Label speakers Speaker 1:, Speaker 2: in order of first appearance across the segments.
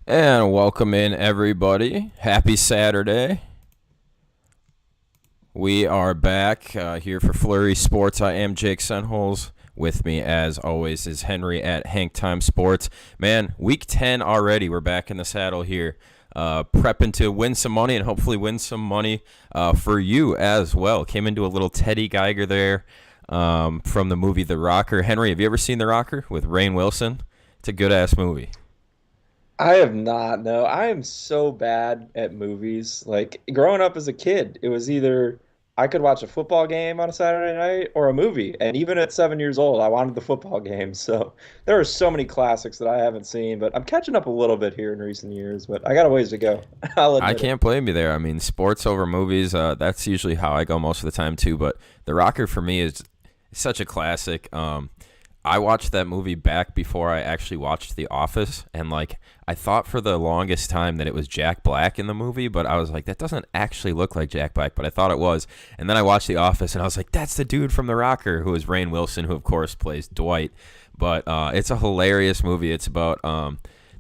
Speaker 1: And welcome in, everybody. Happy Saturday. We are back here for Flurry Sports. I am Jake Senholz. With me, as always, is Henry at Hank Time Sports. Man, week 10 already. We're back in the saddle here, prepping to win some money and hopefully win some money for you as well. Came into a little Teddy Geiger there from the movie The Rocker. Henry, have you ever seen The Rocker with Rainn Wilson? It's a good-ass movie.
Speaker 2: I have not. No, I am so bad at movies. Like growing up as a kid, it was either I could watch a football game on a Saturday night or a movie. And even at 7 years old, I wanted the football game. So there are so many classics that I haven't seen, but I'm catching up a little bit here in recent years, but I got a ways to go. I'll
Speaker 1: I
Speaker 2: admit it.
Speaker 1: can't blame you there. I mean, sports over movies, that's usually how I go most of the time too. But The Rocker for me is such a classic. I watched that movie back before I actually watched The Office, and like I thought for the longest time that it was Jack Black in the movie, but I was like, that doesn't actually look like Jack Black, but I thought it was. And then I watched The Office, and I was like, that's the dude from The Rocker, who is Rainn Wilson, who of course plays Dwight. But it's a hilarious movie. It's about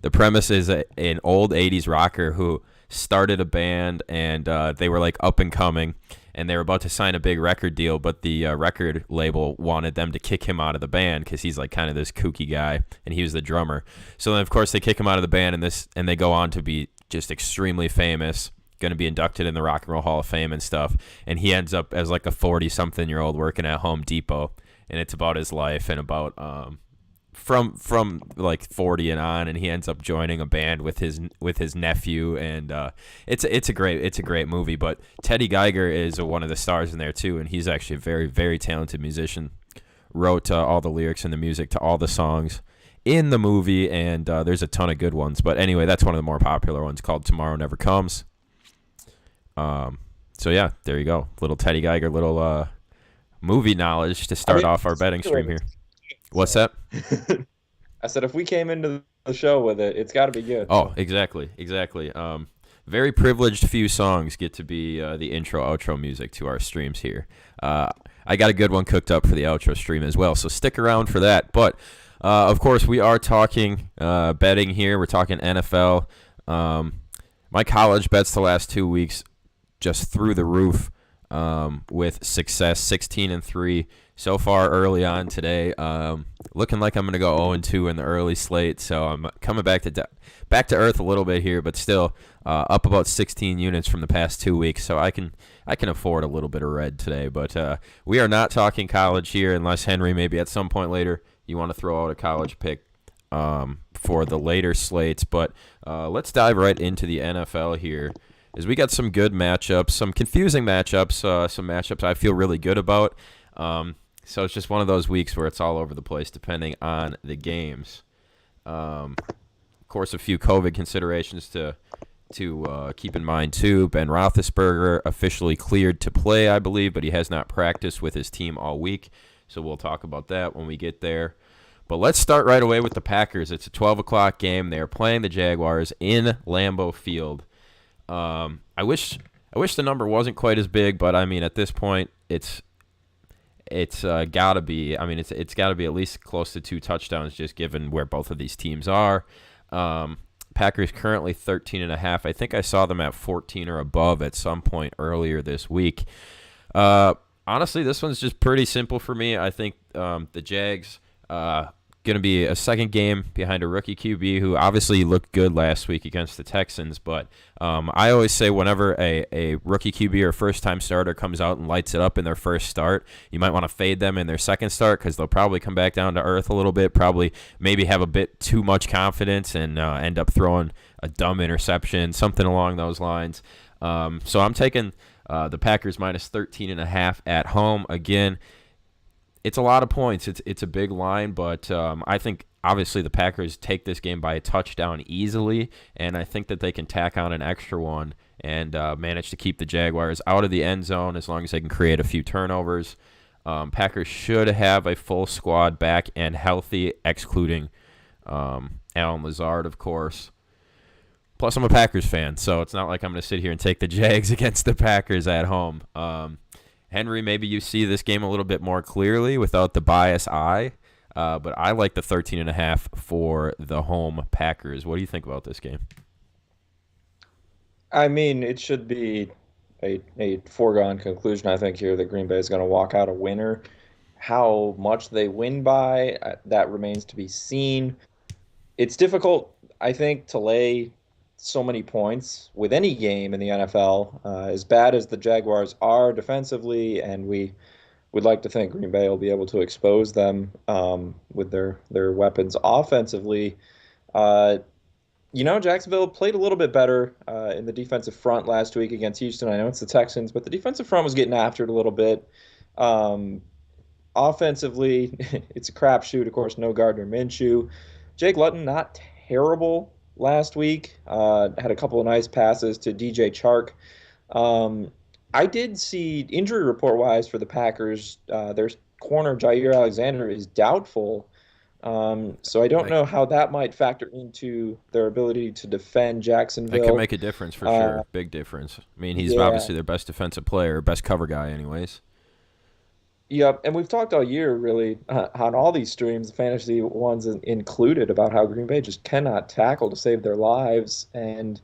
Speaker 1: the premise is an old '80s rocker who started a band, and they were like up and coming, and they were about to sign a big record deal, but the record label wanted them to kick him out of the band because he's like kind of this kooky guy, and he was the drummer. So then, of course, they kick him out of the band, and they go on to be just extremely famous, going to be inducted in the Rock and Roll Hall of Fame and stuff. And he ends up as like a 40-something-year-old working at Home Depot, and it's about his life and about from like 40 and on, and he ends up joining a band with his nephew, and it's a great movie. But Teddy Geiger is one of the stars in there too, and he's actually a very, very talented musician. Wrote all the lyrics and the music to all the songs in the movie, and there's a ton of good ones. But anyway, that's one of the more popular ones, called Tomorrow Never Comes. So yeah, there you go, little Teddy Geiger, little movie knowledge to
Speaker 2: I
Speaker 1: start
Speaker 2: mean,
Speaker 1: off our betting stream here. What's
Speaker 2: so
Speaker 1: that?
Speaker 2: I said if we came into the show with it, it's got to be good.
Speaker 1: Oh,
Speaker 2: So
Speaker 1: exactly. Very privileged few songs get to be the intro outro music to our streams here. I got a good one cooked up for the outro stream as well, so stick around for that. But of course, we are talking betting here. We're talking NFL. My college bets the last 2 weeks just through the roof with success, 16-3 so far early on today. Looking like I'm going to go 0-2 in the early slate, so I'm coming back to earth a little bit here, but still up about 16 units from the past 2 weeks, so I can afford a little bit of red today. But we are not talking college here, unless Henry maybe at some point later you want to throw out a college pick for the later slates. But let's dive right into the NFL here, as we got some good matchups, some confusing matchups, some matchups I feel really good about. So it's just one of those weeks where it's all over the place depending on the games. Of course, a few COVID considerations to keep in mind too. Ben Roethlisberger officially cleared to play, I believe, but he has not practiced with his team all week. So we'll talk about that when we get there. But let's start right away with the Packers. It's a 12 o'clock game. They are playing the Jaguars in Lambeau Field. I wish the number wasn't quite as big, but I mean at this point it's gotta be. I mean it's gotta be at least close to 2 touchdowns, just given where both of these teams are. Packers currently 13.5. I think I saw them at 14 or above at some point earlier this week. Honestly, this one's just pretty simple for me. I think the Jags going to be a second game behind a rookie QB who obviously looked good last week against the Texans. But I always say whenever a rookie QB or first-time starter comes out and lights it up in their first start, you might want to fade them in their second start because they'll probably come back down to earth a little bit, probably maybe have a bit too much confidence and end up throwing a dumb interception, something along those lines. So I'm taking the Packers minus 13.5 at home. Again, it's a lot of points. It's a big line, but I think obviously the Packers take this game by a touchdown easily, and I think that they can tack on an extra one and manage to keep the Jaguars out of the end zone as long as they can create a few turnovers. Packers should have a full squad back and healthy, excluding Allen Lazard, of course. Plus, I'm a Packers fan, so it's not like I'm going to sit here and take the Jags against the Packers at home. Henry, maybe you see this game a little bit more clearly without the bias eye. But I like the 13.5 for the home Packers. What do you think about this game?
Speaker 2: I mean, it should be a foregone conclusion, I think, here that Green Bay is going to walk out a winner. How much they win by, that remains to be seen. It's difficult, I think, to lay so many points with any game in the NFL. As bad as the Jaguars are defensively, and we would like to think Green Bay will be able to expose them with their weapons offensively. Uh, Jacksonville played a little bit better in the defensive front last week against Houston. I know it's the Texans, but the defensive front was getting after it a little bit. Um, Offensively, it's a crapshoot. Of course, no Gardner Minshew. Jake Luton, not terrible last week. Had a couple of nice passes to DJ Chark. Um, I did see injury report wise for the Packers. Their corner Jair Alexander is doubtful. So I don't
Speaker 1: Right.
Speaker 2: know how that might factor into their ability to defend
Speaker 1: That could
Speaker 2: Jacksonville.
Speaker 1: make a difference for
Speaker 2: Uh,
Speaker 1: sure. Big difference. I mean, he's
Speaker 2: yeah,
Speaker 1: obviously their best defensive player, best cover guy, anyways.
Speaker 2: yep. And we've talked all year, really, on all these streams, the fantasy ones included, about how Green Bay just cannot tackle to save their lives, and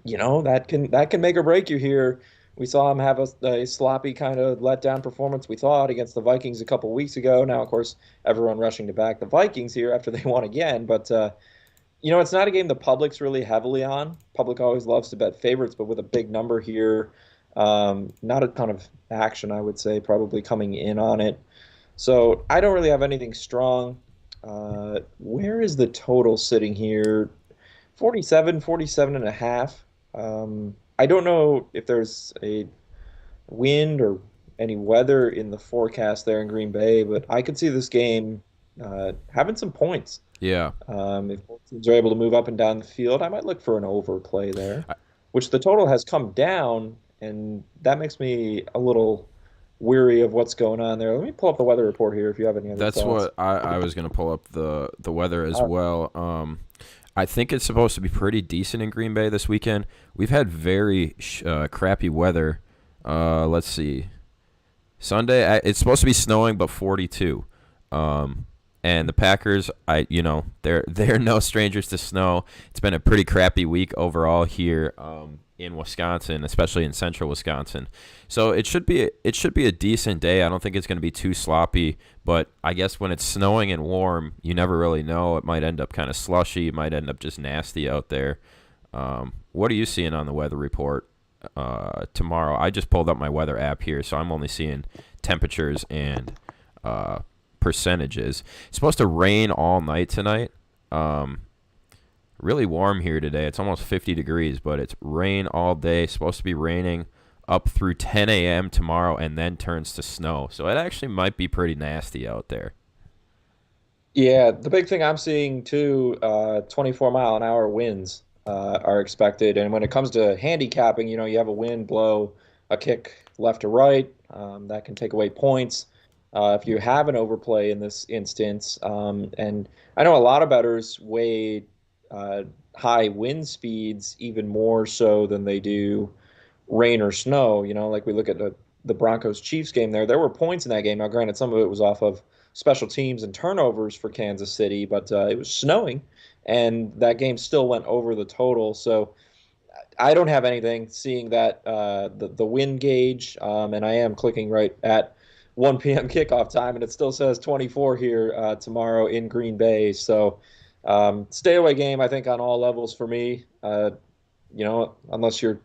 Speaker 2: that can make or break you here. We saw him have a sloppy kind of letdown performance, we thought, against the Vikings a couple weeks ago. Now, of course, everyone rushing to back the Vikings here after they won again. But it's not a game the public's really heavily on. Public always loves to bet favorites, but with a big number here, not a ton of action, I would say, probably coming in on it. So I don't really have anything strong. Where is the total sitting here? 47, 47 and a half. I don't know if there's a wind or any weather in the forecast there in Green Bay, but I could see this game having some points.
Speaker 1: Yeah.
Speaker 2: If both teams are able to move up and down the field, I might look for an overplay there, which the total has come down, and that makes me a little weary of what's going on there. Let me pull up the weather report here if you have any other
Speaker 1: That's
Speaker 2: thoughts.
Speaker 1: what I was going to pull up the weather as well. I think it's supposed to be pretty decent in Green Bay this weekend. We've had very crappy weather. Let's see. Sunday, it's supposed to be snowing, but 42. And the Packers, they're no strangers to snow. It's been a pretty crappy week overall here in Wisconsin, especially in central Wisconsin. So it should be a decent day. I don't think it's going to be too sloppy, but I guess when it's snowing and warm, you never really know. It might end up kind of slushy. It might end up just nasty out there. What are you seeing on the weather report tomorrow? I just pulled up my weather app here, so I'm only seeing temperatures and percentages. It's supposed to rain all night tonight. Really warm here today. It's almost 50 degrees, but it's rain all day. It's supposed to be raining up through 10 a.m. tomorrow and then turns to snow. So it actually might be pretty nasty out there.
Speaker 2: Yeah, the big thing I'm seeing too, 24 mile an hour winds are expected. And when it comes to handicapping, you have a wind blow a kick left or right. That can take away points if you have an overplay in this instance. And I know a lot of bettors weigh uh, high wind speeds even more so than they do rain or snow. Like we look at the Broncos Chiefs game there were points in that game. Now, granted, some of it was off of special teams and turnovers for Kansas City, but it was snowing, and that game still went over the total. So I don't have anything seeing that the wind gauge, and I am clicking right at 1 p.m. kickoff time, and it still says 24 here tomorrow in Green Bay. So stay away game, I think, on all levels for me. Unless you're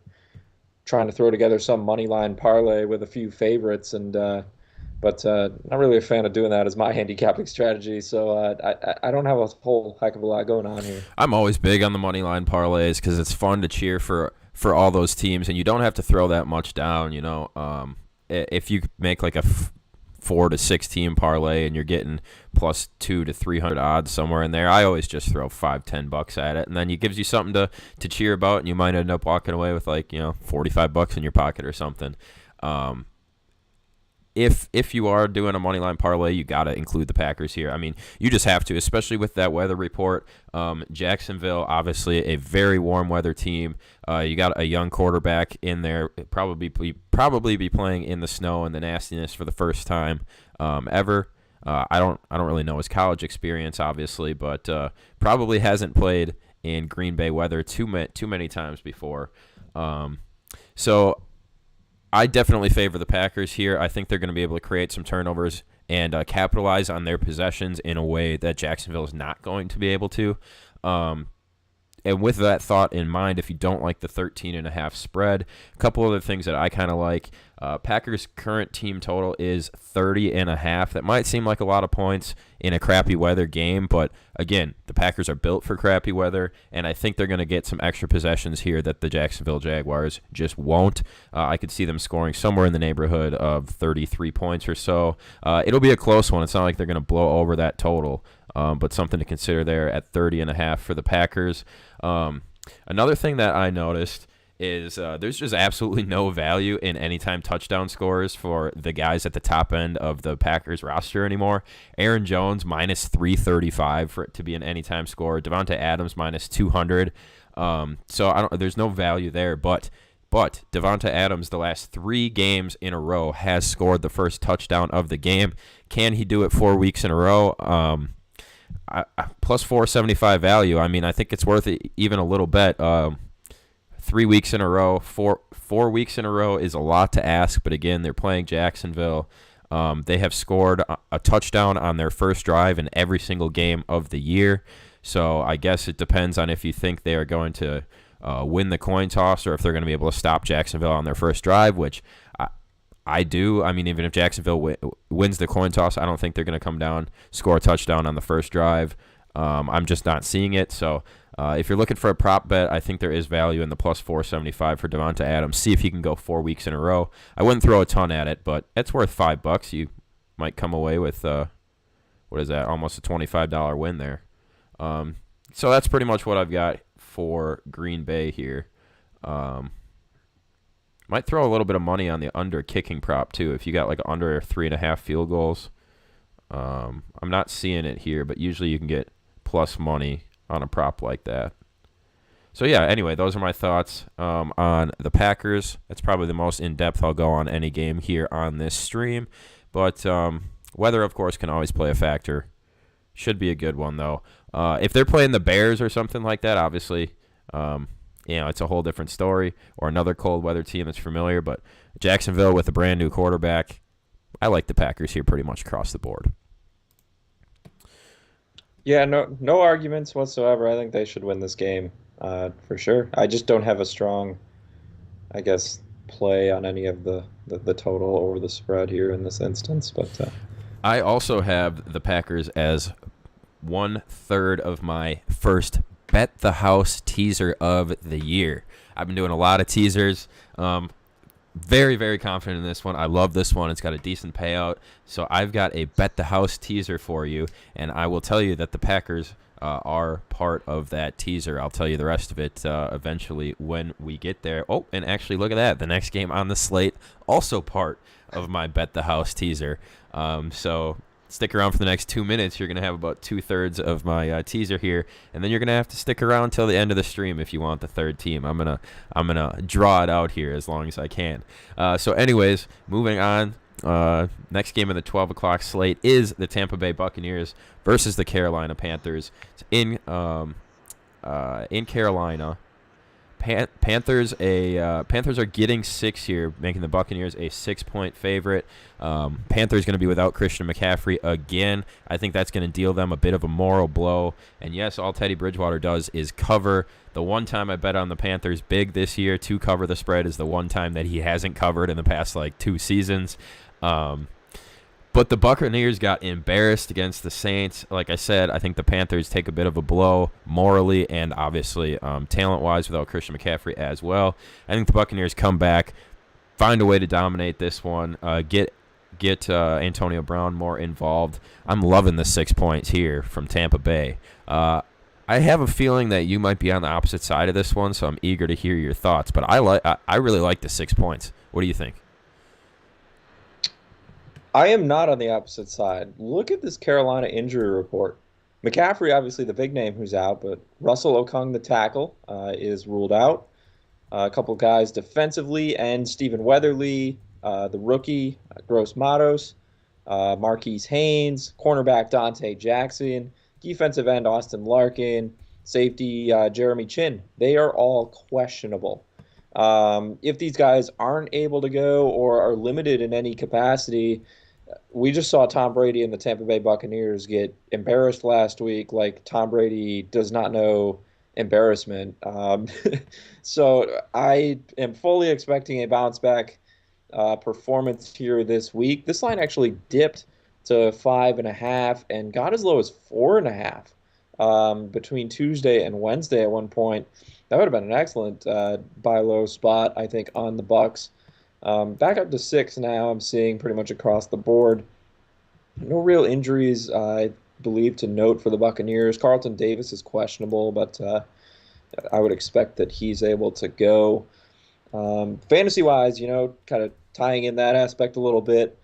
Speaker 2: trying to throw together some money line parlay with a few favorites, but not really a fan of doing that as my handicapping strategy. So I don't have a whole heck of a lot going on here.
Speaker 1: I'm always big on the money line parlays because it's fun to cheer for all those teams, and you don't have to throw that much down. If you make like a 4 to 6 team parlay and you're getting plus 200 to 300 odds somewhere in there, I always just throw $5-10 at it, and then it gives you something to cheer about, and you might end up walking away with $45 in your pocket or something. If you are doing a money line parlay, you got to include the Packers here. I mean, you just have to, especially with that weather report. Jacksonville, obviously a very warm weather team. You got a young quarterback in there, probably be playing in the snow and the nastiness for the first time ever. I don't really know his college experience, obviously, but probably hasn't played in Green Bay weather too many times before. So I definitely favor the Packers here. I think they're going to be able to create some turnovers and capitalize on their possessions in a way that Jacksonville is not going to be able to. And with that thought in mind, if you don't like the 13.5 spread, a couple other things that I kind of like. Packers' current team total is 30.5. That might seem like a lot of points in a crappy weather game, but again, the Packers are built for crappy weather, and I think they're going to get some extra possessions here that the Jacksonville Jaguars just won't. I could see them scoring somewhere in the neighborhood of 33 points or so. It'll be a close one. It's not like they're going to blow over that total. But something to consider there at 30.5 for the Packers. Another thing that I noticed is there's just absolutely no value in anytime touchdown scores for the guys at the top end of the Packers roster anymore. Aaron Jones minus 335 for it to be an anytime score. Devonta Adams minus 200. So there's no value there, but Devonta Adams, the last 3 games in a row, has scored the first touchdown of the game. Can he do it 4 weeks in a row? Plus 475 value. I mean, I think it's worth it even a little bet. 3 weeks in a row, four weeks in a row is a lot to ask. But again, they're playing Jacksonville. They have scored a touchdown on their first drive in every single game of the year. So I guess it depends on if you think they are going to win the coin toss or if they're going to be able to stop Jacksonville on their first drive, which I do. I mean, even if Jacksonville wins the coin toss, I don't think they're going to come down, score a touchdown on the first drive. I'm just not seeing it. So if you're looking for a prop bet, I think there is value in the plus 475 for Devonta Adams. See if he can go 4 weeks in a row. I wouldn't throw a ton at it, but it's worth $5. You might come away with, what is that, almost a $25 win there. So that's pretty much what I've got for Green Bay here. Might throw a little bit of money on the under kicking prop too. If you got like under 3.5 field goals, I'm not seeing it here, but usually you can get plus money on a prop like that. So yeah, anyway, those are my thoughts on the Packers. That's probably the most in-depth I'll go on any game here on this stream. But weather, of course, can always play a factor. Should be a good one though. If they're playing the Bears or something like that, obviously. It's a whole different story, or another cold weather team that's familiar. But Jacksonville with a brand new quarterback, I like the Packers here pretty much across the board.
Speaker 2: Yeah, no arguments whatsoever. I think they should win this game for sure. I just don't have a strong, I guess, play on any of the total or the spread here in this instance. But
Speaker 1: I also have the Packers as 1/3 of my first Bet the House teaser of the year. I've been doing a lot of teasers. Very, very confident in this one. I love this one. It's got a decent payout. So I've got a Bet the House teaser for you, and I will tell you that the Packers are part of that teaser. I'll tell you the rest of it eventually when we get there. Oh, and actually, look at that. The next game on the slate, also part of my Bet the House teaser. So stick around for the next 2 minutes. You're going to have about 2/3 of my teaser here, and then you're going to have to stick around till the end of the stream if you want the third team. I'm gonna draw it out here as long as I can. So anyways, moving on. Next game in the 12 o'clock slate is the Tampa Bay Buccaneers versus the Carolina Panthers. It's in Carolina. Panthers are getting 6 here, making the Buccaneers a 6-point favorite. Panthers going to be without Christian McCaffrey again. I think that's going to deal them a bit of a moral blow. And yes, all Teddy Bridgewater does is cover. The one time I bet on the Panthers big this year to cover the spread is the one time that he hasn't covered in the past 2 seasons. But the Buccaneers got embarrassed against the Saints. Like I said, I think the Panthers take a bit of a blow morally and obviously talent-wise without Christian McCaffrey as well. I think the Buccaneers come back, find a way to dominate this one, get Antonio Brown more involved. I'm loving the 6 points here from Tampa Bay. I have a feeling that you might be on the opposite side of this one, so I'm eager to hear your thoughts. But I really like the 6 points. What do you think?
Speaker 2: I am not on the opposite side. Look at this Carolina injury report. McCaffrey, obviously the big name who's out, but Russell Okung, the tackle, is ruled out. A couple guys defensively, and Stephen Weatherly, the rookie, Gross Matos. Marquise Haynes, cornerback Dante Jackson, defensive end Austin Larkin, safety Jeremy Chin. They are all questionable. If these guys aren't able to go or are limited in any capacity, we just saw Tom Brady and the Tampa Bay Buccaneers get embarrassed last week. Like Tom Brady does not know embarrassment. So I am fully expecting a bounce back performance here this week. This line actually dipped to 5.5 and got as low as 4.5 between Tuesday and Wednesday at one point. That would have been an excellent buy low spot, I think, on the Bucks. Back up to 6 now. I'm seeing pretty much across the board. No real injuries, I believe, to note for the Buccaneers. Carlton Davis is questionable, but I would expect that he's able to go. Fantasy wise, kind of tying in that aspect a little bit,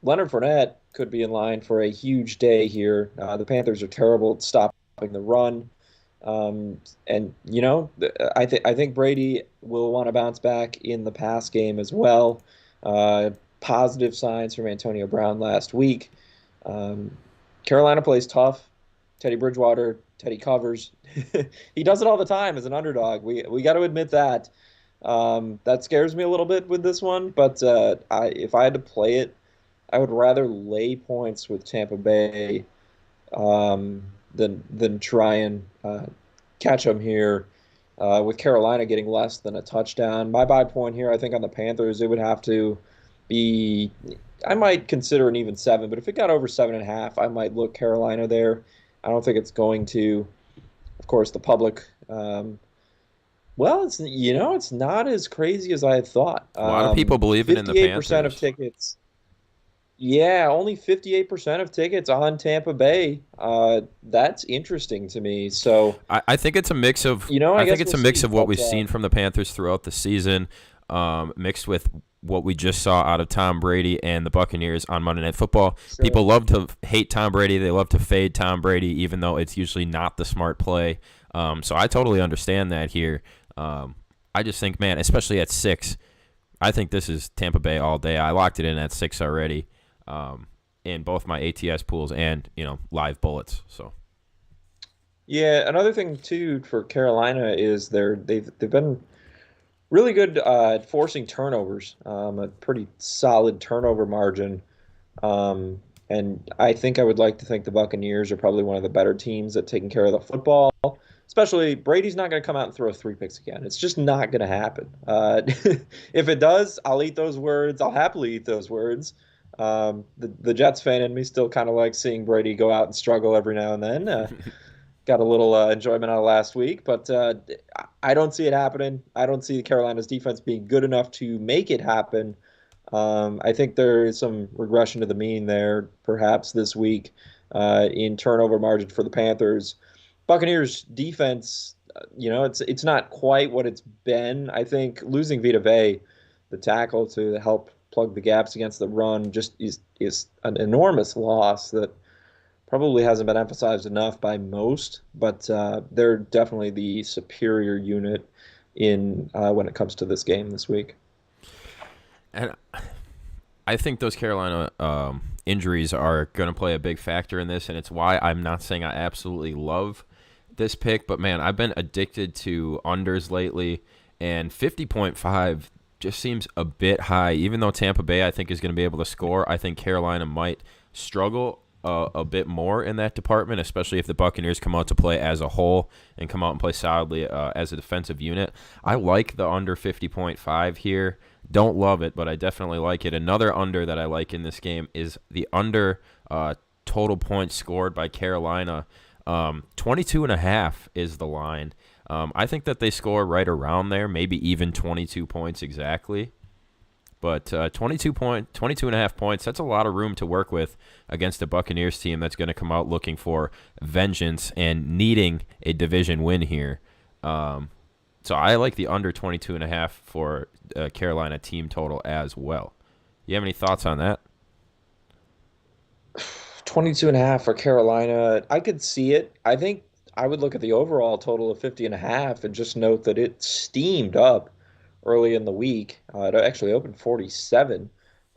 Speaker 2: Leonard Fournette could be in line for a huge day here. The Panthers are terrible at stopping the run. And I think Brady will want to bounce back in the pass game as well. Positive signs from Antonio Brown last week. Um, Carolina plays tough. Teddy Bridgewater, Teddy covers. He does it all the time as an underdog. We got to admit that. That scares me a little bit with this one, but if I had to play it, I would rather lay points with Tampa Bay than try and catch them here. With Carolina getting less than a touchdown, my buy point here, I think on the Panthers, it would have to be. I might consider an even 7, but if it got over 7.5, I might look Carolina there. I don't think it's going to. Of course, the public. Well, it's not as crazy as I had thought.
Speaker 1: A lot of people believing in the
Speaker 2: 58% of
Speaker 1: Panthers.
Speaker 2: tickets. Yeah, only 58% of tickets on Tampa Bay. That's interesting to me. So,
Speaker 1: I think it's a mix of.
Speaker 2: I
Speaker 1: I think
Speaker 2: guess
Speaker 1: it's
Speaker 2: we'll
Speaker 1: a mix
Speaker 2: see.
Speaker 1: of what
Speaker 2: But
Speaker 1: we've seen from the Panthers throughout the season, mixed with what we just saw out of Tom Brady and the Buccaneers on Monday Night Football.
Speaker 2: sure.
Speaker 1: People love to hate Tom Brady. They love to fade Tom Brady, even though it's usually not the smart play. So I totally understand that here. I just think, man, especially at 6, I think this is Tampa Bay all day. I locked it in at 6 already, in both my ATS pools and live bullets. So
Speaker 2: Yeah, another thing too for Carolina is they've been really good at forcing turnovers. A pretty solid turnover margin. And I think I would like to think the Buccaneers are probably one of the better teams at taking care of the football. Especially Brady's not going to come out and throw 3 picks again. It's just not going to happen. If it does, I'll eat those words. I'll happily eat those words. The Jets fan in me still kind of likes seeing Brady go out and struggle every now and then. Got a little enjoyment out of last week, but I don't see it happening. I don't see Carolina's defense being good enough to make it happen. I think there is some regression to the mean there, perhaps this week, in turnover margin for the Panthers. Buccaneers defense, it's not quite what it's been. I think losing Vita Vea, the tackle to help plug the gaps against the run, just is an enormous loss that probably hasn't been emphasized enough by most. But they're definitely the superior unit in when it comes to this game this week.
Speaker 1: and I think those Carolina injuries are going to play a big factor in this, and it's why I'm not saying I absolutely love this pick, but man, I've been addicted to unders lately, and 50.5 just seems a bit high. Even though Tampa Bay, I think, is going to be able to score, I think Carolina might struggle a bit more in that department, especially if the Buccaneers come out to play as a whole and come out and play solidly as a defensive unit. I like the under 50.5 here. Don't love it, but I definitely like it. Another under that I like in this game is the under total points scored by Carolina. 22.5 is the line. I think that they score right around there, maybe even 22 points exactly. But 22.5 points, that's a lot of room to work with against a Buccaneers team that's going to come out looking for vengeance and needing a division win here. So I like the under 22.5 for Carolina team total as well. You have any thoughts on that?
Speaker 2: 22.5 for Carolina. I could see it. I think I would look at the overall total of 50.5 and just note that it steamed up early in the week. It actually opened 47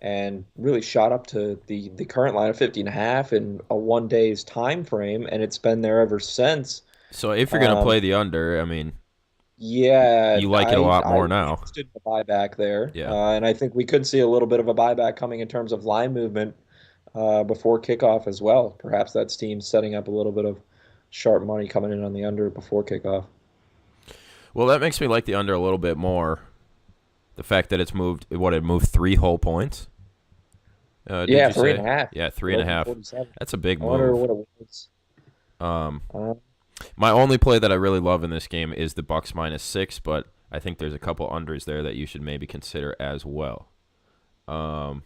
Speaker 2: and really shot up to the current line of 50.5 in a 1 day's time frame, and it's been there ever since.
Speaker 1: So if you're gonna
Speaker 2: Um,
Speaker 1: play the under, I mean,
Speaker 2: yeah,
Speaker 1: you like it a lot
Speaker 2: I
Speaker 1: more
Speaker 2: would be
Speaker 1: now.
Speaker 2: interested in the buyback there,
Speaker 1: Yeah.
Speaker 2: and I think we could see a little bit of a buyback coming in terms of line movement before kickoff as well. Perhaps that's team setting up a little bit of sharp money coming in on the under before kickoff.
Speaker 1: Well, that makes me like the under a little bit more. The fact that it moved 3 whole points. Did
Speaker 2: Yeah,
Speaker 1: you
Speaker 2: three and a
Speaker 1: say?
Speaker 2: half.
Speaker 1: Yeah, three
Speaker 2: It
Speaker 1: and a
Speaker 2: opened
Speaker 1: half.
Speaker 2: 47.
Speaker 1: That's a big
Speaker 2: I wonder
Speaker 1: move.
Speaker 2: what it was.
Speaker 1: Um,
Speaker 2: Uh,
Speaker 1: my only play that I really love in this game is the Bucks -6, but I think there's a couple unders there that you should maybe consider as well. Um,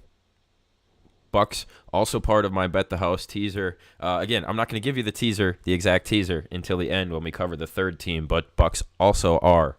Speaker 1: Bucks also part of my bet the house teaser. Again, I'm not going to give you the exact teaser, until the end when we cover the third team. But Bucks also are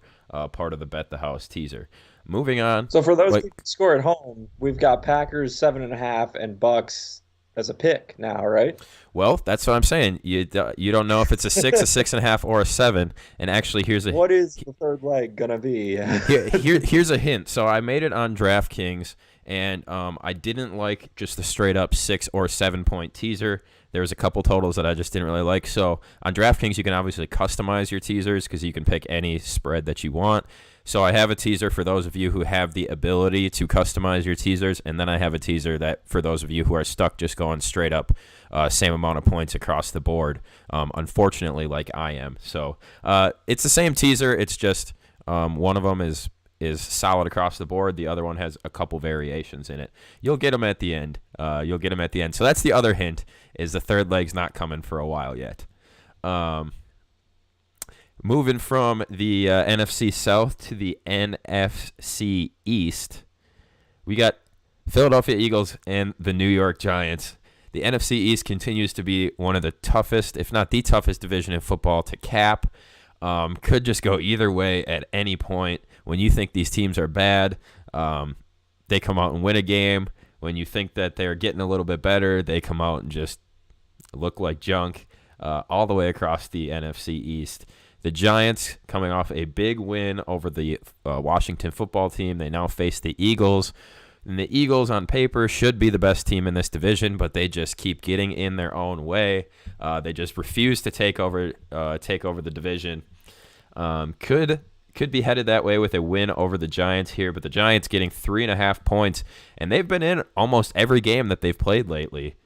Speaker 1: part of the bet the house teaser. Moving on,
Speaker 2: so for those
Speaker 1: like
Speaker 2: keeping score at home, we've got Packers 7.5 and Bucks as a pick now, right?
Speaker 1: well, that's what I'm saying. You don't know if it's a 6, a 6.5, or a 7. And actually,
Speaker 2: What is the third leg gonna be?
Speaker 1: here's a hint. So I made it on DraftKings, and I didn't like just the straight up 6 or 7 point teaser. There was a couple totals that I just didn't really like. So on DraftKings, you can obviously customize your teasers because you can pick any spread that you want. So I have a teaser for those of you who have the ability to customize your teasers, and then I have a teaser that for those of you who are stuck just going straight up same amount of points across the board. Unfortunately, like I am. So it's the same teaser. It's just one of them is solid across the board. The other one has a couple variations in it. You'll get them at the end. So that's the other hint, is the third leg's not coming for a while yet. Moving from the NFC South to the NFC East, we got Philadelphia Eagles and the New York Giants. The NFC East continues to be one of the toughest, if not the toughest division in football to cap. Could just go either way at any point. When you think these teams are bad, they come out and win a game. When you think that they're getting a little bit better, they come out and just look like junk, all the way across the NFC East. The Giants coming off a big win over the Washington football team. They now face the Eagles. And the Eagles, on paper, should be the best team in this division, but they just keep getting in their own way. They just refuse to take over the division. Could be headed that way with a win over the Giants here, but the Giants getting 3.5 points, and they've been in almost every game that they've played lately.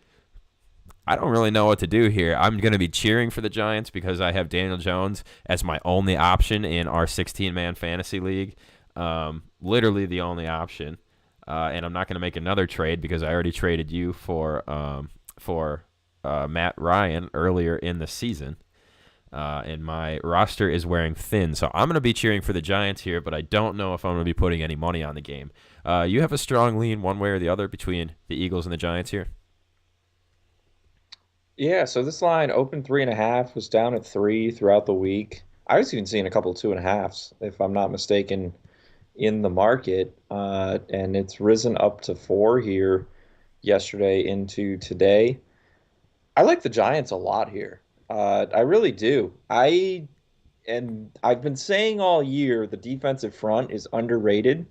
Speaker 1: I don't really know what to do here. I'm going to be cheering for the Giants because I have Daniel Jones as my only option in our 16-man fantasy league. Literally the only option. And I'm not going to make another trade because I already traded you for Matt Ryan earlier in the season. And my roster is wearing thin. So I'm going to be cheering for the Giants here, but I don't know if I'm going to be putting any money on the game. You have a strong lean one way or the other between the Eagles and the Giants here?
Speaker 2: Yeah, so this line opened 3.5, was down at 3 throughout the week. I was even seeing a couple 2.5s, if I'm not mistaken, in the market, and it's risen up to 4 here yesterday into today. I like the Giants a lot here. I really do. I've been saying all year the defensive front is underrated,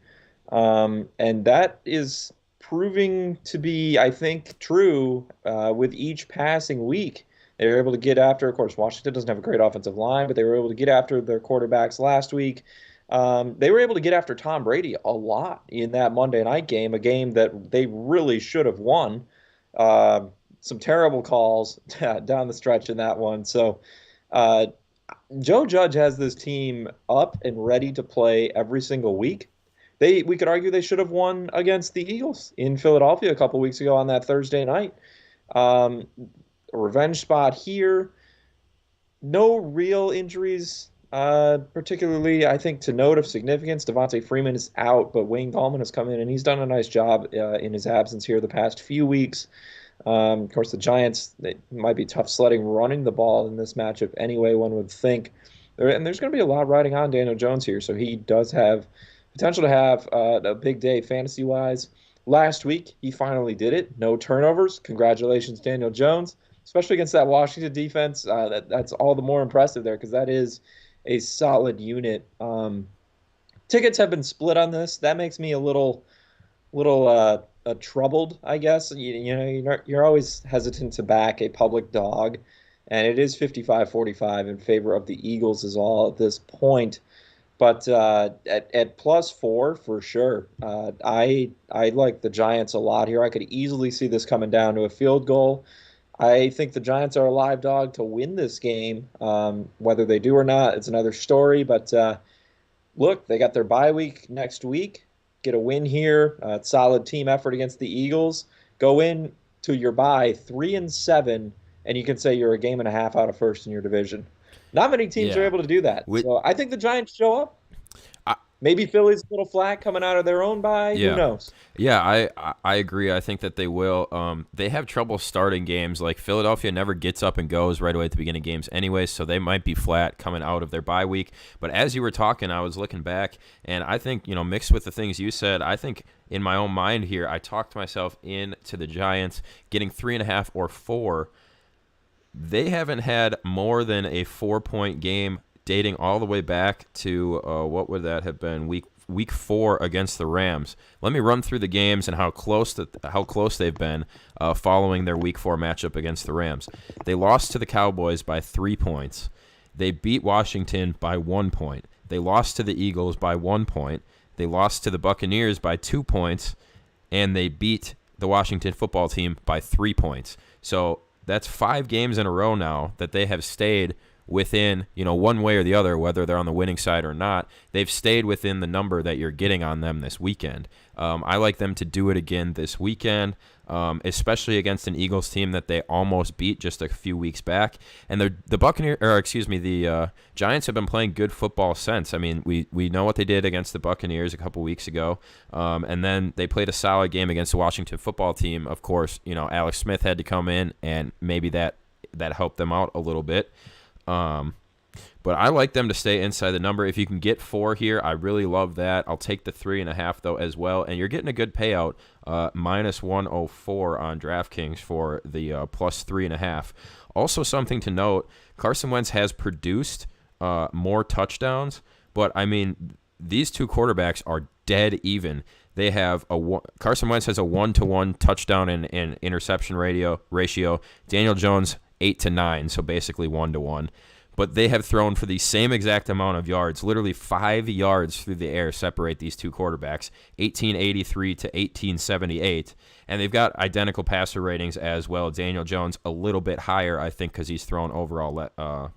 Speaker 2: and that is proving to be, I think, true with each passing week. They were able to get after, of course, Washington doesn't have a great offensive line, but they were able to get after their quarterbacks last week. They were able to get after Tom Brady a lot in that Monday night game, a game that they really should have won. Uh, some terrible calls down the stretch in that one. So uh, Joe Judge has this team up and ready to play every single week. We could argue they should have won against the Eagles in Philadelphia a couple weeks ago on that Thursday night. Um, a revenge spot here. No real injuries, particularly I think to note of significance. Devontae Freeman is out, but Wayne Gallman has come in and he's done a nice job in his absence here the past few weeks. Of course, the Giants, they might be tough sledding running the ball in this matchup anyway, one would think. And there's going to be a lot riding on Daniel Jones here, so he does have potential to have a big day fantasy-wise. Last week, he finally did it. No turnovers. Congratulations, Daniel Jones, especially against that Washington defense. That's all the more impressive there because that is a solid unit. Tickets have been split on this. That makes me a little troubled, I guess. You're always hesitant to back a public dog, and it is 55-45 in favor of the Eagles is all at this point. But at +4 for sure. I like the Giants a lot here. I could easily see this coming down to a field goal. I think the Giants are a live dog to win this game. Whether they do or not, it's another story. But look, they got their bye week next week. Get a win here. Solid team effort against the Eagles. Go in to your bye 3-7, and you can say you're a game and a half out of first in your division. Not many teams are
Speaker 1: Yeah.
Speaker 2: able to do that.
Speaker 1: With,
Speaker 2: So I think the Giants show up.
Speaker 1: I,
Speaker 2: Maybe Philly's a little flat coming out of their own bye. Who
Speaker 1: yeah.
Speaker 2: knows?
Speaker 1: Yeah, I agree. I think that they will. They have trouble starting games. Like Philadelphia never gets up and goes right away at the beginning of games anyway, so they might be flat coming out of their bye week. But as you were talking, I was looking back, and I think, mixed with the things you said, I think in my own mind here, I talked myself into the Giants getting 3.5 or 4. They haven't had more than a 4-point game dating all the way back to what would that have been, week 4 against the Rams. Let me run through the games and how close they've been following their week 4 matchup against the Rams. They lost to the Cowboys by 3 points. They beat Washington by 1 point. They lost to the Eagles by 1 point. They lost to the Buccaneers by 2 points, and they beat the Washington football team by 3 points. So that's 5 games in a row now that they have stayed within, one way or the other, whether they're on the winning side or not. They've stayed within the number that you're getting on them this weekend. I like them to do it again this weekend, especially against an Eagles team that they almost beat just a few weeks back. And the Giants have been playing good football since. I mean, we know what they did against the Buccaneers a couple weeks ago, and then they played a solid game against the Washington football team. Of course, Alex Smith had to come in, and maybe that helped them out a little bit. But I like them to stay inside the number. If you can get 4 here, I really love that. I'll take the 3.5 though as well, and you're getting a good payout, -104 on DraftKings for the +3.5. Also, something to note: Carson Wentz has produced more touchdowns, but I mean these two quarterbacks are dead even. They have Carson Wentz has a 1-to-1 touchdown and interception ratio. Daniel Jones 8-9, so basically 1-to-1. But they have thrown for the same exact amount of yards, literally 5 yards through the air separate these two quarterbacks, 1883 to 1878. And they've got identical passer ratings as well. Daniel Jones a little bit higher, I think, because he's thrown overall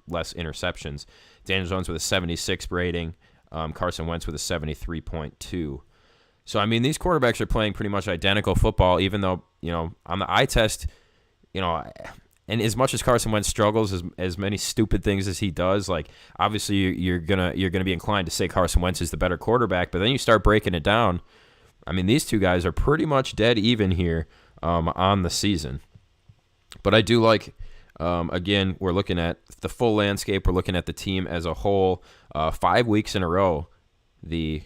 Speaker 1: less interceptions. Daniel Jones with a 76 rating, Carson Wentz with a 73.2. So, I mean, these quarterbacks are playing pretty much identical football, even though, on the eye test, and as much as Carson Wentz struggles, as many stupid things as he does, like obviously you're gonna be inclined to say Carson Wentz is the better quarterback, but then you start breaking it down. I mean, these two guys are pretty much dead even here on the season. But I do like, again, we're looking at the full landscape. We're looking at the team as a whole. 5 weeks in a row, the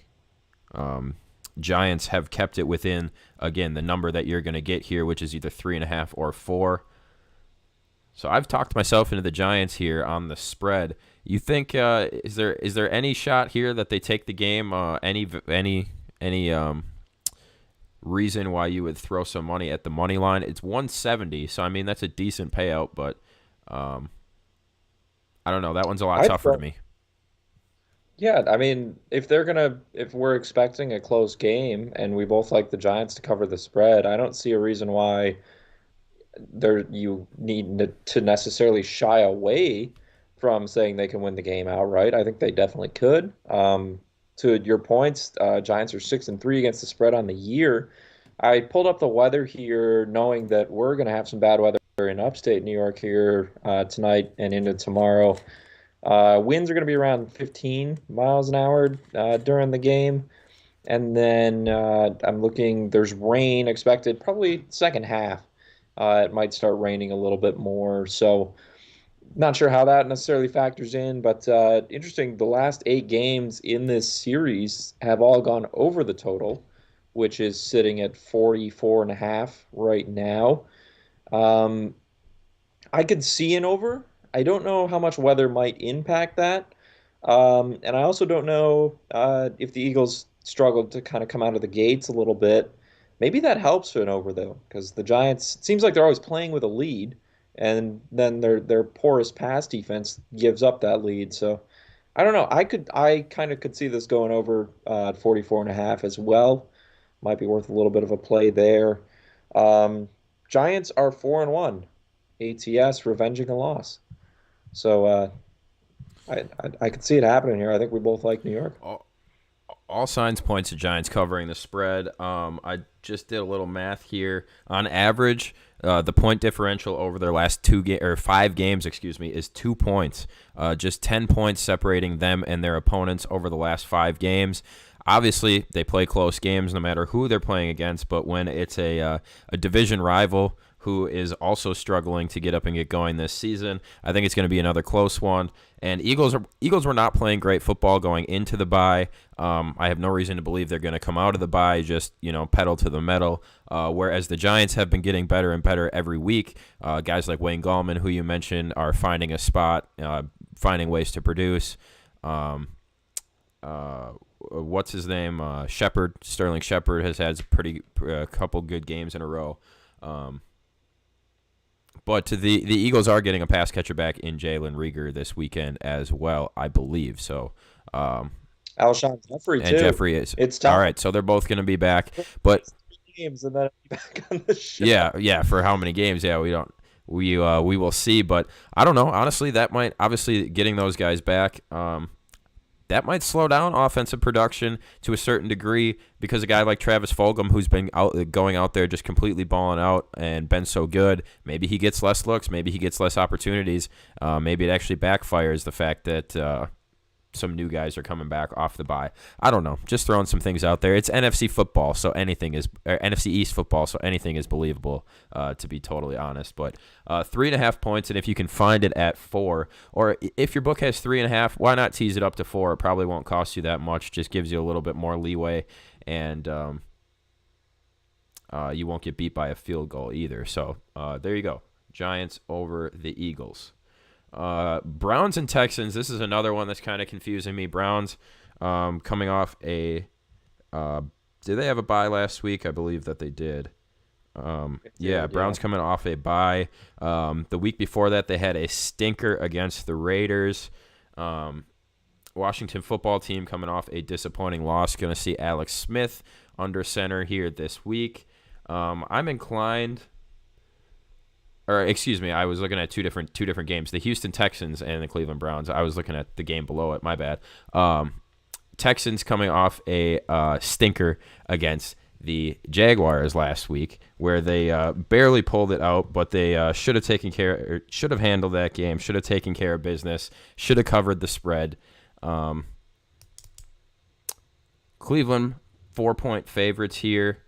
Speaker 1: Giants have kept it within, again, the number that you're going to get here, which is either 3.5 or 4. So I've talked myself into the Giants here on the spread. You think is there any shot here that they take the game? Any reason why you would throw some money at the money line? It's 170, so I mean that's a decent payout, but I don't know. That one's a lot tougher to me.
Speaker 2: Yeah, I mean, if we're expecting a close game and we both like the Giants to cover the spread, I don't see a reason why you need to necessarily shy away from saying they can win the game outright. I think they definitely could. To your points, Giants are 6-3 against the spread on the year. I pulled up the weather here, knowing that we're going to have some bad weather in upstate New York here tonight and into tomorrow. Winds are going to be around 15 miles an hour during the game. And then I'm looking, there's rain expected probably second half. It might start raining a little bit more. So not sure how that necessarily factors in, but interesting. The last 8 games in this series have all gone over the total, which is sitting at 44.5 right now. I could see an over. I don't know how much weather might impact that. And I also don't know if the Eagles struggled to kind of come out of the gates a little bit. Maybe that helps for an over though, because the Giants it seems like they're always playing with a lead, and then their porous pass defense gives up that lead. So I don't know. I kind of could see this going over 44 and a half as well. Might be worth a little bit of a play there. Um, Giants are 4-1. ATS revenging a loss. So I could see it happening here. I think we both like New York.
Speaker 1: All signs point to Giants covering the spread. I just did a little math here. On average, the point differential over their last 5 games, is 2 points. Just 10 points separating them and their opponents over the last 5 games. Obviously, they play close games no matter who they're playing against, but when it's a division rival who is also struggling to get up and get going this season, I think it's going to be another close one. And Eagles were not playing great football going into the bye. I have no reason to believe they're going to come out of the bye just pedal to the metal. Whereas the Giants have been getting better and better every week. Guys like Wayne Gallman, who you mentioned, are finding a spot, finding ways to produce. What's his name? Sterling Shepard has had a couple good games in a row. But the Eagles are getting a pass catcher back in Jalen Reagor this weekend as well, I believe. So,
Speaker 2: Alshon Jeffrey
Speaker 1: and
Speaker 2: too.
Speaker 1: Jeffrey is
Speaker 2: It's tough.
Speaker 1: all right. So they're both going to be back. But
Speaker 2: Games and then I'll be back on the show.
Speaker 1: yeah. For how many games? Yeah, we don't. We will see. But I don't know. Honestly, that might obviously getting those guys back. That might slow down offensive production to a certain degree because a guy like Travis Fulgham, who's been going out there just completely balling out and been so good, maybe he gets less looks, maybe he gets less opportunities. Maybe it actually backfires the fact that some new guys are coming back off the bye. I don't know. Just throwing some things out there. It's NFC football, so NFC East football, so anything is believable, to be totally honest. But 3.5 points, and if you can find it at 4, or if your book has 3.5, why not tease it up to 4? It probably won't cost you that much. Just gives you a little bit more leeway, and you won't get beat by a field goal either. So there you go. Giants over the Eagles. Browns and Texans. This is another one that's kind of confusing me. Browns coming off did they have a bye last week? I believe that they did. Browns coming off a bye. The week before that, they had a stinker against the Raiders. Washington football team coming off a disappointing loss. Going to see Alex Smith under center here this week. I'm inclined. Or excuse me, I was looking at two different games: the Houston Texans and the Cleveland Browns. I was looking at the game below it. My bad. Texans coming off a stinker against the Jaguars last week, where they barely pulled it out, but they should have handled that game, should have taken care of business, should have covered the spread. Cleveland 4-point favorites here.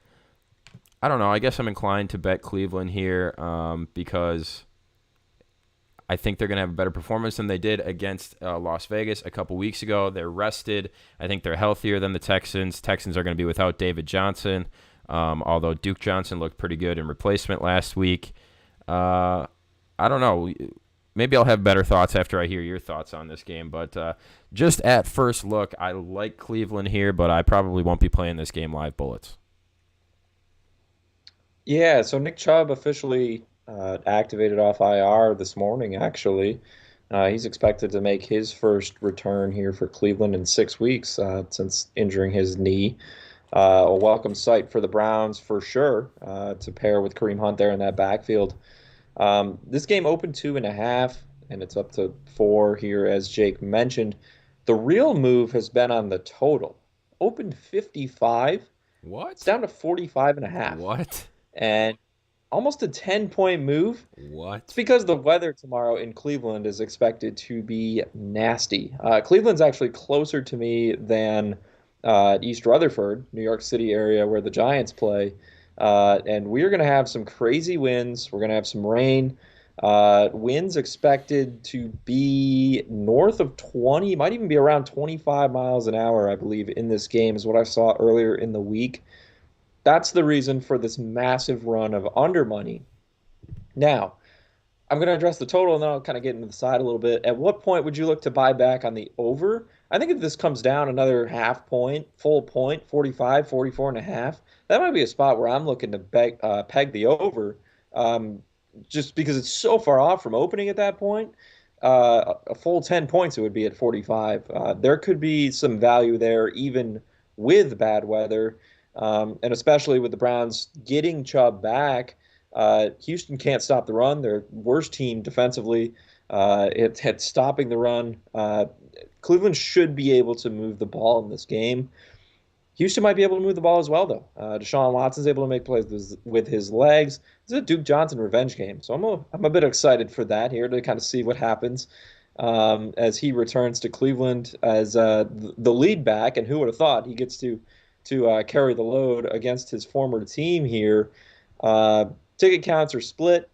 Speaker 1: I don't know. I guess I'm inclined to bet Cleveland here because I think they're going to have a better performance than they did against Las Vegas a couple weeks ago. They're rested. I think they're healthier than the Texans. Texans are going to be without David Johnson, although Duke Johnson looked pretty good in replacement last week. I don't know. Maybe I'll have better thoughts after I hear your thoughts on this game. But just at first look, I like Cleveland here, but I probably won't be playing this game live bullets.
Speaker 2: Yeah, so Nick Chubb officially activated off IR this morning, actually. He's expected to make his first return here for Cleveland in 6 weeks since injuring his knee. A welcome sight for the Browns for sure to pair with Kareem Hunt there in that backfield. This game opened 2.5, and it's up to 4 here, as Jake mentioned. The real move has been on the total. Opened 55.
Speaker 1: What?
Speaker 2: It's down to 45.5.
Speaker 1: What?
Speaker 2: And almost a 10-point move.
Speaker 1: What?
Speaker 2: It's because the weather tomorrow in Cleveland is expected to be nasty. Cleveland's actually closer to me than East Rutherford, New York City area where the Giants play. And we're going to have some crazy winds. We're going to have some rain. Winds expected to be north of 20, might even be around 25 miles an hour, I believe, in this game is what I saw earlier in the week. That's the reason for this massive run of under money. Now, I'm going to address the total and then I'll kind of get into the side a little bit. At what point would you look to buy back on the over? I think if this comes down another half point, full point, 45, 44 and a half, that might be a spot where I'm looking to peg the over, um, just because it's so far off from opening at that point. A full 10 points, it would be at 45. There could be some value there, even with bad weather, and especially with the Browns getting Chubb back. Houston can't stop the run. They're worst team defensively. It's stopping the run. Cleveland should be able to move the ball in this game. Houston might be able to move the ball as well, though. Deshaun Watson's able to make plays with his legs. This is a Duke Johnson revenge game, so I'm a bit excited for that here to kind of see what happens as he returns to Cleveland as the lead back, and who would have thought he gets to carry the load against his former team here. Ticket counts are split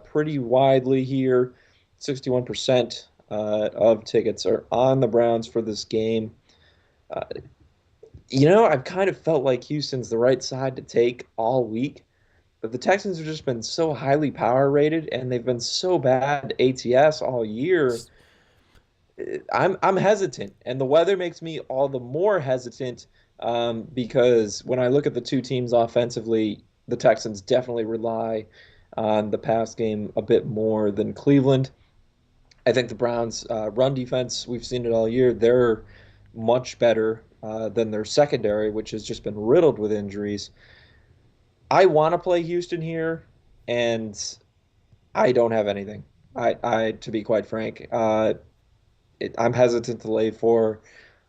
Speaker 2: pretty widely here. 61% of tickets are on the Browns for this game. Uh, I've kind of felt like Houston's the right side to take all week, but the Texans have just been so highly power rated and they've been so bad ATS all year. I'm hesitant, and the weather makes me all the more hesitant because when I look at the two teams offensively, the Texans definitely rely on the pass game a bit more than Cleveland. I think the Browns' run defense, we've seen it all year, they're much better than their secondary, which has just been riddled with injuries. I want to play Houston here, and I don't have anything. To be quite frank, I'm hesitant to lay four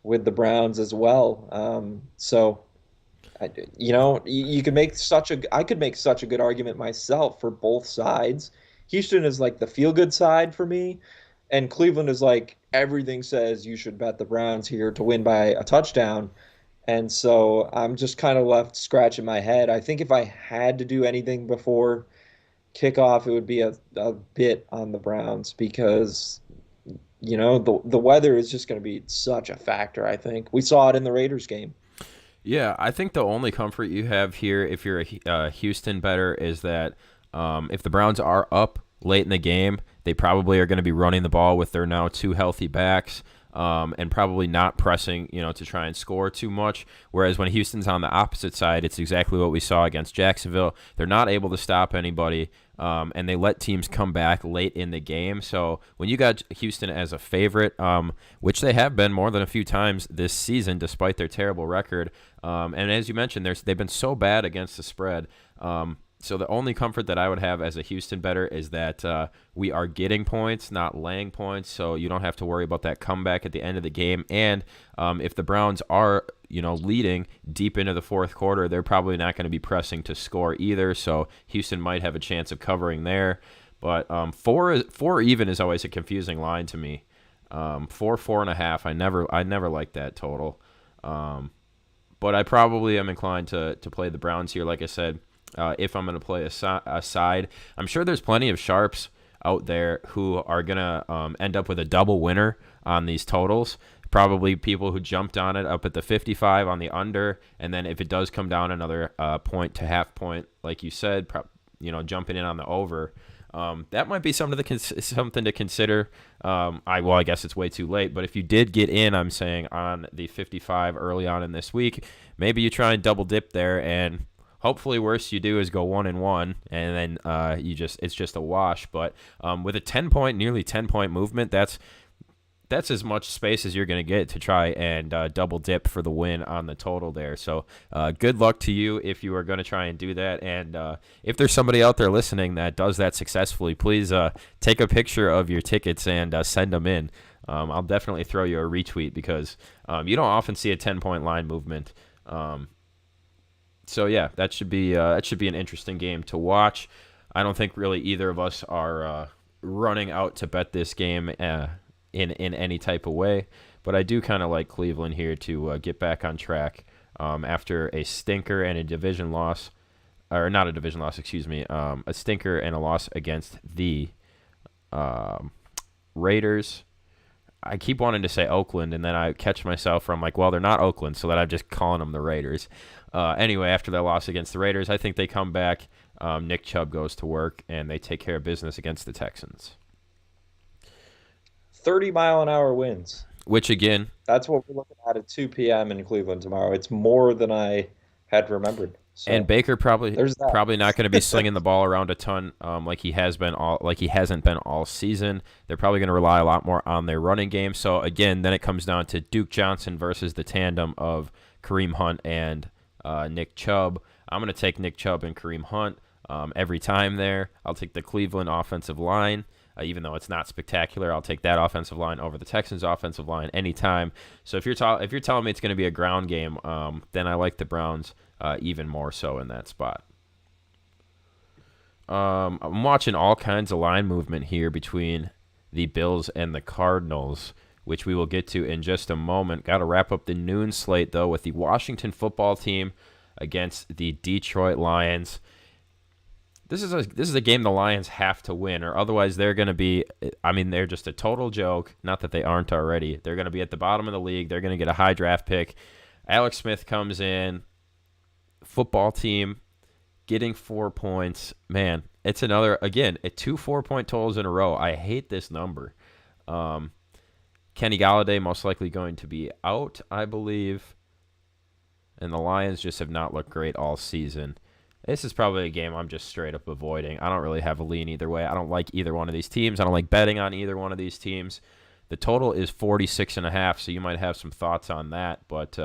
Speaker 2: with the Browns as well. You could make I could make such a good argument myself for both sides. Houston is like the feel good side for me, and Cleveland is like everything says you should bet the Browns here to win by a touchdown. And so I'm just kind of left scratching my head. I think if I had to do anything before kickoff, it would be a bit on the Browns because the weather is just going to be such a factor. I think we saw it in the Raiders game.
Speaker 1: Yeah, I think the only comfort you have here, if you're a Houston bettor, is that if the Browns are up late in the game, they probably are going to be running the ball with their now two healthy backs and probably not pressing, to try and score too much. Whereas when Houston's on the opposite side, it's exactly what we saw against Jacksonville. They're not able to stop anybody, and they let teams come back late in the game. So when you got Houston as a favorite, which they have been more than a few times this season, despite their terrible record, and as you mentioned, they've been so bad against the spread. So the only comfort that I would have as a Houston bettor is that we are getting points, not laying points, so you don't have to worry about that comeback at the end of the game. And if the Browns are, leading deep into the fourth quarter, they're probably not going to be pressing to score either, so Houston might have a chance of covering there. But four even is always a confusing line to me. 4.5. I never liked that total. But I probably am inclined to play the Browns here, like I said. If I'm going to play a side, I'm sure there's plenty of sharps out there who are going to end up with a double winner on these totals. Probably people who jumped on it up at the 55 on the under, and then if it does come down another point to half point, like you said, jumping in on the over. That might be something to consider. I guess it's way too late, but if you did get in, I'm saying on the 55 early on in this week, maybe you try and double dip there, and hopefully worst you do is go 1-1, and then it's just a wash. But with a nearly 10-point movement, that's as much space as you're going to get to try and double dip for the win on the total there. So good luck to you if you are going to try and do that. And if there's somebody out there listening that does that successfully, please take a picture of your tickets and send them in. I'll definitely throw you a retweet because you don't often see a 10-point line movement. So yeah, that should be an interesting game to watch. I don't think really either of us are running out to bet this game in any type of way, but I do kind of like Cleveland here to get back on track after a stinker and a division loss, or not a division loss, excuse me, a stinker and a loss against the Raiders. I keep wanting to say Oakland, and then I catch myself where I'm like, well, they're not Oakland, so that I'm just calling them the Raiders. Anyway, after that loss against the Raiders, I think they come back Nick Chubb goes to work, and they take care of business against the Texans.
Speaker 2: 30-mile-an-hour winds.
Speaker 1: Which, again,
Speaker 2: That's what we're looking at 2 p.m. in Cleveland tomorrow. It's more than I had remembered.
Speaker 1: and
Speaker 2: So
Speaker 1: Baker probably
Speaker 2: there's that.
Speaker 1: probably not going to be slinging the ball around a ton, like he hasn't been all season. They're probably going to rely a lot more on their running game. So again, then it comes down to Duke Johnson versus the tandem of Kareem Hunt and Nick Chubb. I'm going to take Nick Chubb and Kareem Hunt every time there. I'll take the Cleveland offensive line. Even though it's not spectacular, I'll take that offensive line over the Texans' offensive line anytime. So if you're telling me it's going to be a ground game, then I like the Browns even more so in that spot. I'm watching all kinds of line movement here between the Bills and the Cardinals, which we will get to in just a moment. Got to wrap up the noon slate, though, with the Washington football team against the Detroit Lions. This is a game the Lions have to win, or otherwise they're going to be, they're just a total joke. Not that they aren't already. They're going to be at the bottom of the league. They're going to get a high draft pick. Alex Smith comes in, football team, getting 4 points. Man, it's another, again, 2 4-point totals in a row. I hate this number. Kenny Golladay most likely going to be out, I believe. And the Lions just have not looked great all season. This is probably a game I'm just straight up avoiding. I don't really have a lean either way. I don't like either one of these teams. I don't like betting on either one of these teams. The total is 46.5, so you might have some thoughts on that, but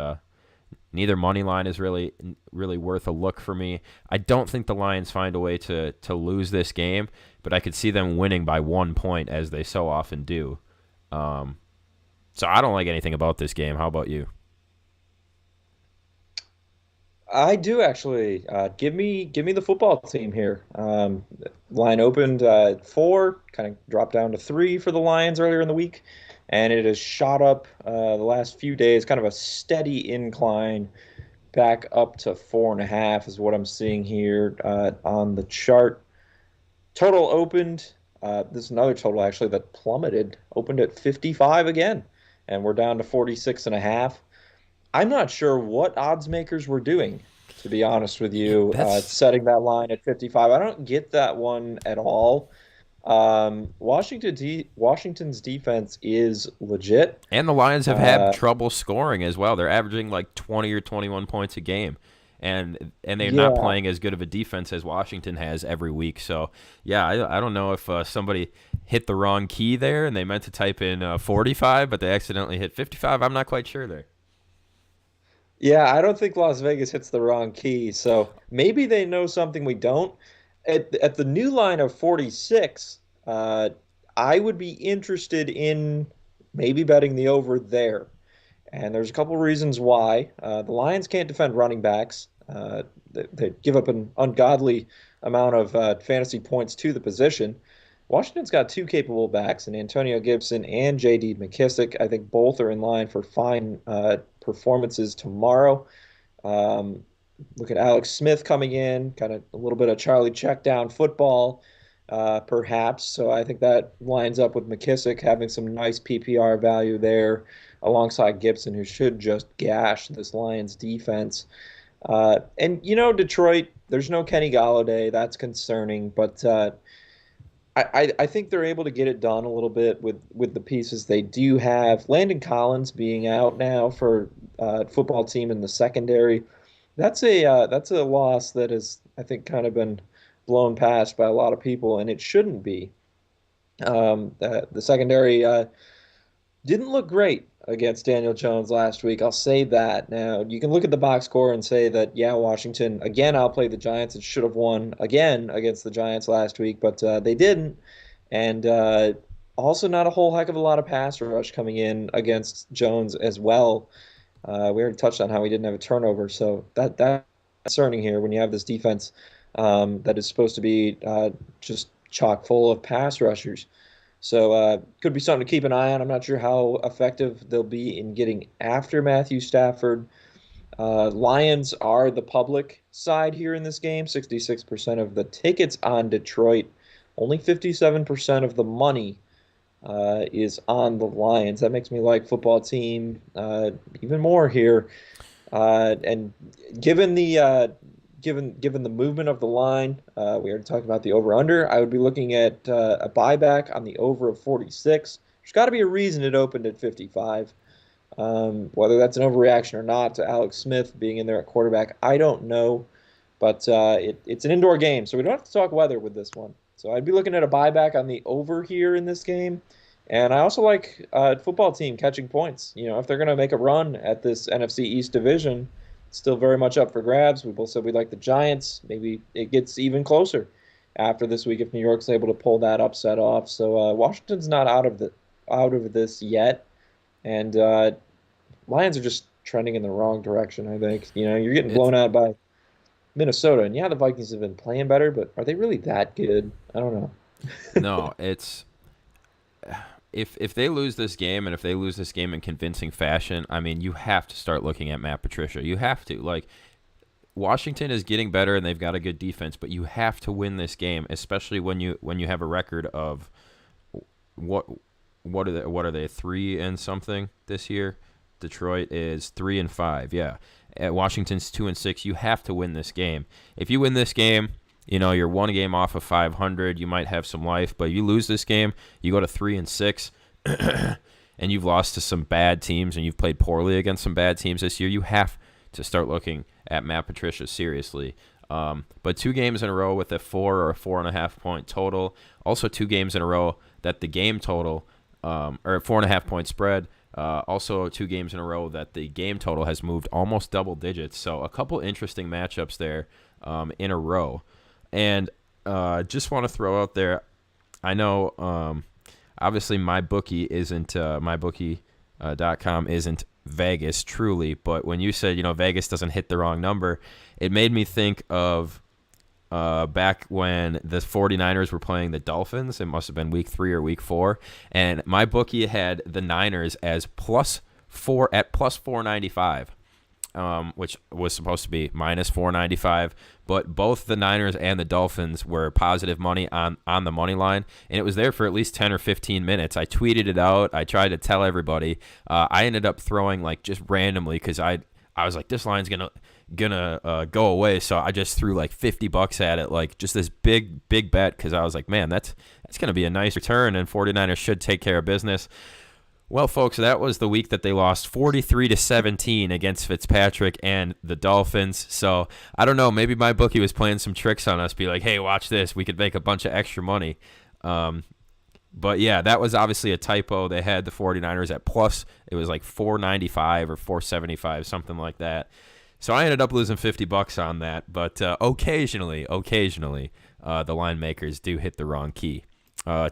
Speaker 1: neither money line is really worth a look for me. I don't think the Lions find a way to lose this game, but I could see them winning by 1 point, as they so often do. So I don't like anything about this game. How about you?
Speaker 2: I do actually. Give me the football team here. Line opened at 4, kind of dropped down to 3 for the Lions earlier in the week, and it has shot up the last few days, kind of a steady incline back up to 4.5 is what I'm seeing here on the chart. Total opened. This is another total actually that plummeted. Opened at 55 again, and we're down to 46.5. I'm not sure what odds makers were doing, to be honest with you, setting that line at 55. I don't get that one at all. Washington's defense is legit.
Speaker 1: And the Lions have had trouble scoring as well. They're averaging like 20 or 21 points a game. And they're not playing as good of a defense as Washington has every week. So, yeah, I don't know if somebody hit the wrong key there and they meant to type in 45, but they accidentally hit 55. I'm not quite sure there.
Speaker 2: Yeah, I don't think Las Vegas hits the wrong key. So maybe they know something we don't. At the new line of 46, I would be interested in maybe betting the over there. And there's a couple reasons why. The Lions can't defend running backs. They give up an ungodly amount of fantasy points to the position. Washington's got 2 capable backs, in Antonio Gibson and J.D. McKissic. I think both are in line for fine performances tomorrow. Look at Alex Smith coming in, kind of a little bit of Charlie check down football, perhaps. So I think that lines up with McKissic having some nice PPR value there, alongside Gibson, who should just gash this Lions defense. And, Detroit, there's no Kenny Golladay. That's concerning. But I think they're able to get it done a little bit with the pieces they do have. Landon Collins being out now for football team in the secondary. That's a loss that has, I think, kind of been blown past by a lot of people, and it shouldn't be. The secondary didn't look great against Daniel Jones last week. I'll say that. Now, you can look at the box score and say that, yeah, Washington, again, outplayed the Giants and should have won again against the Giants last week, but they didn't. And also not a whole heck of a lot of pass rush coming in against Jones as well. We already touched on how he didn't have a turnover, so that's concerning here when you have this defense that is supposed to be just chock full of pass rushers. So could be something to keep an eye on. I'm not sure how effective they'll be in getting after Matthew Stafford. Lions are the public side here in this game. 66% of the tickets on Detroit. Only 57% of the money is on the Lions. That makes me like football team even more here. And given the given the movement of the line, we already talked about the over/under. I would be looking at a buyback on the over of 46. There's got to be a reason it opened at 55. Whether that's an overreaction or not to Alex Smith being in there at quarterback, I don't know. But it's an indoor game, so we don't have to talk weather with this one. So I'd be looking at a buyback on the over here in this game. And I also like football team catching points. If they're going to make a run at this NFC East division, it's still very much up for grabs. We both said we like the Giants. Maybe it gets even closer after this week if New York's able to pull that upset off. So Washington's not out of this yet, and Lions are just trending in the wrong direction. I think you're getting blown out by Minnesota, and yeah, the Vikings have been playing better, but are they really that good? I don't know.
Speaker 1: No, it's if they lose this game, and if they lose this game in convincing fashion, I mean, you have to start looking at Matt Patricia. You have to. Like, Washington is getting better, and they've got a good defense, but you have to win this game, especially when you have a record of what are they 3 and something this year? Detroit is 3-5. Yeah, at Washington's 2-6. You have to win this game. If you win this game, you're one game off of 500. You might have some life, but you lose this game, you go to 3-6, and you've lost to some bad teams, and you've played poorly against some bad teams this year. You have to start looking at Matt Patricia seriously. But 2 games in a row with a 4 or a 4.5 point total. Also 2 games in a row that the game total, or 4.5 point spread. Also 2 games in a row that the game total has moved almost double digits. So a couple interesting matchups there in a row. And just want to throw out there, I know obviously MyBookie isn't MyBookie.com isn't Vegas truly, but when you said Vegas doesn't hit the wrong number, it made me think of back when the 49ers were playing the Dolphins. It must have been week 3 or week 4, and MyBookie had the Niners as +4 at +495. Which was supposed to be minus 495, but both the Niners and the Dolphins were positive money on the money line, and it was there for at least 10 or 15 minutes. I tweeted it out. I tried to tell everybody. I ended up throwing just randomly because I was like, this line's gonna go away, so I just threw $50 at it, just this big bet, because I was like, man, that's gonna be a nice return, and 49ers should take care of business. Well, folks, that was the week that they lost 43-17 against Fitzpatrick and the Dolphins. So I don't know. Maybe MyBookie was playing some tricks on us. Be like, hey, watch this. We could make a bunch of extra money. But yeah, that was obviously a typo. They had the 49ers at plus. It was 495 or 475, something like that. So I ended up losing $50 on that. But occasionally, the line makers do hit the wrong key.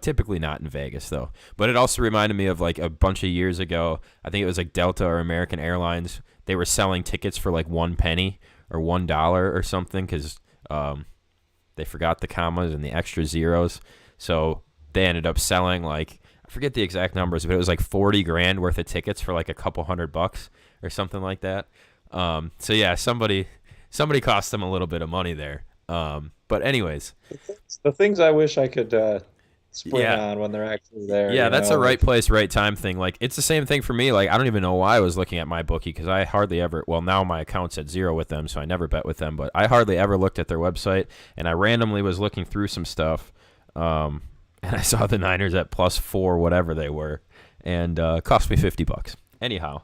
Speaker 1: Typically not in Vegas, though. But it also reminded me of a bunch of years ago. I think it was Delta or American Airlines. They were selling tickets for 1 penny or $1 or something because they forgot the commas and the extra zeros. So they ended up selling I forget the exact numbers, but it was $40,000 worth of tickets for a couple $100 or something like that. So yeah, somebody cost them a little bit of money there. But anyways,
Speaker 2: the things I wish I could spring on when they're actually there.
Speaker 1: Yeah, that's a right place, right time thing. It's the same thing for me. I don't even know why I was looking at MyBookie because I hardly ever, well, now my account's at 0 with them, so I never bet with them, but I hardly ever looked at their website, and I randomly was looking through some stuff, and I saw the Niners at +4, whatever they were, and cost me $50. Anyhow,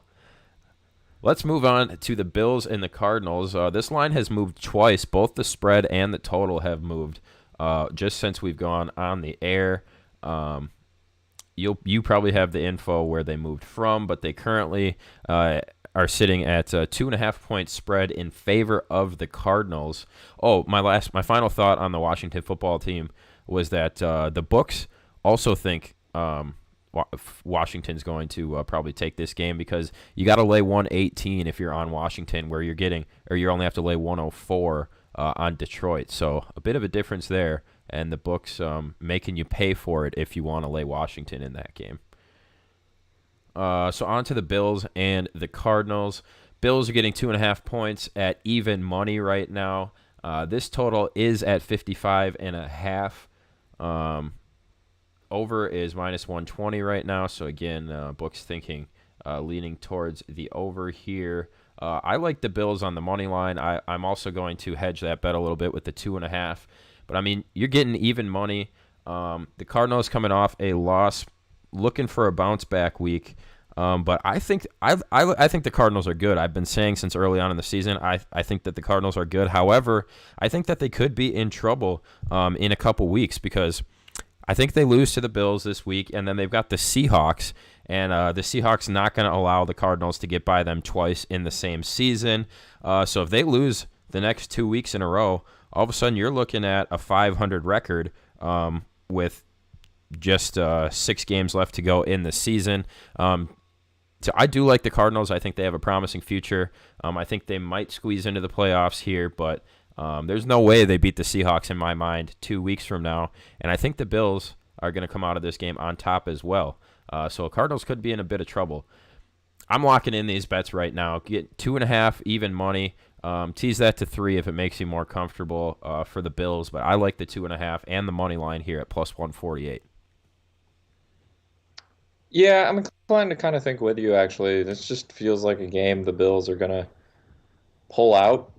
Speaker 1: let's move on to the Bills and the Cardinals. This line has moved twice. Both the spread and the total have moved just since we've gone on the air. You probably have the info where they moved from, but they currently are sitting at a 2.5 point spread in favor of the Cardinals. Oh, my final thought on the Washington football team was that the books also think Washington's going to probably take this game because you got to lay 118 if you're on Washington, where you only have to lay 104 on Detroit. So a bit of a difference there, and the books making you pay for it if you want to lay Washington in that game. So on to the Bills and the Cardinals. Bills are getting 2.5 points at even money right now. This total is at 55.5. Over is -120 right now. So again, books thinking leaning towards the over here. I like the Bills on the money line. I'm also going to hedge that bet a little bit with the 2.5. But I mean, you're getting even money. The Cardinals coming off a loss, looking for a bounce back week. But I think I think the Cardinals are good. I've been saying since early on in the season, I think that the Cardinals are good. However, I think that they could be in trouble in a couple weeks because I think they lose to the Bills this week, and then they've got the Seahawks, and the Seahawks not going to allow the Cardinals to get by them twice in the same season. So if they lose the next 2 weeks in a row, all of a sudden you're looking at a 500 record with just 6 games left to go in the season. So I do like the Cardinals. I think they have a promising future. I think they might squeeze into the playoffs here, but there's no way they beat the Seahawks in my mind 2 weeks from now. And I think the Bills are going to come out of this game on top as well. So Cardinals could be in a bit of trouble. I'm locking in these bets right now. Get 2.5 even money. Tease that to 3 if it makes you more comfortable for the Bills. But I like the 2.5 and the money line here at plus 148.
Speaker 2: Yeah, I'm inclined to kind of think with you, actually. This just feels like a game the Bills are going to pull out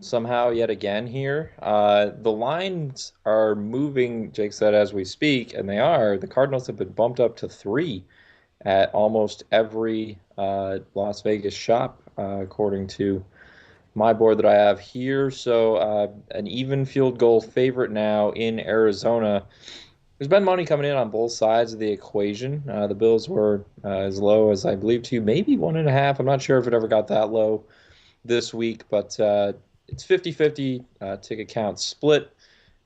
Speaker 2: somehow yet again here. The lines are moving, Jake said, as we speak, and they are. The Cardinals have been bumped up to 3 at almost every Las Vegas shop, according to my board that I have here. So an even field goal favorite now in Arizona. There's been money coming in on both sides of the equation. The Bills were as low as I believe maybe 1.5. I'm not sure if it ever got that low this week, but it's 50-50 ticket count split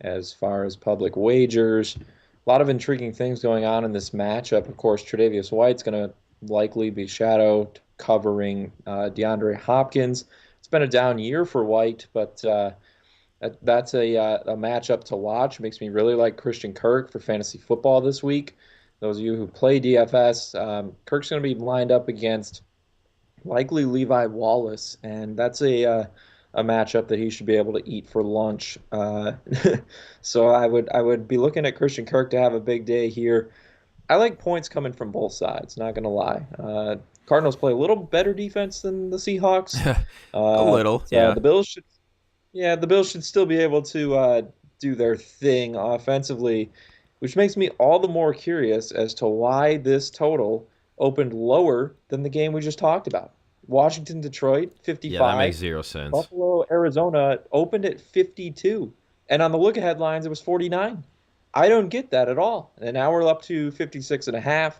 Speaker 2: as far as public wagers. A lot of intriguing things going on in this matchup. Of course, Tre'Davious White's going to likely be shadowed covering DeAndre Hopkins. It's been a down year for White, but that's a matchup to watch. Makes me really like Christian Kirk for fantasy football this week. Those of you who play DFS, Kirk's going to be lined up against likely Levi Wallace, and that's a matchup that he should be able to eat for lunch. So I would be looking at Christian Kirk to have a big day here. I like points coming from both sides, not going to lie. Cardinals play a little better defense than the Seahawks.
Speaker 1: A little, yeah.
Speaker 2: The Bills should still be able to do their thing offensively, which makes me all the more curious as to why this total opened lower than the game we just talked about. Washington, Detroit, 55.
Speaker 1: Yeah, that makes zero sense.
Speaker 2: Buffalo, Arizona opened at 52. And on the look-ahead lines, it was 49. I don't get that at all. And now we're up to 56.5.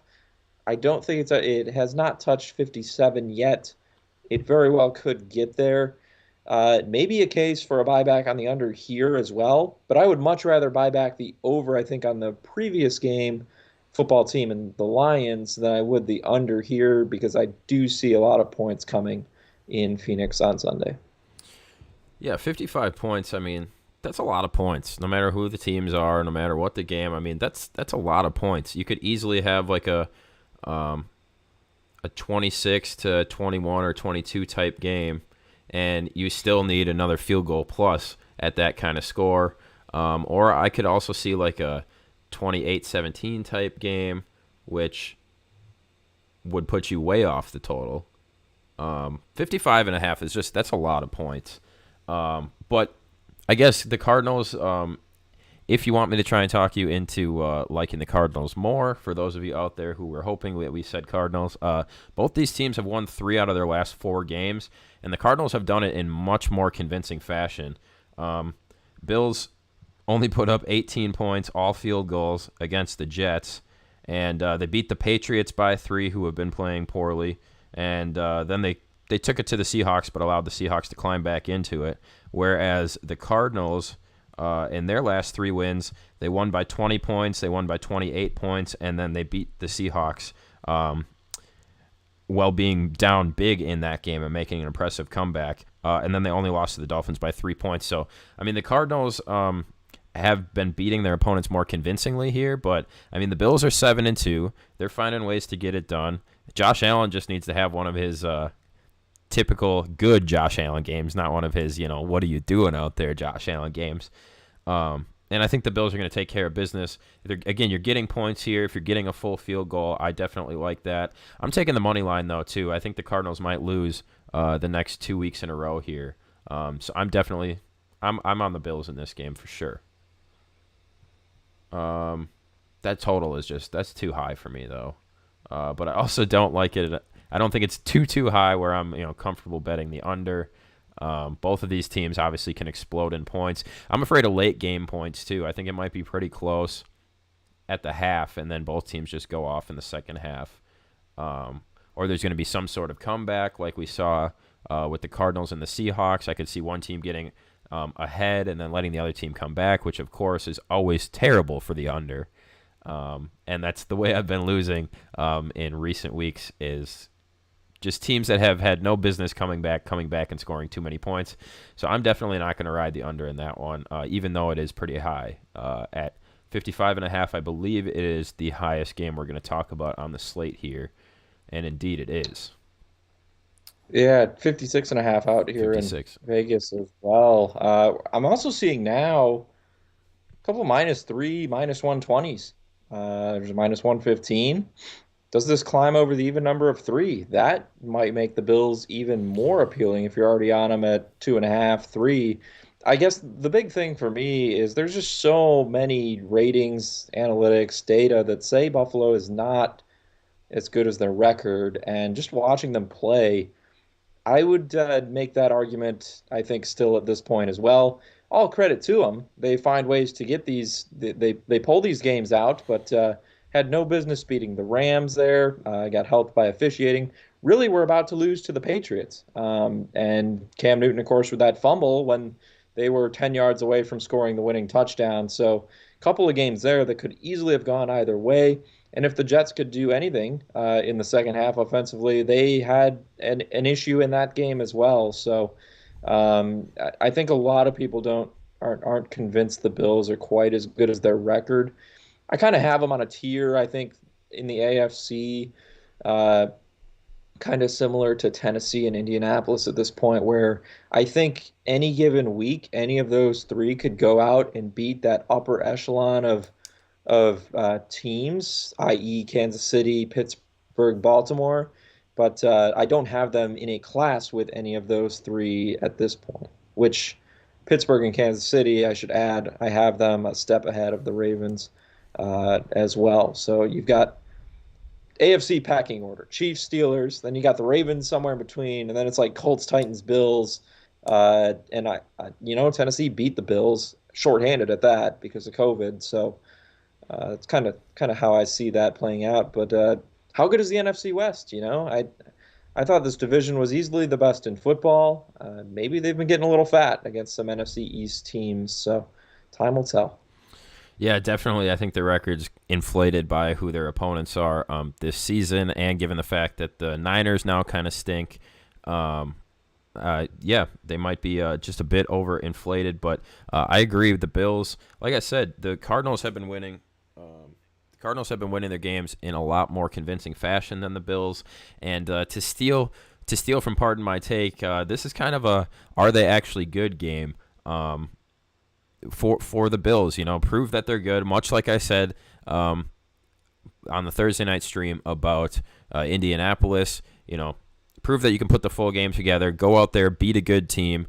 Speaker 2: I don't think it has not touched 57 yet. It very well could get there. Maybe a case for a buyback on the under here as well, but I would much rather buy back the over, I think, on the previous game, football team and the Lions, than I would the under here, because I do see a lot of points coming in Phoenix on Sunday.
Speaker 1: Yeah, 55 points, I mean, that's a lot of points, no matter who the teams are, no matter what the game. I mean, that's a lot of points. You could easily have like a 26 to 21 or 22 type game, and you still need another field goal plus at that kind of score. Or I could also see like a 28-17 type game, which would put you way off the total. 55.5 is just, that's a lot of points. But I guess the Cardinals, if you want me to try and talk you into liking the Cardinals more, for those of you out there who were hoping that we said Cardinals, both these teams have won 3 out of their last 4 games, and the Cardinals have done it in much more convincing fashion. Bills only put up 18 points, all field goals, against the Jets, and they beat the Patriots by 3, who have been playing poorly, and then they took it to the Seahawks, but allowed the Seahawks to climb back into it, whereas the Cardinals, in their last 3 wins, they won by 20 points, they won by 28 points, and then they beat the Seahawks while being down big in that game and making an impressive comeback. And then they only lost to the Dolphins by 3 points. So, I mean, the Cardinals have been beating their opponents more convincingly here, but, I mean, the Bills are 7-2. They're finding ways to get it done. Josh Allen just needs to have one of his typical good Josh Allen games, not one of his, what are you doing out there, Josh Allen games. And And I think the Bills are going to take care of business. Again, you're getting points here. If you're getting a full field goal, I definitely like that. I'm taking the money line, though, too. I think the Cardinals might lose the next 2 weeks in a row here. So I'm on the Bills in this game for sure. That total is that's too high for me, though. But I also don't like it. I don't think it's too high where I'm comfortable betting the under. Both of these teams obviously can explode in points. I'm afraid of late game points too. I think it might be pretty close at the half, and then both teams just go off in the second half. Or there's going to be some sort of comeback like we saw with the Cardinals and the Seahawks. I could see one team getting ahead and then letting the other team come back, which of course is always terrible for the under. And that's the way I've been losing in recent weeks, is just teams that have had no business coming back and scoring too many points. So I'm definitely not going to ride the under in that one, even though it is pretty high. At 55.5, I believe it is the highest game we're going to talk about on the slate here. And indeed it is.
Speaker 2: Yeah, 56.5 out here
Speaker 1: 56.
Speaker 2: in Vegas as well. I'm also seeing now a couple -3, -120s. There's a -115. Does this climb over the even number of 3? That might make the Bills even more appealing if you're already on them at 2.5, 3. I guess the big thing for me is there's just so many ratings, analytics, data that say Buffalo is not as good as their record. And just watching them play, I would make that argument, I think, still at this point as well. All credit to them. They find ways to get these, they pull these games out, but had no business beating the Rams there. Got helped by officiating. Really were about to lose to the Patriots. And Cam Newton, of course, with that fumble when they were 10 yards away from scoring the winning touchdown. So a couple of games there that could easily have gone either way. And if the Jets could do anything in the second half offensively, they had an issue in that game as well. So I think a lot of people aren't convinced the Bills are quite as good as their record. I kind of have them on a tier, I think, in the AFC, kind of similar to Tennessee and Indianapolis at this point, where I think any given week, any of those three could go out and beat that upper echelon of teams, i.e. Kansas City, Pittsburgh, Baltimore. But I don't have them in a class with any of those three at this point, which Pittsburgh and Kansas City, I should add, I have them a step ahead of the Ravens as well. So you've got AFC packing order: Chiefs, Steelers, then you got the Ravens somewhere in between, and then it's like Colts, Titans, Bills. And Tennessee beat the Bills shorthanded at that because of COVID. So it's kind of how I see that playing out. But how good is the NFC West? I thought this division was easily the best in football. Maybe they've been getting a little fat against some NFC East teams. So time will tell.
Speaker 1: Yeah, definitely. I think the record's inflated by who their opponents are this season, and given the fact that the Niners now kind of stink, they might be just a bit overinflated. But I agree with the Bills. Like I said, the Cardinals have been winning. The Cardinals have been winning their games in a lot more convincing fashion than the Bills, and to steal from Pardon My Take, this is kind of a are they actually good game. For the Bills, prove that they're good, much like I said on the Thursday night stream about Indianapolis. Prove that you can put the full game together, go out there, beat a good team,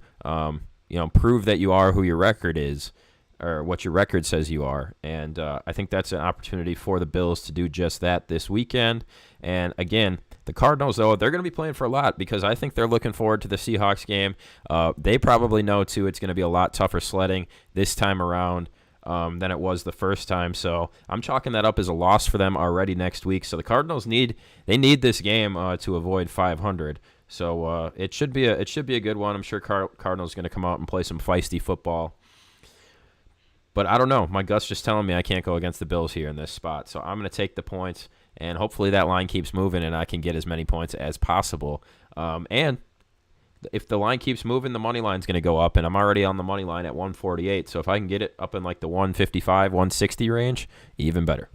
Speaker 1: prove that you are who your record is, or what your record says you are. And I think that's an opportunity for the Bills to do just that this weekend. And again, the Cardinals, though, they're going to be playing for a lot because I think they're looking forward to the Seahawks game. They probably know, too, it's going to be a lot tougher sledding this time around than it was the first time. So I'm chalking that up as a loss for them already next week. So the Cardinals need this game to avoid 500. So it should be a good one. I'm sure Cardinals going to come out and play some feisty football. But I don't know. My gut's just telling me I can't go against the Bills here in this spot. So I'm going to take the points. And hopefully that line keeps moving and I can get as many points as possible. And if the line keeps moving, the money line's going to go up. And I'm already on the money line at 148. So if I can get it up in like the 155, 160 range, even better.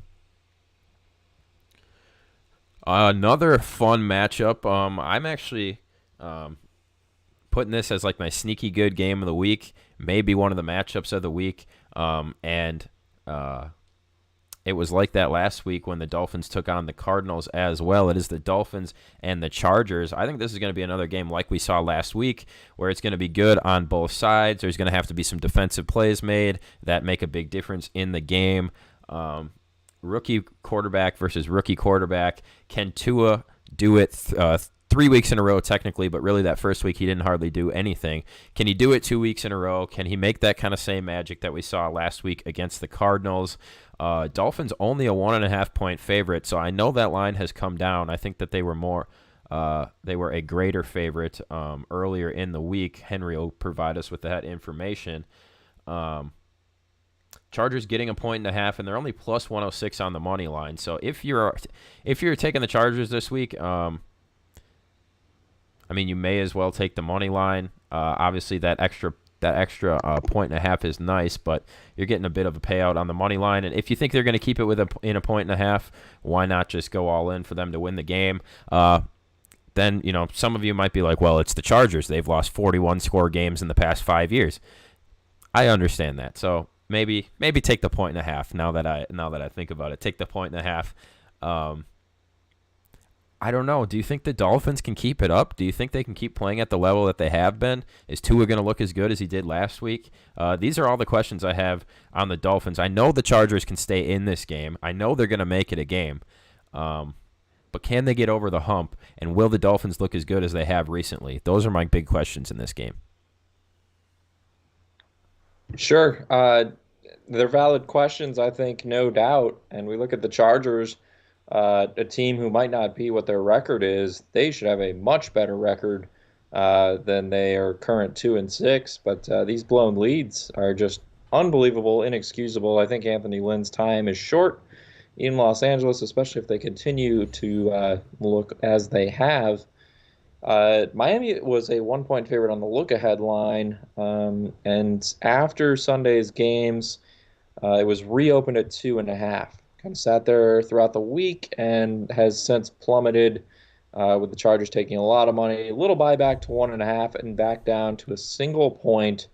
Speaker 1: Another fun matchup. I'm actually putting this as like my sneaky good game of the week. Maybe one of the matchups of the week. And it was like that last week when the Dolphins took on the Cardinals as well. It is the Dolphins and the Chargers. I think this is going to be another game like we saw last week where it's going to be good on both sides. There's going to have to be some defensive plays made that make a big difference in the game. Rookie quarterback versus rookie quarterback. Can Tua do it 3 weeks in a row technically, but really that first week he didn't hardly do anything. Can he do it 2 weeks in a row? Can he make that kind of same magic that we saw last week against the Cardinals? Dolphins only a 1.5 point favorite, so I know that line has come down. I think that they were a greater favorite earlier in the week. Henry will provide us with that information. Chargers getting a 1.5, and they're only plus 106 on the money line. So if you're taking the Chargers this week, you may as well take the money line. Obviously, that extra 1.5 is nice, but you're getting a bit of a payout on the money line. And if you think they're going to keep it in a 1.5, why not just go all in for them to win the game? Then some of you might be like, well, it's the Chargers. They've lost 41 score games in the past 5 years. I understand that. So maybe take the 1.5. Now that I think about it, take the 1.5. I don't know. Do you think the Dolphins can keep it up? Do you think they can keep playing at the level that they have been? Is Tua going to look as good as he did last week? These are all the questions I have on the Dolphins. I know the Chargers can stay in this game. I know they're going to make it a game. But can they get over the hump? And will the Dolphins look as good as they have recently? Those are my big questions in this game.
Speaker 2: Sure. They're valid questions, I think, no doubt. And we look at the Chargers, a team who might not be what their record is. They should have a much better record than they are current 2-6. But these blown leads are just unbelievable, inexcusable. I think Anthony Lynn's time is short in Los Angeles, especially if they continue to look as they have. Miami was a 1 point favorite on the look-ahead line, and after Sunday's games, it was reopened at 2.5. Kind of sat there throughout the week and has since plummeted, with the Chargers taking a lot of money, a little buyback to 1.5 and back down to a single point.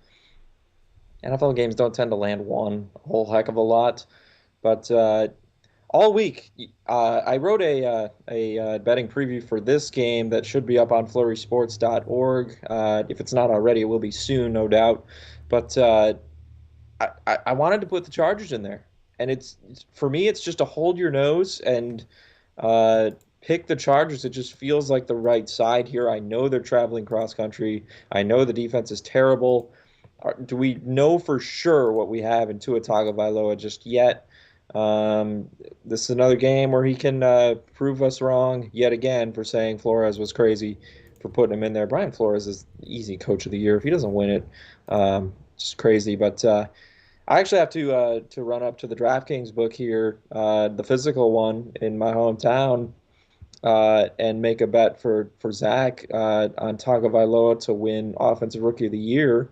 Speaker 2: NFL games don't tend to land one a whole heck of a lot, but all week I wrote a betting preview for this game that should be up on flurrysports.org. If it's not already, it will be soon, no doubt. But I wanted to put the Chargers in there. And it's for me, it's just to hold your nose and pick the Chargers. It just feels like the right side here. I know they're traveling cross country. I know the defense is terrible. Do we know for sure what we have in Tua Tagovailoa just yet? This is another game where he can prove us wrong yet again for saying Flores was crazy for putting him in there. Brian Flores is easy coach of the year. If he doesn't win it, just crazy. But I actually have to run up to the DraftKings book here, the physical one in my hometown, and make a bet for Zach on Tagovailoa to win Offensive Rookie of the Year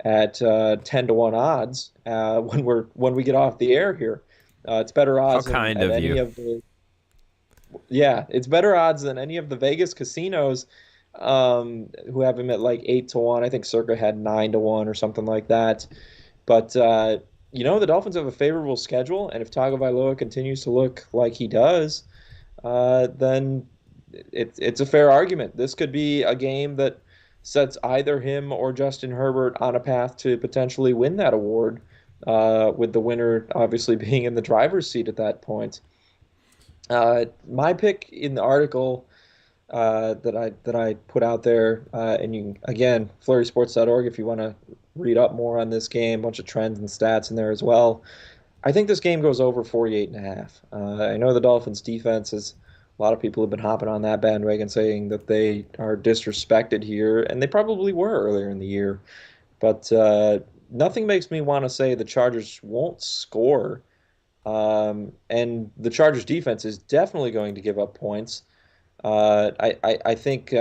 Speaker 2: at 10-1 odds when we get off the air here. It's better odds
Speaker 1: How kind
Speaker 2: than
Speaker 1: of
Speaker 2: any
Speaker 1: you.
Speaker 2: of the. Yeah, it's better odds than any of the Vegas casinos, who have him at like 8-1. I think Circa had 9-1 or something like that. But the Dolphins have a favorable schedule, and if Tagovailoa continues to look like he does, then it's a fair argument. This could be a game that sets either him or Justin Herbert on a path to potentially win that award, with the winner obviously being in the driver's seat at that point. My pick in the article that I put out there, and you again, flurrysports.org if you want to read up more on this game, a bunch of trends and stats in there as well. I think this game goes over 48.5. I know the Dolphins defense is, a lot of people have been hopping on that bandwagon saying that they are disrespected here, and they probably were earlier in the year. But nothing makes me want to say the Chargers won't score. And the Chargers defense is definitely going to give up points. I think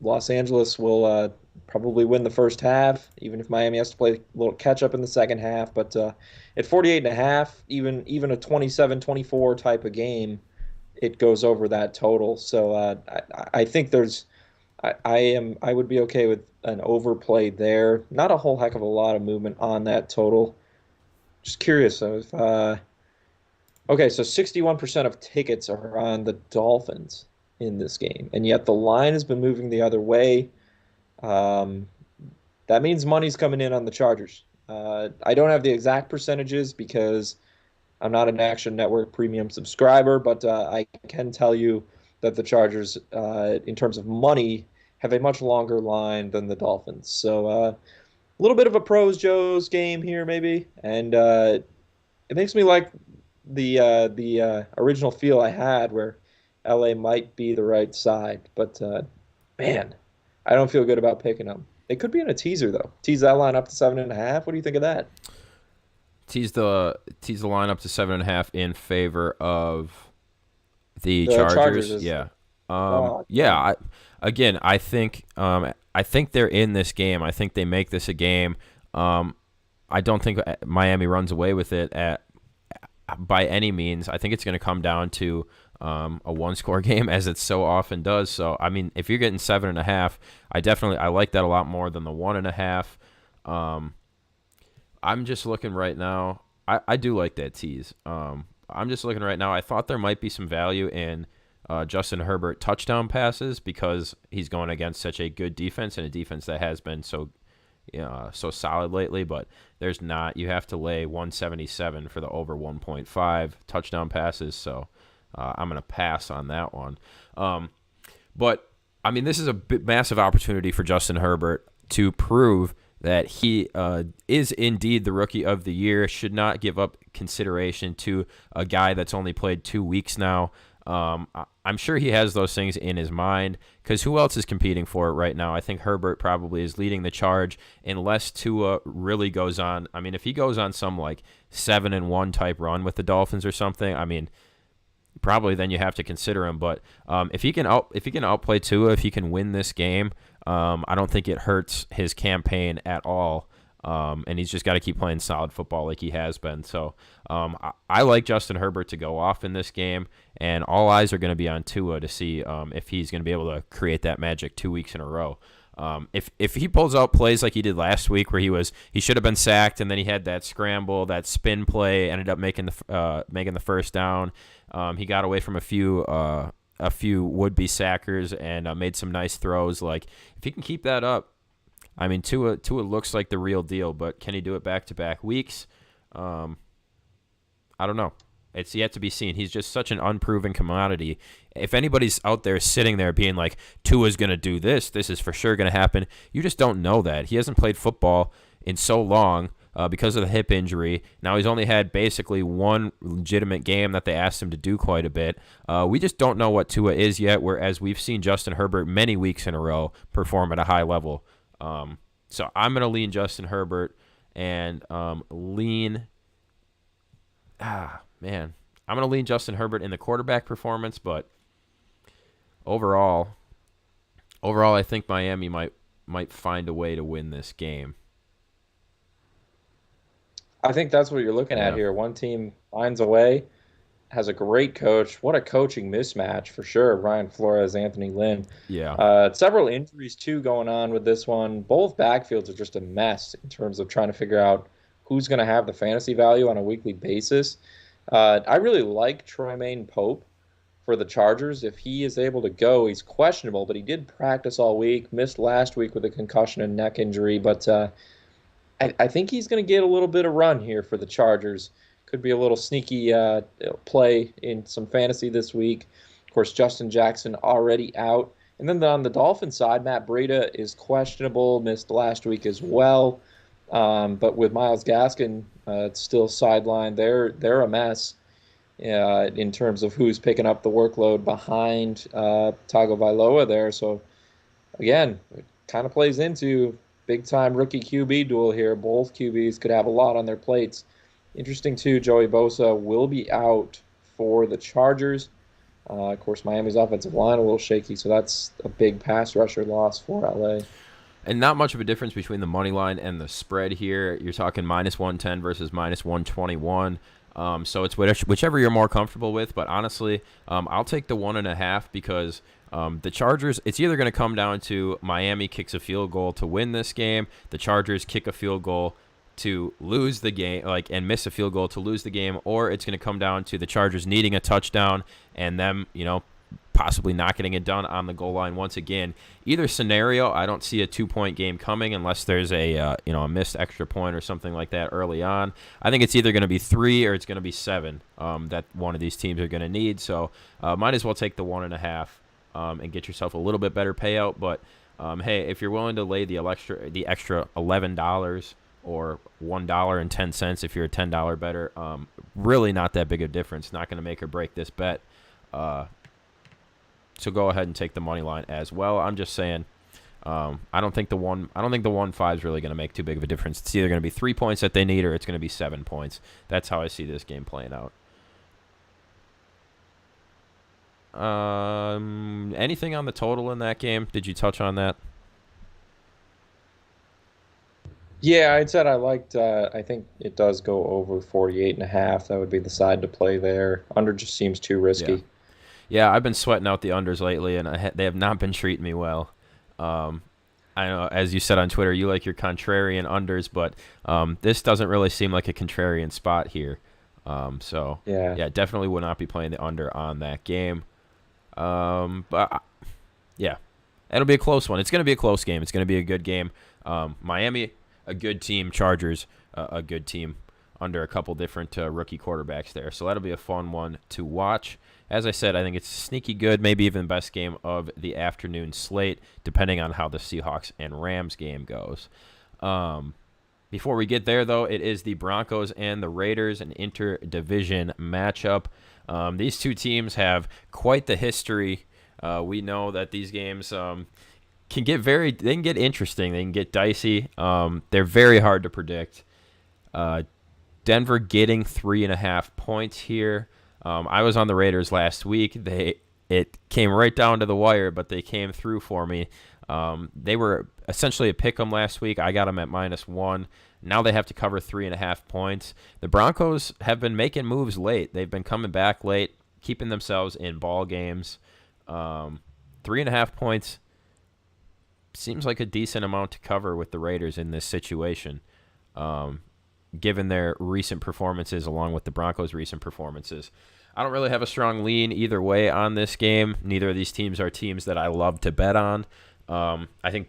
Speaker 2: Los Angeles will probably win the first half, even if Miami has to play a little catch up in the second half. But at 48.5, even a 27-24 type of game, it goes over that total. So I think I would be okay with an overplay there. Not a whole heck of a lot of movement on that total. Just curious. So if okay, so 61% of tickets are on the Dolphins in this game, and yet the line has been moving the other way. Um, that means money's coming in on the Chargers. I don't have the exact percentages because I'm not an Action Network premium subscriber, but I can tell you that the Chargers, in terms of money, have a much longer line than the Dolphins. So a little bit of a pros Joe's game here, maybe, and it makes me like the original feel I had where LA might be the right side, but man, I don't feel good about picking them. It could be in a teaser though. Tease that line up to 7.5. What do you think of that?
Speaker 1: Tease the line up to 7.5 in favor of the
Speaker 2: The Chargers
Speaker 1: Chargers.
Speaker 2: is
Speaker 1: Yeah.
Speaker 2: oh,
Speaker 1: Yeah. I think they're in this game. I think they make this a game. I don't think Miami runs away with it by any means. I think it's going to come down to a one-score game, as it so often does. So, I mean, if you're getting 7.5, I like that a lot more than the 1.5. I'm just looking right now. I do like that tease. I'm just looking right now. I thought there might be some value in Justin Herbert touchdown passes because he's going against such a good defense and a defense that has been so solid lately, but there's not. You have to lay 177 for the over 1.5 touchdown passes, so I'm going to pass on that one. But, I mean, this is a massive opportunity for Justin Herbert to prove that he is indeed the Rookie of the Year, should not give up consideration to a guy that's only played 2 weeks now. I'm sure he has those things in his mind because who else is competing for it right now? I think Herbert probably is leading the charge unless Tua really goes on. I mean, if he goes on some like 7-1 type run with the Dolphins or something, I mean, probably then you have to consider him. But if he can outplay Tua, if he can win this game, I don't think it hurts his campaign at all. And he's just got to keep playing solid football like he has been. So I like Justin Herbert to go off in this game, and all eyes are going to be on Tua to see if he's going to be able to create that magic 2 weeks in a row. If he pulls out plays like he did last week, where he should have been sacked, and then he had that scramble, that spin play, ended up making the first down. He got away from a few would-be sackers and made some nice throws. Like if he can keep that up, I mean, Tua looks like the real deal, but can he do it back-to-back weeks? I don't know. It's yet to be seen. He's just such an unproven commodity. If anybody's out there sitting there being like, Tua's going to do this is for sure going to happen, you just don't know that. He hasn't played football in so long because of the hip injury. Now he's only had basically one legitimate game that they asked him to do quite a bit. We just don't know what Tua is yet, whereas we've seen Justin Herbert many weeks in a row perform at a high level. So I'm going to lean Justin Herbert and I'm going to lean Justin Herbert in the quarterback performance, but overall I think Miami might find a way to win this game.
Speaker 2: I think that's what you're looking at
Speaker 1: Yeah.
Speaker 2: here. One team finds a way, has a great coach. What a coaching mismatch for sure. Ryan Flores, Anthony Lynn.
Speaker 1: Yeah.
Speaker 2: Several injuries too going on with this one. Both backfields are just a mess in terms of trying to figure out who's going to have the fantasy value on a weekly basis. I really like Troymaine Pope for the Chargers. If he is able to go, he's questionable, but he did practice all week, missed last week with a concussion and neck injury, but I think he's going to get a little bit of run here for the Chargers. Could be a little sneaky play in some fantasy this week. Of course, Justin Jackson already out. And then on the Dolphins side, Matt Breida is questionable, missed last week as well. But with Myles Gaskin still sidelined, they're a mess in terms of who's picking up the workload behind Tagovailoa there. So, again, it kind of plays into big-time rookie QB duel here. Both QBs could have a lot on their plates. Interesting, too, Joey Bosa will be out for the Chargers. Of course, Miami's offensive line a little shaky, so that's a big pass rusher loss for LA.
Speaker 1: And not much of a difference between the money line and the spread here. You're talking minus 110 versus minus 121. So it's whichever you're more comfortable with. But honestly, I'll take the 1.5 because the Chargers, it's either going to come down to Miami kicks a field goal to win this game, the Chargers kick a field goal to lose the game, like, and miss a field goal to lose the game, or it's going to come down to the Chargers needing a touchdown and them, possibly not getting it done on the goal line once again. Either scenario, I don't see a 2-point game coming unless there's a missed extra point or something like that early on. I think it's either going to be 3 or it's going to be 7 that one of these teams are going to need. So might as well take the 1.5 and get yourself a little bit better payout. But hey, if you're willing to lay the extra $11 or $1.10 if you're a $10 better, really not that big of a difference. Not going to make or break this bet. So go ahead and take the money line as well. I'm just saying, I don't think the 1.5 is really going to make too big of a difference. It's either going to be 3 points that they need, or it's going to be 7 points. That's how I see this game playing out. Anything on the total in that game? Did you touch on that?
Speaker 2: Yeah, I said I liked. I think it does go over 48.5. That would be the side to play there. Under just seems too
Speaker 1: Yeah.
Speaker 2: risky.
Speaker 1: Yeah, I've been sweating out the unders lately, and they have not been treating me well. Um, I know, as you said on Twitter, you like your contrarian unders, but this doesn't really seem like a contrarian spot here. So,
Speaker 2: Yeah.
Speaker 1: yeah, definitely would not be playing the under on that game. But yeah, it'll be a close one. It's going to be a close game. It's going to be a good game. Miami, a good team. Chargers, a good team under a couple different rookie quarterbacks there. So that'll be a fun one to watch. As I said, I think it's sneaky good, maybe even the best game of the afternoon slate, depending on how the Seahawks and Rams game goes. Before we get there, though, it is the Broncos and the Raiders, an interdivision matchup. These two teams have quite the history. We know that these games can get interesting. They can get dicey. They're very hard to predict. Denver getting 3.5 points here. I was on the Raiders last week. It came right down to the wire, but they came through for me. They were essentially a pick 'em last week. I got them at -1. Now they have to cover 3.5 points. The Broncos have been making moves late. They've been coming back late, keeping themselves in ball games. 3.5 points seems like a decent amount to cover with the Raiders in this situation, given their recent performances along with the Broncos' recent performances. I don't really have a strong lean either way on this game. Neither of these teams are teams that I love to bet on. I think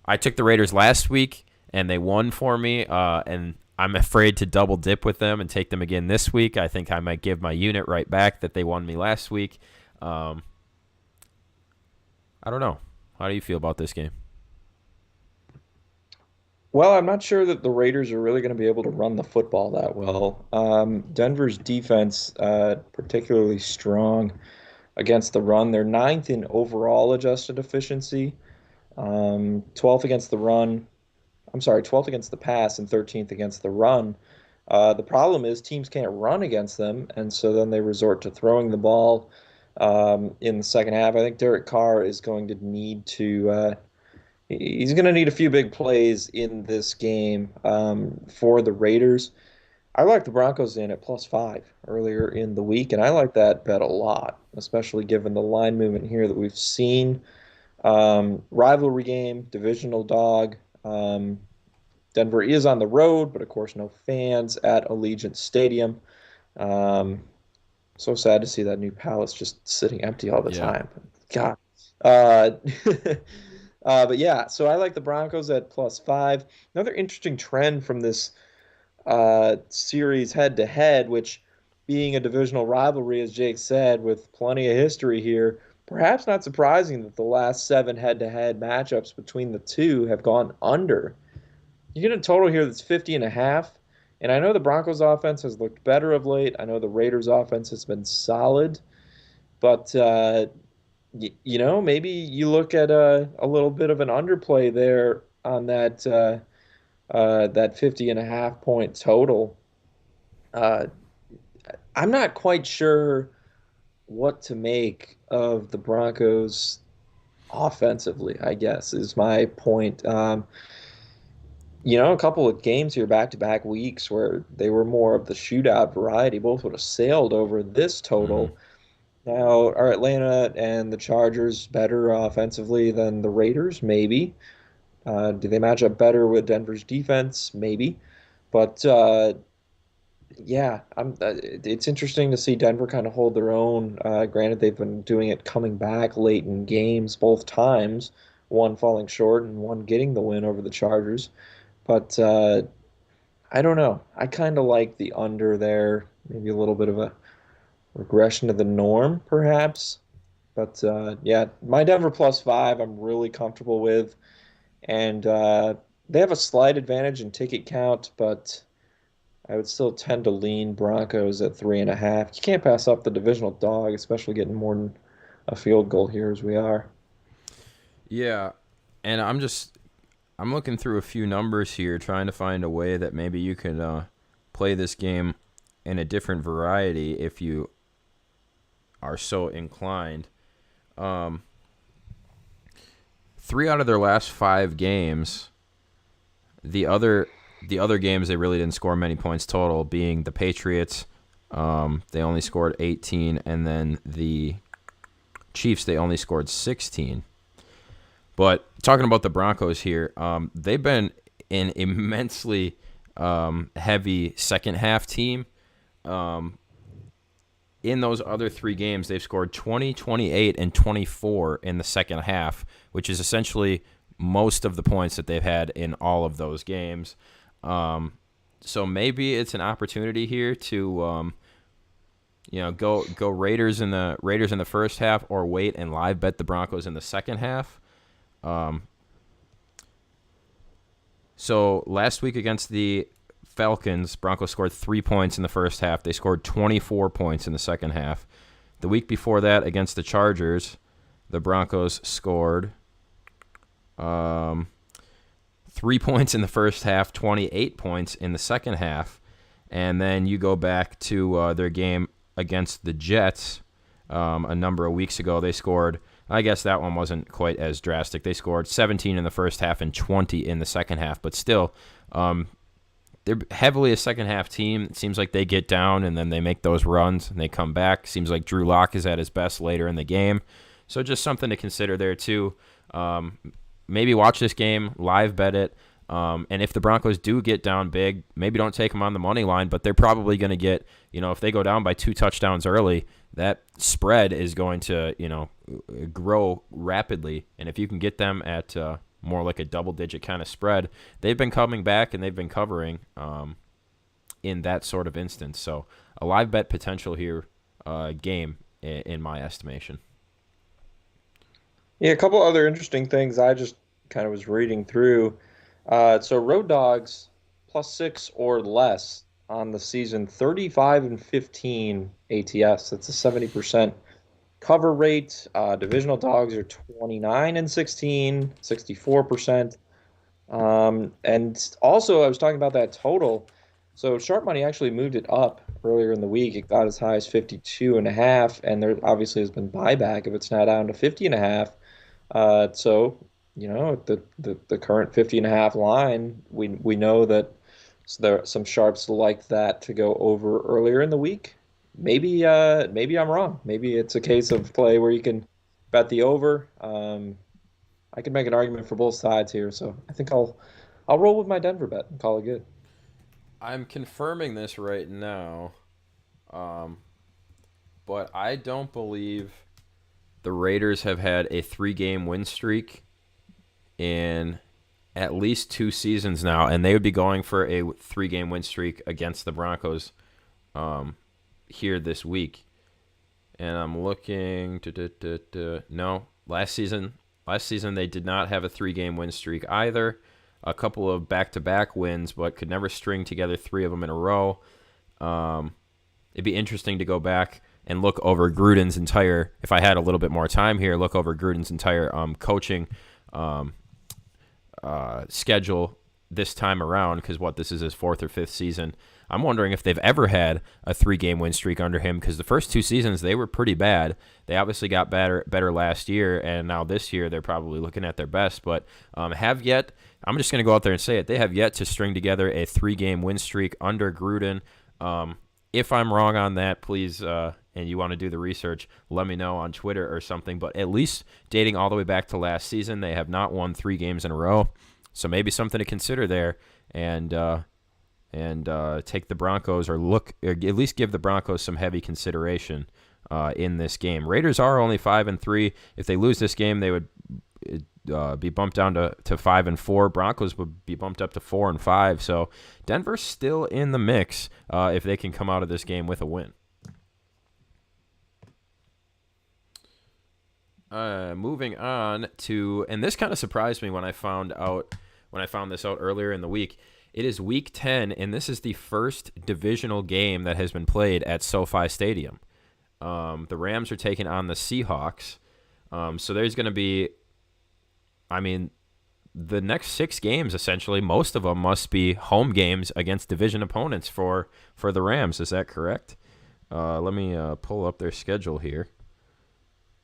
Speaker 1: I took the Raiders last week, and they won for me, and I'm afraid to double dip with them and take them again this week. I think I might give my unit right back that they won me last week. I don't know. How do you feel about this game?
Speaker 2: Well, I'm not sure that the Raiders are really going to be able to run the football that well. Denver's defense, particularly strong against the run. They're ninth in overall adjusted efficiency, 12th against the run. I'm sorry, 12th against the pass and 13th against the run. The problem is teams can't run against them, and so then they resort to throwing the ball in the second half. I think Derek Carr is going to need to. He's going to need a few big plays in this game for the Raiders. I like the Broncos in at +5 earlier in the week, and I like that bet a lot, especially given the line movement here that we've seen. Rivalry game, divisional dog. Denver is on the road, but of course, no fans at Allegiant Stadium. Um, so sad to see that new palace just sitting empty all the
Speaker 1: Yeah.
Speaker 2: time. God. Uh, but yeah, so I like the Broncos at +5. Another interesting trend from this series head to head, which being a divisional rivalry, as Jake said, with plenty of history here, perhaps not surprising that the last 7 head to head matchups between the two have gone under. You get a total here that's 50.5. And I know the Broncos offense has looked better of late. I know the Raiders offense has been solid, but maybe you look at a little bit of an underplay there on that 50.5 point total. Uh, I'm not quite sure what to make of the Broncos offensively, I guess, is my point. A couple of games here back to back weeks where they were more of the shootout variety, both would have sailed over this
Speaker 1: Hmm.
Speaker 2: total. Now, are Atlanta and the Chargers better offensively than the Raiders? Maybe. Do they match up better with Denver's defense? Maybe. But yeah, it's interesting to see Denver kind of hold their own. Granted, they've been doing it coming back late in games both times, one falling short and one getting the win over the Chargers. But I don't know. I kind of like the under there, maybe a little bit of a regression to the norm, perhaps. But yeah, my Denver +5, I'm really comfortable with, and they have a slight advantage in ticket count, but I would still tend to lean Broncos at 3.5. You can't pass up the divisional dog, especially getting more than a field goal here as we are.
Speaker 1: Yeah, and I'm looking through a few numbers here, trying to find a way that maybe you can play this game in a different variety if you are so inclined. Um, 3 out of their last 5 games, the other games they really didn't score many points total, being the Patriots, they only scored 18, and then the Chiefs, they only scored 16. But talking about the Broncos here, they've been an immensely heavy second half team. In those other 3 games, they've scored 20, 28, and 24 in the second half, which is essentially most of the points that they've had in all of those games. So maybe it's an opportunity here to go Raiders in the first half, or wait and live bet the Broncos in the second half. So last week against the Falcons, Broncos scored 3 points in the first half. They scored 24 points in the second half. The week before that against the Chargers, the Broncos scored 3 points in the first half, 28 points in the second half. And then you go back to their game against the Jets a number of weeks ago. They scored, I guess that one wasn't quite as drastic. They scored 17 in the first half and 20 in the second half. But still, they're heavily a second half team. It seems like they get down and then they make those runs and they come back. Seems like Drew Lock is at his best later in the game. So just something to consider there too. Maybe watch this game, live bet it. And if the Broncos do get down big, maybe don't take them on the money line, but they're probably going to get, if they go down by 2 touchdowns early, that spread is going to, grow rapidly. And if you can get them at more like a double-digit kind of spread, they've been coming back and they've been covering in that sort of instance. So a live bet potential here game in my estimation.
Speaker 2: Yeah, a couple other interesting things I just kind of was reading through. So Road Dogs +6 or less on the season, 35-15 ATS. That's a 70% cover rate. Divisional dogs are 29-16, 64%. And also, I was talking about that total. So Sharp Money actually moved it up earlier in the week. It got as high as 52.5, and there obviously has been buyback if it's now down to 50.5. So the current 50.5 line, we know that there are some sharps like that to go over earlier in the week. Maybe I'm wrong. Maybe it's a case of play where you can bet the over. I can make an argument for both sides here, so I think I'll roll with my Denver bet and call it good.
Speaker 1: I'm confirming this right now, but I don't believe the Raiders have had a 3-game win streak in at least 2 seasons now, and they would be going for a 3-game win streak against the Broncos here this week. And I'm looking no, last season they did not have a 3-game win streak either. A couple of back-to-back wins, but could never string together 3 of them in a row. It'd be interesting to go back and look over Gruden's entire, if I had a little bit more time here, look over Gruden's entire coaching schedule this time around, because this is his 4th or 5th season. I'm wondering if they've ever had a 3-game win streak under him, because the first 2 seasons they were pretty bad. They obviously got better last year, and now this year they're probably looking at their best, but have yet, I'm just going to go out there and say it, they have yet to string together a 3-game win streak under Gruden. If I'm wrong on that, please, and you want to do the research, let me know on Twitter or something. But at least dating all the way back to last season, they have not won 3 games in a row. So maybe something to consider there. And and take the Broncos, or at least give the Broncos some heavy consideration in this game. Raiders are only 5-3. If they lose this game, they would be bumped down to 5-4. Broncos would be bumped up to 4-5. So Denver's still in the mix if they can come out of this game with a win. Moving on to, and this kind of surprised me when I found this out earlier in the week. It is Week 10, and this is the first divisional game that has been played at SoFi Stadium. The Rams are taking on the Seahawks. So there's going to be, the next 6 games, essentially, most of them must be home games against division opponents for the Rams. Is that correct? Let me pull up their schedule here.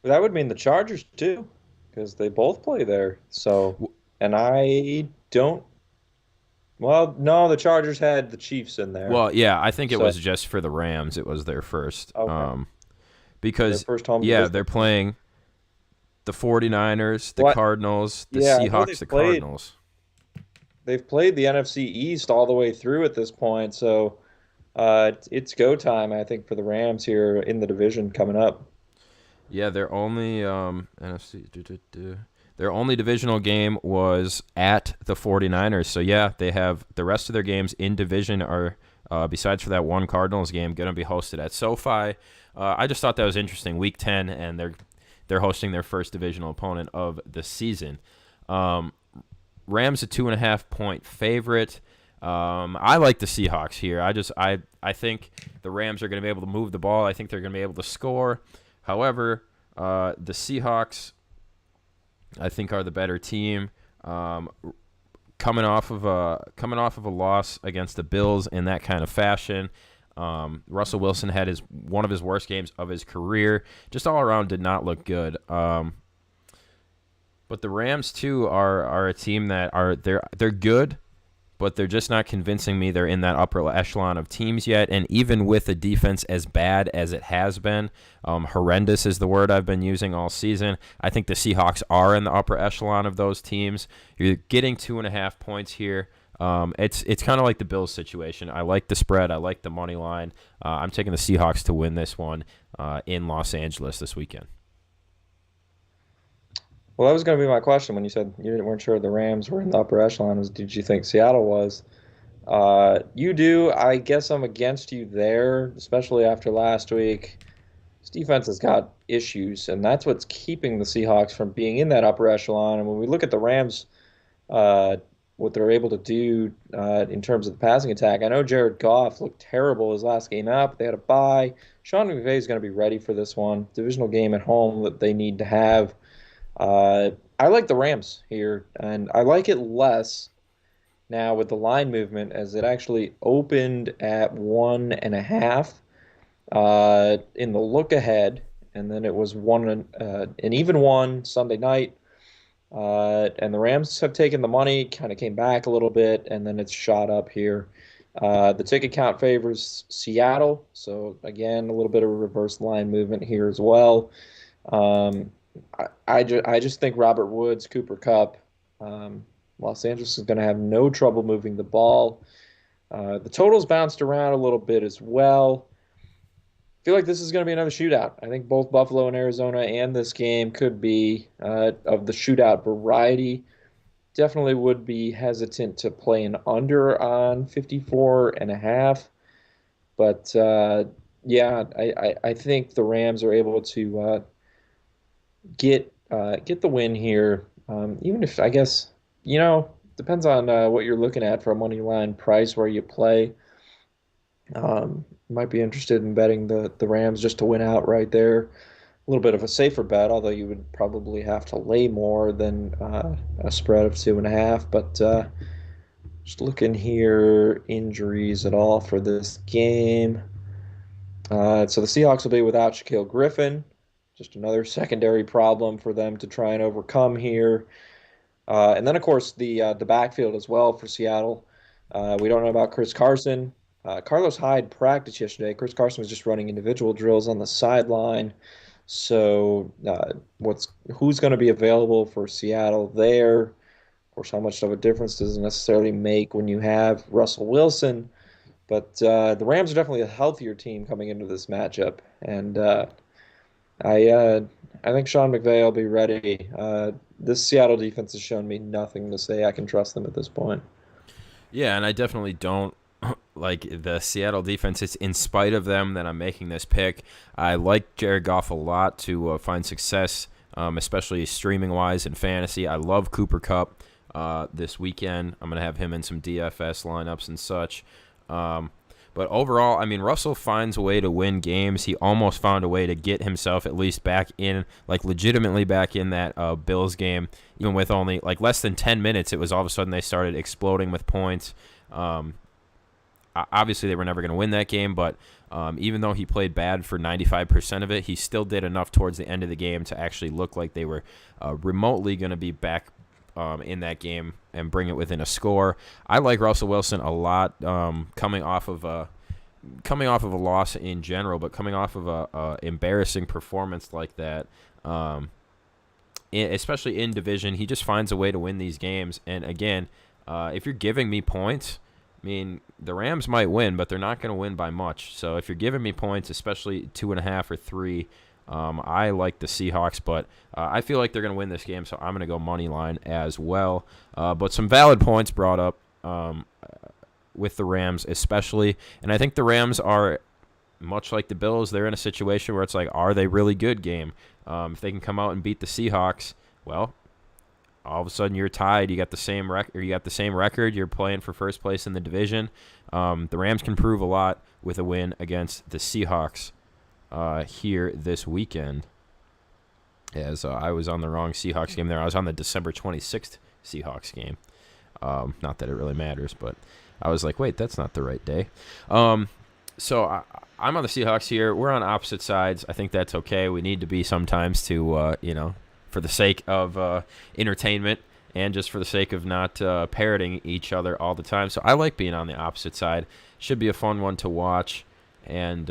Speaker 2: That would mean the Chargers too, because they both play there. So, and I don't. Well, no, the Chargers had the Chiefs in there.
Speaker 1: Well, yeah, I think it was just for the Rams. It was their first.
Speaker 2: Okay.
Speaker 1: Because,
Speaker 2: their first home
Speaker 1: they're playing the 49ers, the Cardinals, the Seahawks, the Cardinals.
Speaker 2: They've played the NFC East all the way through at this point, so it's go time, I think, for the Rams here in the division coming up.
Speaker 1: Yeah, their only their only divisional game was at the 49ers. So, yeah, they have the rest of their games in division are, besides for that one Cardinals game, going to be hosted at SoFi. I just thought that was interesting. Week 10, and they're hosting their first divisional opponent of the season. Rams a 2.5-point favorite. I like the Seahawks here. I think the Rams are going to be able to move the ball. I think they're going to be able to score. However, the Seahawks, I think, are the better team. Coming off of a loss against the Bills in that kind of fashion, Russell Wilson had one of his worst games of his career. Just all around did not look good. But the Rams too are a team that they're good, but they're just not convincing me they're in that upper echelon of teams yet. And even with a defense as bad as it has been, horrendous is the word I've been using all season, I think the Seahawks are in the upper echelon of those teams. You're getting 2.5 points here. It's kind of like the Bills situation. I like the spread. I like the money line. I'm taking the Seahawks to win this one in Los Angeles this weekend.
Speaker 2: Well, that was going to be my question when you said you weren't sure the Rams were in the upper echelon. Did you think Seattle was? You do. I guess I'm against you there, especially after last week. This defense has got issues, and that's what's keeping the Seahawks from being in that upper echelon. And when we look at the Rams, what they're able to do in terms of the passing attack, I know Jared Goff looked terrible his last game out. They had a bye. Sean McVay is going to be ready for this one. Divisional game at home that they need to have. I like the Rams here, and I like it less now with the line movement as it actually opened at 1.5 in the look ahead, and then it was an even one Sunday night. And the Rams have taken the money, kind of came back a little bit, and then it's shot up here. The ticket count favors Seattle, so again, a little bit of a reverse line movement here as well. I just think Robert Woods, Cooper Kupp, Los Angeles is going to have no trouble moving the ball. The totals bounced around a little bit as well. I feel like this is going to be another shootout. I think both Buffalo and Arizona and this game could be of the shootout variety. Definitely would be hesitant to play an under on 54.5. But, yeah, I think the Rams are able to get the win here. Even if, I guess, depends on what you're looking at for a money line price where you play. Might be interested in betting the Rams just to win out right there. A little bit of a safer bet, although you would probably have to lay more than a spread of 2.5. But just looking here, injuries at all for this game. So the Seahawks will be without Shaquille Griffin. Just another secondary problem for them to try and overcome here. And then, of course, the backfield as well for Seattle. We don't know about Chris Carson. Carlos Hyde practiced yesterday. Chris Carson was just running individual drills on the sideline. So who's going to be available for Seattle there? Of course, how much of a difference does it necessarily make when you have Russell Wilson But the Rams are definitely a healthier team coming into this matchup, and I uh, I think Sean McVay will be ready. This Seattle defense has shown me nothing to say I can trust them at this point.
Speaker 1: Yeah, and I definitely don't like the Seattle defense. It's in spite of them that I'm making this pick. I like Jared Goff a lot to find success, especially streaming wise in fantasy. I love Cooper Cup this weekend. I'm gonna have him in some DFS lineups and such. Um, but overall, I mean, Russell finds a way to win games. He almost found a way to get himself at least back in, like legitimately back in that Bills game, even with only like less than 10 minutes. It was all of a sudden they started exploding with points. Um, Obviously, they were never going to win that game, but even though he played bad for 95% of it, he still did enough towards the end of the game to actually look like they were remotely going to be back in that game and bring it within a score. I like Russell Wilson a lot, coming off of a loss in general, but coming off of a embarrassing performance like that, especially in division, he just finds a way to win these games. And again, if you're giving me points, I mean, the Rams might win, but they're not going to win by much. So if you're giving me points, especially 2.5 or 3, I like the Seahawks, but I feel like they're going to win this game, so I'm going to go money line as well. But some valid points brought up with the Rams especially, and I think the Rams are much like the Bills. They're in a situation where it's like, are they really good game? If they can come out and beat the Seahawks, well, all of a sudden you're tied. You got the same record. You're playing for first place in the division. The Rams can prove a lot with a win against the Seahawks here this weekend. As I was on the wrong Seahawks game there. I was on the December 26th Seahawks game. Not that it really matters, but I was like, wait, that's not the right day. So I'm on the Seahawks here. We're on opposite sides. I think that's okay. We need to be sometimes to, for the sake of entertainment and just for the sake of not parroting each other all the time. So I like being on the opposite side. Should be a fun one to watch. And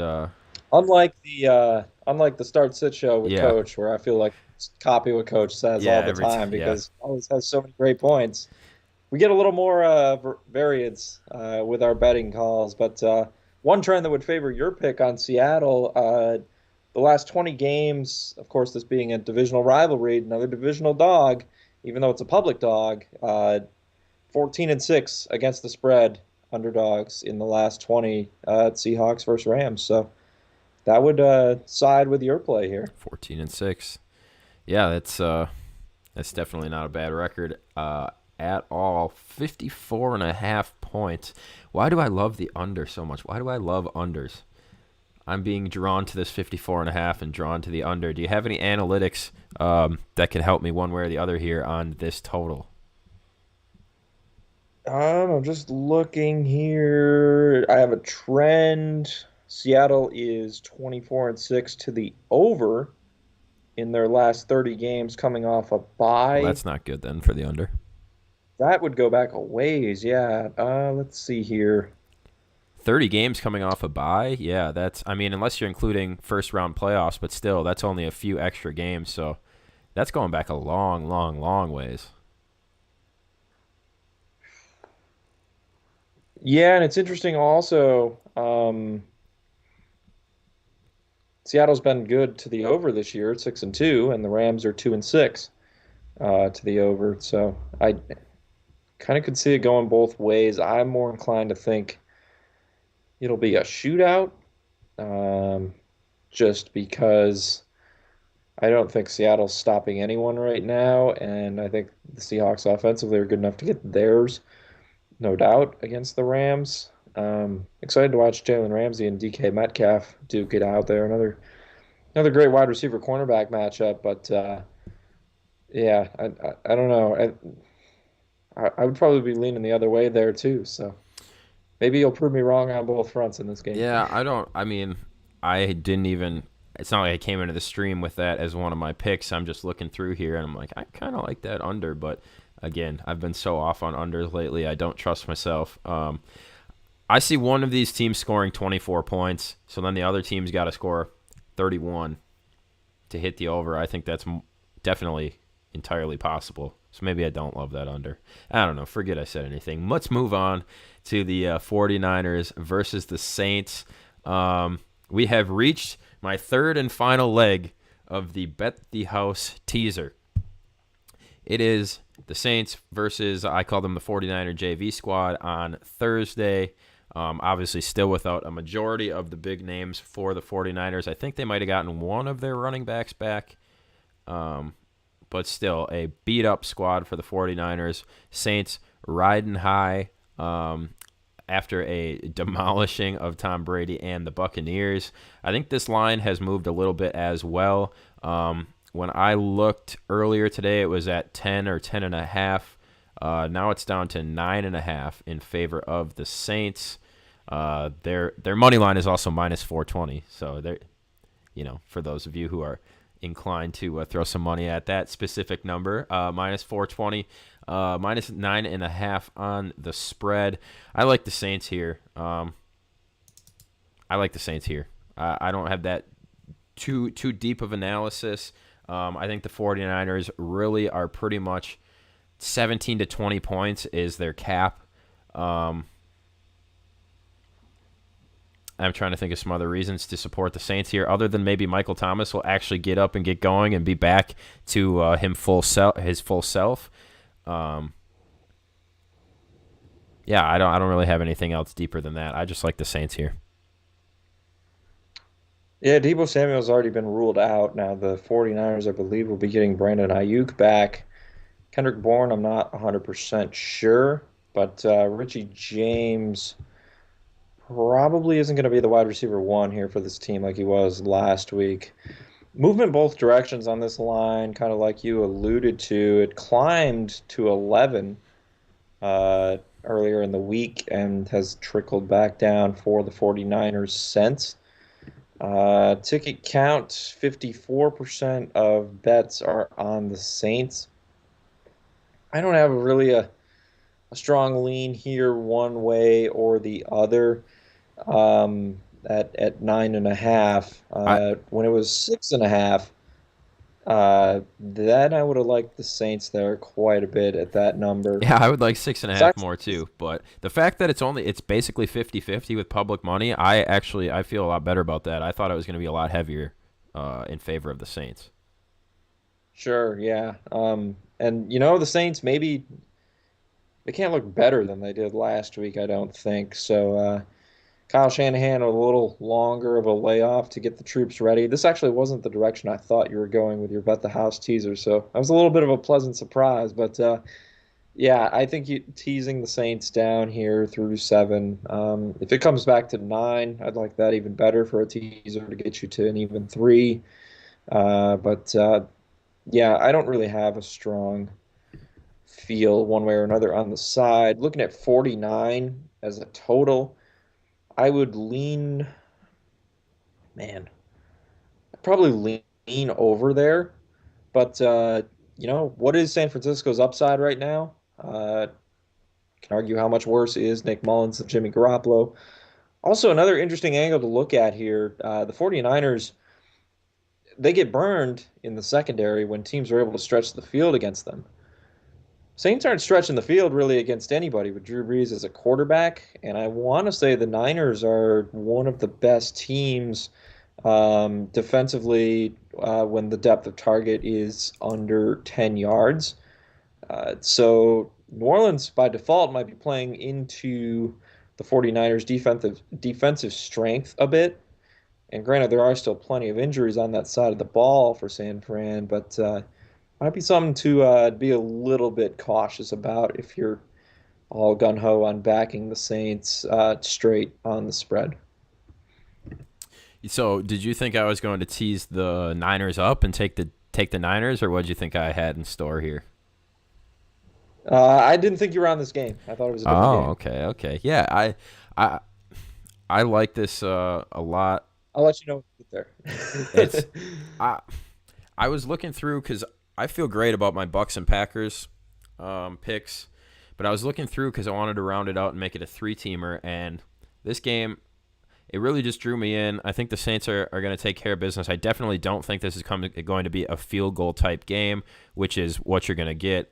Speaker 2: Unlike the Start Sit show with
Speaker 1: yeah,
Speaker 2: Coach, where I feel like just copy what Coach says
Speaker 1: yeah,
Speaker 2: all the time
Speaker 1: yeah,
Speaker 2: because he always has so many great points. We get a little more variance with our betting calls, but one trend that would favor your pick on Seattle, the last 20 games, of course, this being a divisional rivalry, another divisional dog, even though it's a public dog, 14-6 against the spread, underdogs in the last 20 Seahawks versus Rams. So that would side with your play here.
Speaker 1: 14-6. Yeah, that's definitely not a bad record at all. 54.5 points. Why do I love the under so much? Why do I love unders? I'm being drawn to this 54.5 and drawn to the under. Do you have any analytics that can help me one way or the other here on this total?
Speaker 2: I'm just looking here. I have a trend. Seattle is 24-6 to the over in their last 30 games coming off a
Speaker 1: Well,
Speaker 2: bye.
Speaker 1: that's not good then for the under.
Speaker 2: That would go back a ways, yeah. Let's see here.
Speaker 1: 30 games coming off a bye? Yeah, I mean, unless you're including first round playoffs, but still, that's only a few extra games. So that's going back a long, long, long ways.
Speaker 2: Yeah, and it's interesting also. Seattle's been good to the over this year, 6-2, and the Rams are 2-6 to the over. So I kind of could see it going both ways. I'm more inclined to think it'll be a shootout, um, just because I don't think Seattle's stopping anyone right now, and I think the Seahawks offensively are good enough to get theirs, no doubt, against the Rams. Excited to watch Jalen Ramsey and DK Metcalf duke it out there. Another great wide receiver cornerback matchup, but yeah, I don't know. I would probably be leaning the other way there too. So maybe you'll prove me wrong on both fronts in this game.
Speaker 1: Yeah, I mean, I didn't even. It's not like I came into the stream with that as one of my picks. I'm just looking through here and I'm like, I kind of like that under, but again, I've been so off on unders lately. I don't trust myself. I see one of these teams scoring 24 points, so then the other team's got to score 31 to hit the over. I think that's definitely entirely possible. So maybe I don't love that under. I don't know. Forget I said anything. Let's move on to the 49ers versus the Saints. We have reached my third and final leg of the Bet the House teaser. It is the Saints versus, I call them the 49er JV squad on Thursday. Obviously still without a majority of the big names for the 49ers. I think they might have gotten one of their running backs back. But still a beat-up squad for the 49ers. Saints riding high after a demolishing of Tom Brady and the Buccaneers. I think this line has moved a little bit as well. When I looked earlier today, it was at 10 or 10.5. Now it's down to 9.5 in favor of the Saints. Their money line is also minus 420. So they're, for those of you who are inclined to throw some money at that specific number, minus 420, minus 9.5 on the spread. I like the Saints here. I don't have that too deep of analysis. I think the 49ers really are pretty much 17 to 20 points is their cap. I'm trying to think of some other reasons to support the Saints here, other than maybe Michael Thomas will actually get up and get going and be back to his full self. Yeah, I don't really have anything else deeper than that. I just like the Saints here.
Speaker 2: Yeah, Deebo Samuel's already been ruled out. Now the 49ers, I believe, will be getting Brandon Ayuk back. Kendrick Bourne, I'm not 100% sure, but Richie James probably isn't going to be the wide receiver one here for this team like he was last week. Movement both directions on this line, kind of like you alluded to. It climbed to 11 earlier in the week and has trickled back down for the 49ers since. Ticket count, 54% of bets are on the Saints. I don't have really a strong lean here one way or the other. At 9.5, when it was 6.5, then I would have liked the Saints there quite a bit at that number.
Speaker 1: Yeah, I would like 6.5 more too. But the fact that it's basically 50-50 with public money, I feel a lot better about that. I thought it was going to be a lot heavier in favor of the Saints.
Speaker 2: Sure, yeah. And the Saints, maybe they can't look better than they did last week, I don't think. So Kyle Shanahan a little longer of a layoff to get the troops ready. This actually wasn't the direction I thought you were going with your Bet the House teaser, so that was a little bit of a pleasant surprise. But yeah, I think teasing the Saints down here through 7. If it comes back to 9, I'd like that even better for a teaser to get you to an even 3. But yeah, I don't really have a strong feel one way or another on the side. Looking at 49 as a total, I would probably lean over there. But, what is San Francisco's upside right now? Can argue how much worse is Nick Mullins than Jimmy Garoppolo. Also, another interesting angle to look at here, the 49ers, they get burned in the secondary when teams are able to stretch the field against them. Saints aren't stretching the field really against anybody with Drew Brees as a quarterback, and I want to say the Niners are one of the best teams defensively when the depth of target is under 10 yards. So New Orleans, by default, might be playing into the 49ers' defensive strength a bit. And granted, there are still plenty of injuries on that side of the ball for San Fran, but might be something to be a little bit cautious about if you're all gung-ho on backing the Saints straight on the spread.
Speaker 1: So did you think I was going to tease the Niners up and take the Niners, or what did you think I had in store here?
Speaker 2: I didn't think you were on this game. I thought it was a different
Speaker 1: game. Okay. Yeah, I like this a lot.
Speaker 2: I'll let you know when we get
Speaker 1: there. I was looking through because I feel great about my Bucks and Packers picks, but I was looking through because I wanted to round it out and make it a 3-teamer. And this game, it really just drew me in. I think the Saints are going to take care of business. I definitely don't think this is going to be a field goal type game, which is what you're going to get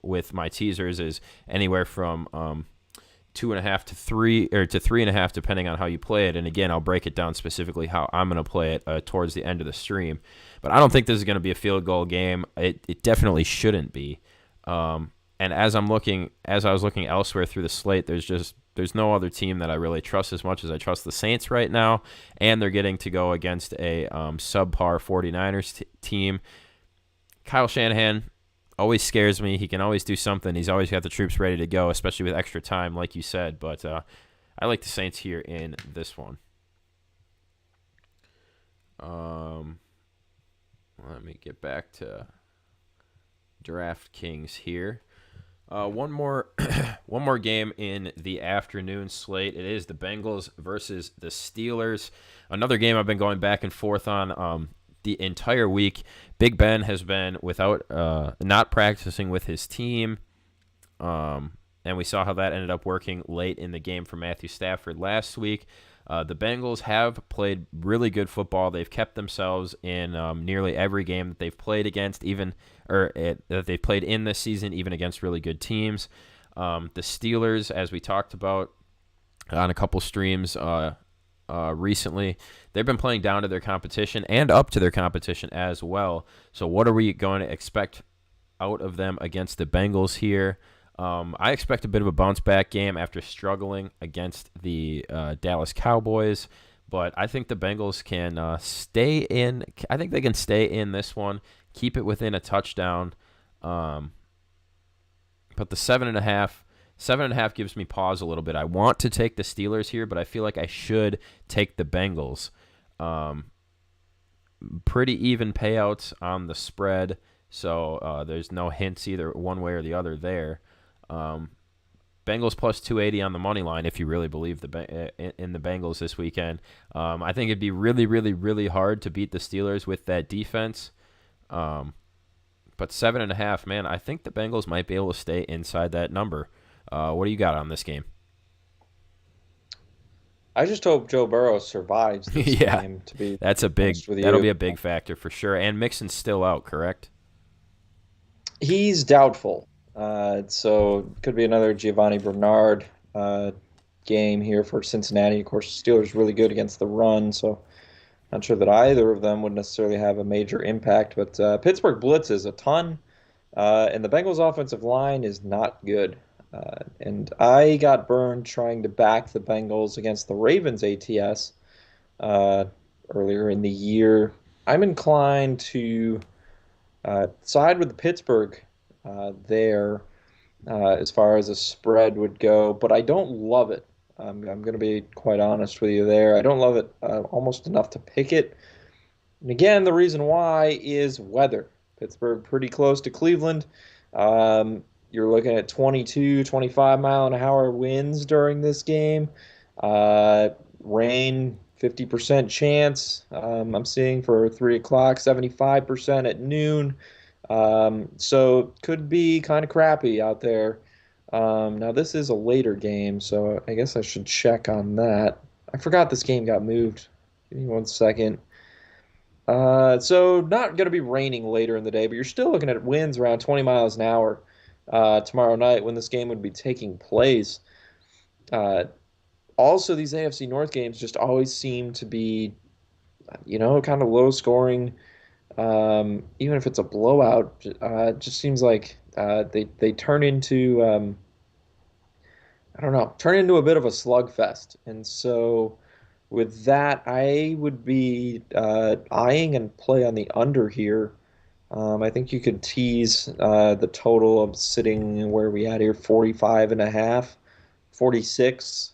Speaker 1: with my teasers is anywhere from 2.5 to 3 or to 3.5, depending on how you play it. And again, I'll break it down specifically how I'm going to play it towards the end of the stream. But I don't think this is going to be a field goal game. It definitely shouldn't be. And as I was looking elsewhere through the slate, there's no other team that I really trust as much as I trust the Saints right now, and they're getting to go against a subpar 49ers team. Kyle Shanahan always scares me. He can always do something. He's always got the troops ready to go, especially with extra time, like you said. But I like the Saints here in this one. Let me get back to DraftKings here. One more game in the afternoon slate. It is the Bengals versus the Steelers. Another game I've been going back and forth on the entire week. Big Ben has been not practicing with his team, and we saw how that ended up working late in the game for Matthew Stafford last week. The Bengals have played really good football. They've kept themselves in nearly every game that they've played against, that they've played in this season, even against really good teams. The Steelers, as we talked about on a couple streams recently, they've been playing down to their competition and up to their competition as well. So what are we going to expect out of them against the Bengals here? I expect a bit of a bounce-back game after struggling against the Dallas Cowboys, but I think the Bengals can stay in. I think they can stay in this one, keep it within a touchdown. But the 7.5 gives me pause a little bit. I want to take the Steelers here, but I feel like I should take the Bengals. Pretty even payouts on the spread, so there's no hints either one way or the other there. Bengals plus 280 on the money line if you really believe in the Bengals this weekend. I think it'd be really, really, really hard to beat the Steelers with that defense. But 7.5, man, I think the Bengals might be able to stay inside that number. What do you got on this game?
Speaker 2: I just hope Joe Burrow survives this game.
Speaker 1: That'll be a big factor for sure. And Mixon's still out, correct?
Speaker 2: He's doubtful. So it could be another Giovanni Bernard game here for Cincinnati. Of course, Steelers really good against the run, so not sure that either of them would necessarily have a major impact. But Pittsburgh blitzes a ton, and the Bengals' offensive line is not good. And I got burned trying to back the Bengals against the Ravens ATS earlier in the year. I'm inclined to side with the Pittsburgh there as far as a spread would go, but I don't love it. I'm going to be quite honest with you there. I don't love it almost enough to pick it. And again, the reason why is weather. Pittsburgh pretty close to Cleveland. You're looking at 22, 25 mile an hour winds during this game. Rain, 50% chance I'm seeing for 3 o'clock, 75% at noon. So could be kind of crappy out there. Now this is a later game, so I guess I should check on that. I forgot this game got moved. Give me 1 second. So not going to be raining later in the day, but you're still looking at winds around 20 miles an hour tomorrow night when this game would be taking place. Also, these AFC North games just always seem to be, kind of low scoring. Even if it's a blowout, it just seems like they turn into turn into a bit of a slugfest. And so with that, I would be eyeing and play on the under here. I think you could tease the total of sitting where we had here, 45.5, 46.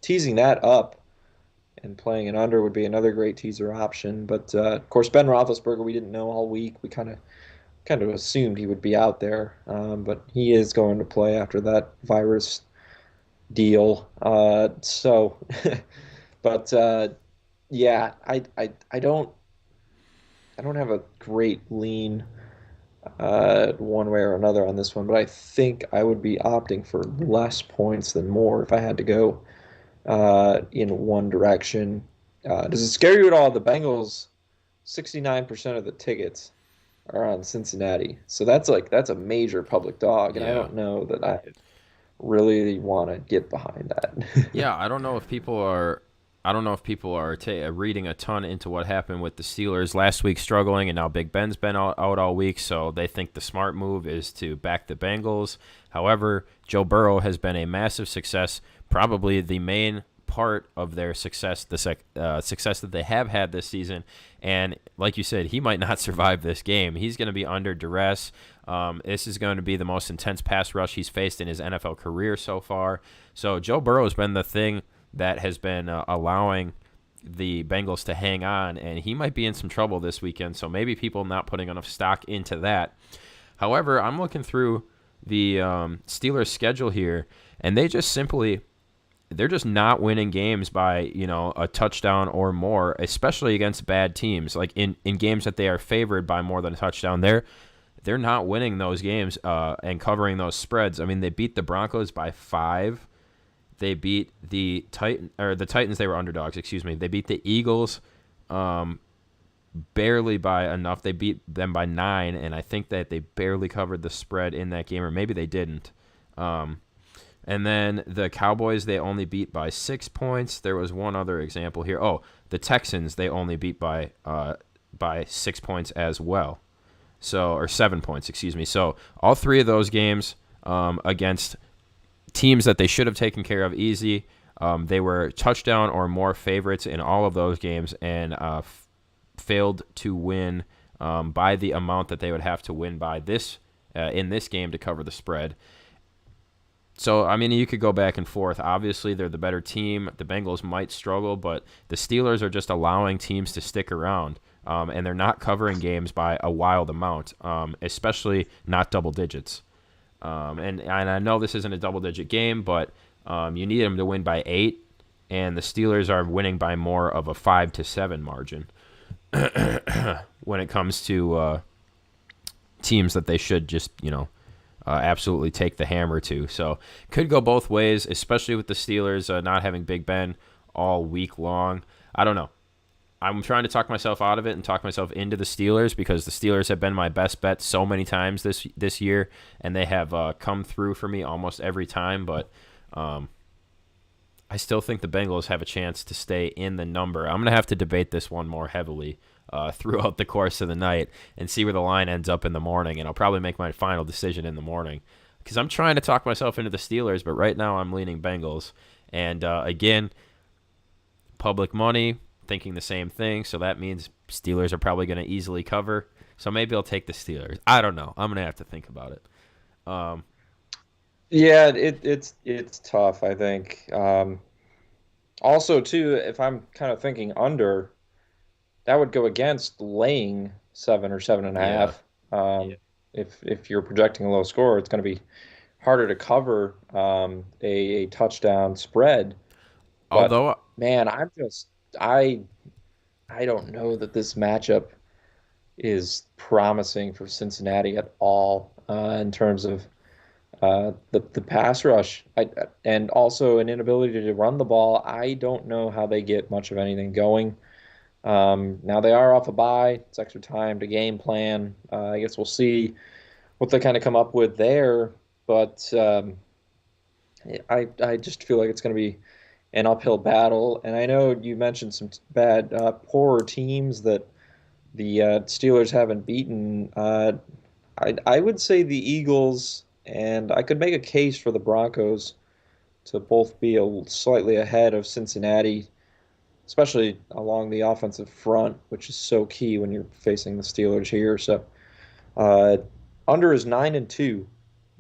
Speaker 2: Teasing that up and playing an under would be another great teaser option. But of course, Ben Roethlisberger, we didn't know all week. We kind of assumed he would be out there, but he is going to play after that virus deal. But yeah, I don't have a great lean one way or another on this one, but I think I would be opting for less points than more if I had to go. in one direction. Does it scare you at all? The Bengals, 69% of the tickets are on Cincinnati. So that's a major public dog, and I
Speaker 1: Yeah.
Speaker 2: don't know that I really want to get behind that.
Speaker 1: Yeah, I don't know if people are. I don't know if people are reading a ton into what happened with the Steelers last week struggling, and now Big Ben's been out all week, so they think the smart move is to back the Bengals. However, Joe Burrow has been a massive success, probably the main part of their success, success that they have had this season. And like you said, he might not survive this game. He's going to be under duress. This is going to be the most intense pass rush he's faced in his NFL career so far. So Joe Burrow has been the thing that has been allowing the Bengals to hang on, and he might be in some trouble this weekend. So maybe people not putting enough stock into that. However, I'm looking through the Steelers' schedule here, and they're just not winning games by a touchdown or more, especially against bad teams. Like in games that they are favored by more than a touchdown, they're not winning those games and covering those spreads. I mean, they beat the Broncos by 5. They beat the Titans. They were underdogs. Excuse me. They beat the Eagles barely by enough. They beat them by 9, and I think that they barely covered the spread in that game, or maybe they didn't. And then the Cowboys, they only beat by 6 points. There was one other example here. Oh, the Texans, they only beat by 6 points as well. So, or 7 points, excuse me. So all 3 of those games against teams that they should have taken care of easy. They were touchdown or more favorites in all of those games, and failed to win by the amount that they would have to win by in this game to cover the spread. So, I mean, you could go back and forth. Obviously, they're the better team. The Bengals might struggle, but the Steelers are just allowing teams to stick around, and they're not covering games by a wild amount, especially not double digits. And I know this isn't a double-digit game, but you need them to win by 8, and the Steelers are winning by more of a 5-7 margin when it comes to teams that they should just, absolutely take the hammer to. So could go both ways, especially with the Steelers not having Big Ben all week long. I don't know. I'm trying to talk myself out of it and talk myself into the Steelers, because the Steelers have been my best bet so many times this year, and they have come through for me almost every time. But I still think the Bengals have a chance to stay in the number. I'm going to have to debate this one more heavily throughout the course of the night and see where the line ends up in the morning, and I'll probably make my final decision in the morning, because I'm trying to talk myself into the Steelers, but right now I'm leaning Bengals. And again, public money thinking the same thing, so that means Steelers are probably going to easily cover. So maybe I'll take the Steelers. I don't know. I'm going to have to think about it.
Speaker 2: Yeah, it's tough, I think. Also, too, if I'm kind of thinking under, that would go against laying 7 or 7.5.
Speaker 1: Yeah.
Speaker 2: If you're projecting a low score, it's going to be harder to cover a touchdown spread. But
Speaker 1: Although,
Speaker 2: man, I I don't know that this matchup is promising for Cincinnati at all in terms of the pass rush, and also an inability to run the ball. I don't know how they get much of anything going. Now they are off a bye. It's extra time to game plan. I guess we'll see what they kind of come up with there. But I just feel like it's going to be an uphill battle. And I know you mentioned some bad, poorer teams that the Steelers haven't beaten. I would say the Eagles, and I could make a case for the Broncos to both be slightly ahead of Cincinnati, especially along the offensive front, which is so key when you're facing the Steelers here. So uh, under is 9-2 in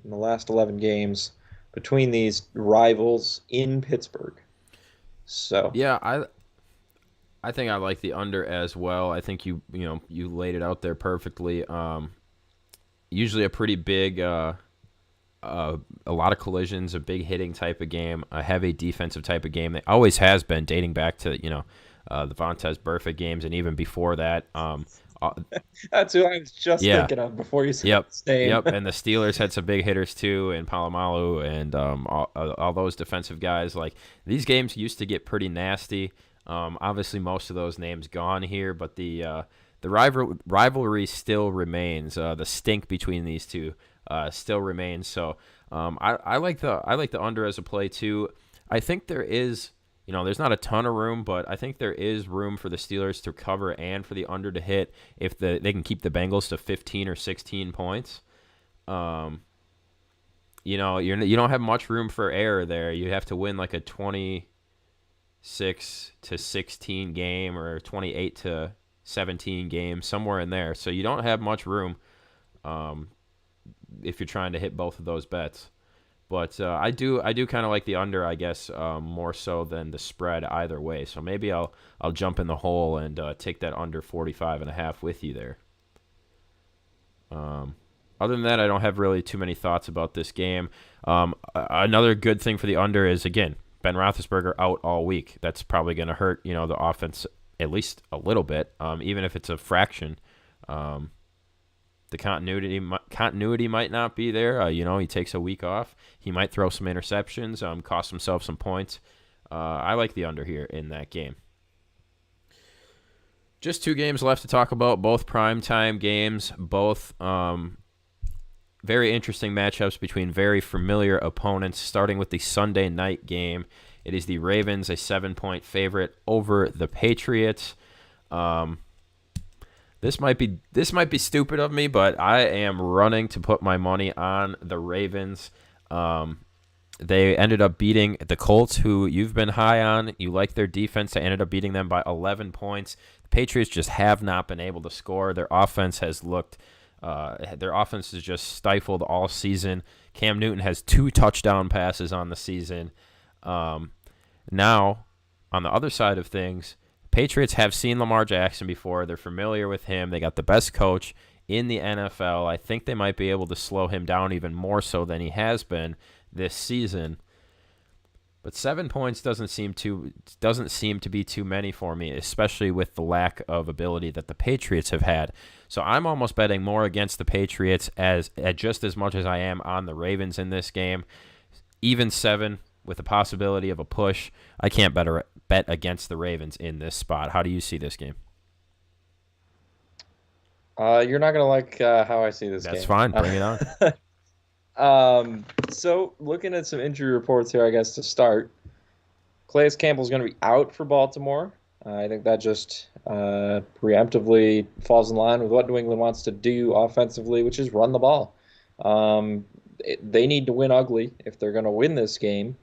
Speaker 2: the last 11 games between these rivals in Pittsburgh. So
Speaker 1: yeah, I think I like the under as well. I think you laid it out there perfectly. Usually a pretty big, a lot of collisions, a big hitting type of game, a heavy defensive type of game. It always has been, dating back to the Vontaze Burfict games, and even before that. Uh,
Speaker 2: That's who I was just
Speaker 1: yeah,
Speaker 2: thinking of before you said
Speaker 1: yep,
Speaker 2: his name.
Speaker 1: yep. And the Steelers had some big hitters too, and Palomalu and all those defensive guys. Like these games used to get pretty nasty. Obviously, most of those names gone here, but the rivalry still remains. The stink between these two still remains. So I like the under as a play too. I think there is, there's not a ton of room, but I think there is room for the Steelers to cover and for the under to hit if they can keep the Bengals to 15 or 16 points. Um, you don't have much room for error there. You have to win like a 26-16 game or 28-17 game, somewhere in there. So you don't have much room um, if you're trying to hit both of those bets. But I do kind of like the under, I guess, more so than the spread either way. So maybe I'll jump in the hole and take that under 45.5 with you there. Other than that, I don't have really too many thoughts about this game. Another good thing for the under is, again, Ben Roethlisberger out all week. That's probably going to hurt, the offense at least a little bit, even if it's a fraction. The continuity might not be there. He takes a week off. He might throw some interceptions, cost himself some points. I like the under here in that game. Just two games left to talk about, both primetime games, both very interesting matchups between very familiar opponents, starting with the Sunday night game. It is the Ravens, a 7-point favorite over the Patriots. This might be stupid of me, but I am running to put my money on the Ravens. They ended up beating the Colts, who you've been high on. You like their defense. They ended up beating them by 11 points. The Patriots just have not been able to score. Their offense has just stifled all season. Cam Newton has 2 touchdown passes on the season. Now, on the other side of things, Patriots have seen Lamar Jackson before. They're familiar with him. They got the best coach in the NFL. I think they might be able to slow him down even more so than he has been this season. But 7 points doesn't seem to be too many for me, especially with the lack of ability that the Patriots have had. So I'm almost betting more against the Patriots just as much as I am on the Ravens in this game. Even 7 with the possibility of a push. I can't bet against the Ravens in this spot. How do you see this game?
Speaker 2: You're not gonna like how I see this game.
Speaker 1: That's fine. Bring it on.
Speaker 2: So looking at some injury reports here, I guess to start, Calais Campbell's going to be out for Baltimore. I think that just preemptively falls in line with what New England wants to do offensively, which is run the ball. They need to win ugly if they're going to win this game,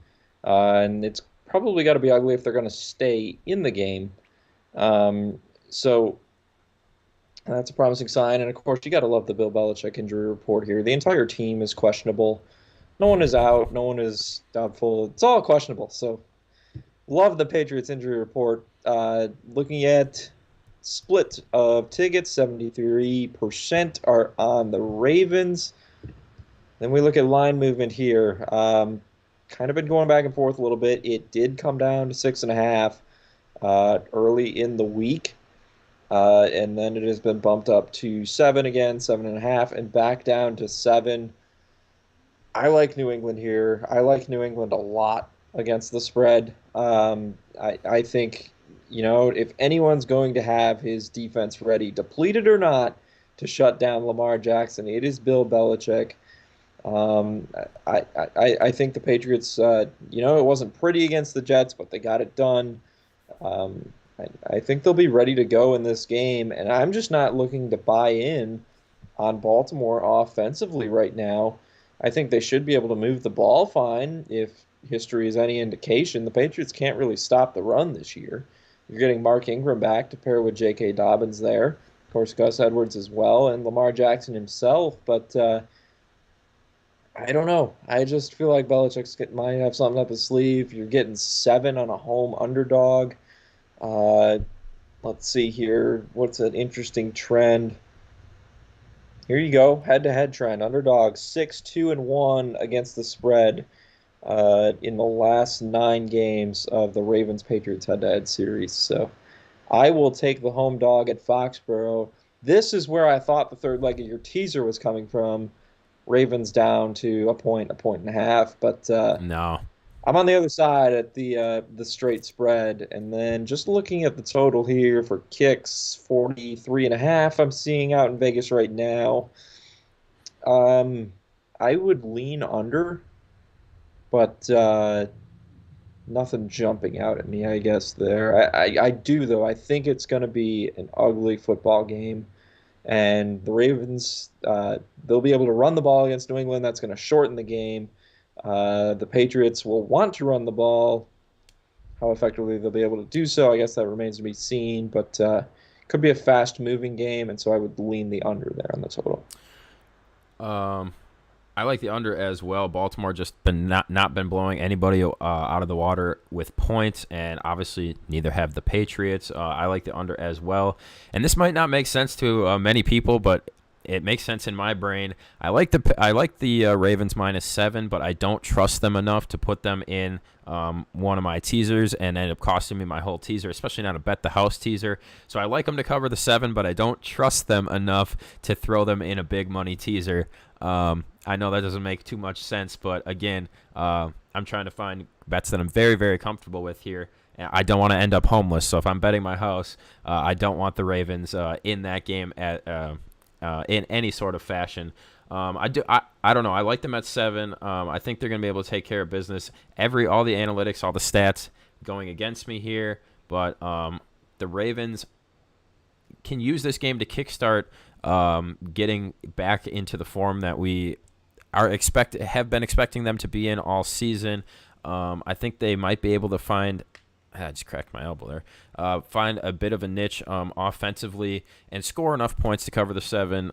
Speaker 2: and it's probably got to be ugly if they're going to stay in the game. So that's a promising sign. And, of course, you got to love the Bill Belichick injury report here. The entire team is questionable. No one is out. No one is doubtful. It's all questionable. So love the Patriots injury report. Looking at split of tickets, 73% are on the Ravens. Then we look at line movement here. Kind of been going back and forth a little bit. It did come down to 6.5 early in the week. And then it has been bumped up to 7 again, 7.5, and back down to 7. I like New England here. I like New England a lot against the spread. I think, if anyone's going to have his defense ready, depleted or not, to shut down Lamar Jackson, it is Bill Belichick. I think the Patriots, it wasn't pretty against the Jets, but they got it done. I think they'll be ready to go in this game, and I'm just not looking to buy in on Baltimore offensively right now. I think they should be able to move the ball fine. If history is any indication, the Patriots can't really stop the run this year. You're getting Mark Ingram back to pair with J.K. Dobbins there. Of course, Gus Edwards as well, and Lamar Jackson himself. But I don't know. I just feel like Belichick might have something up his sleeve. You're getting 7 on a home underdog. Let's see here. What's an interesting trend? Here you go. Head-to-head trend. Underdogs 6-2-1 against the spread in the last 9 games of the Ravens-Patriots head-to-head series. So I will take the home dog at Foxborough This is where I thought the third leg of your teaser was coming from. Ravens down to a point and a half, but
Speaker 1: No.
Speaker 2: I'm on the other side at the straight spread, and then just looking at the total here for kicks, 43 and a half. I'm seeing out in Vegas right now. Um, I would lean under, but nothing jumping out at me, I guess there. I do though. I think it's going to be an ugly football game, and the Ravens they'll be able to run the ball against New England. That's going to shorten the game. The Patriots will want to run the ball. How effectively they'll be able to do so, I guess that remains to be seen. But could be a fast-moving game, and so I would lean the under there on the total.
Speaker 1: Um, I like the under as well. Baltimore just been not been blowing anybody out of the water with points, and obviously neither have the Patriots. I like the under as well, and this might not make sense to many people, but it makes sense in my brain. I like the Ravens -7, but I don't trust them enough to put them in one of my teasers and end up costing me my whole teaser, especially not a bet the house teaser. So I like them to cover the 7, but I don't trust them enough to throw them in a big money teaser. I know that doesn't make too much sense, but again, I'm trying to find bets that I'm very, very comfortable with here. I don't want to end up homeless, so if I'm betting my house, I don't want the Ravens in that game in any sort of fashion. I don't know. I like them at 7. I think they're going to be able to take care of business. All the analytics, all the stats going against me here, but the Ravens can use this game to kickstart getting back into the form that we have been expecting them to be in all season. I think they might be able to find. I just cracked my elbow there. Find a bit of a niche offensively and score enough points to cover the 7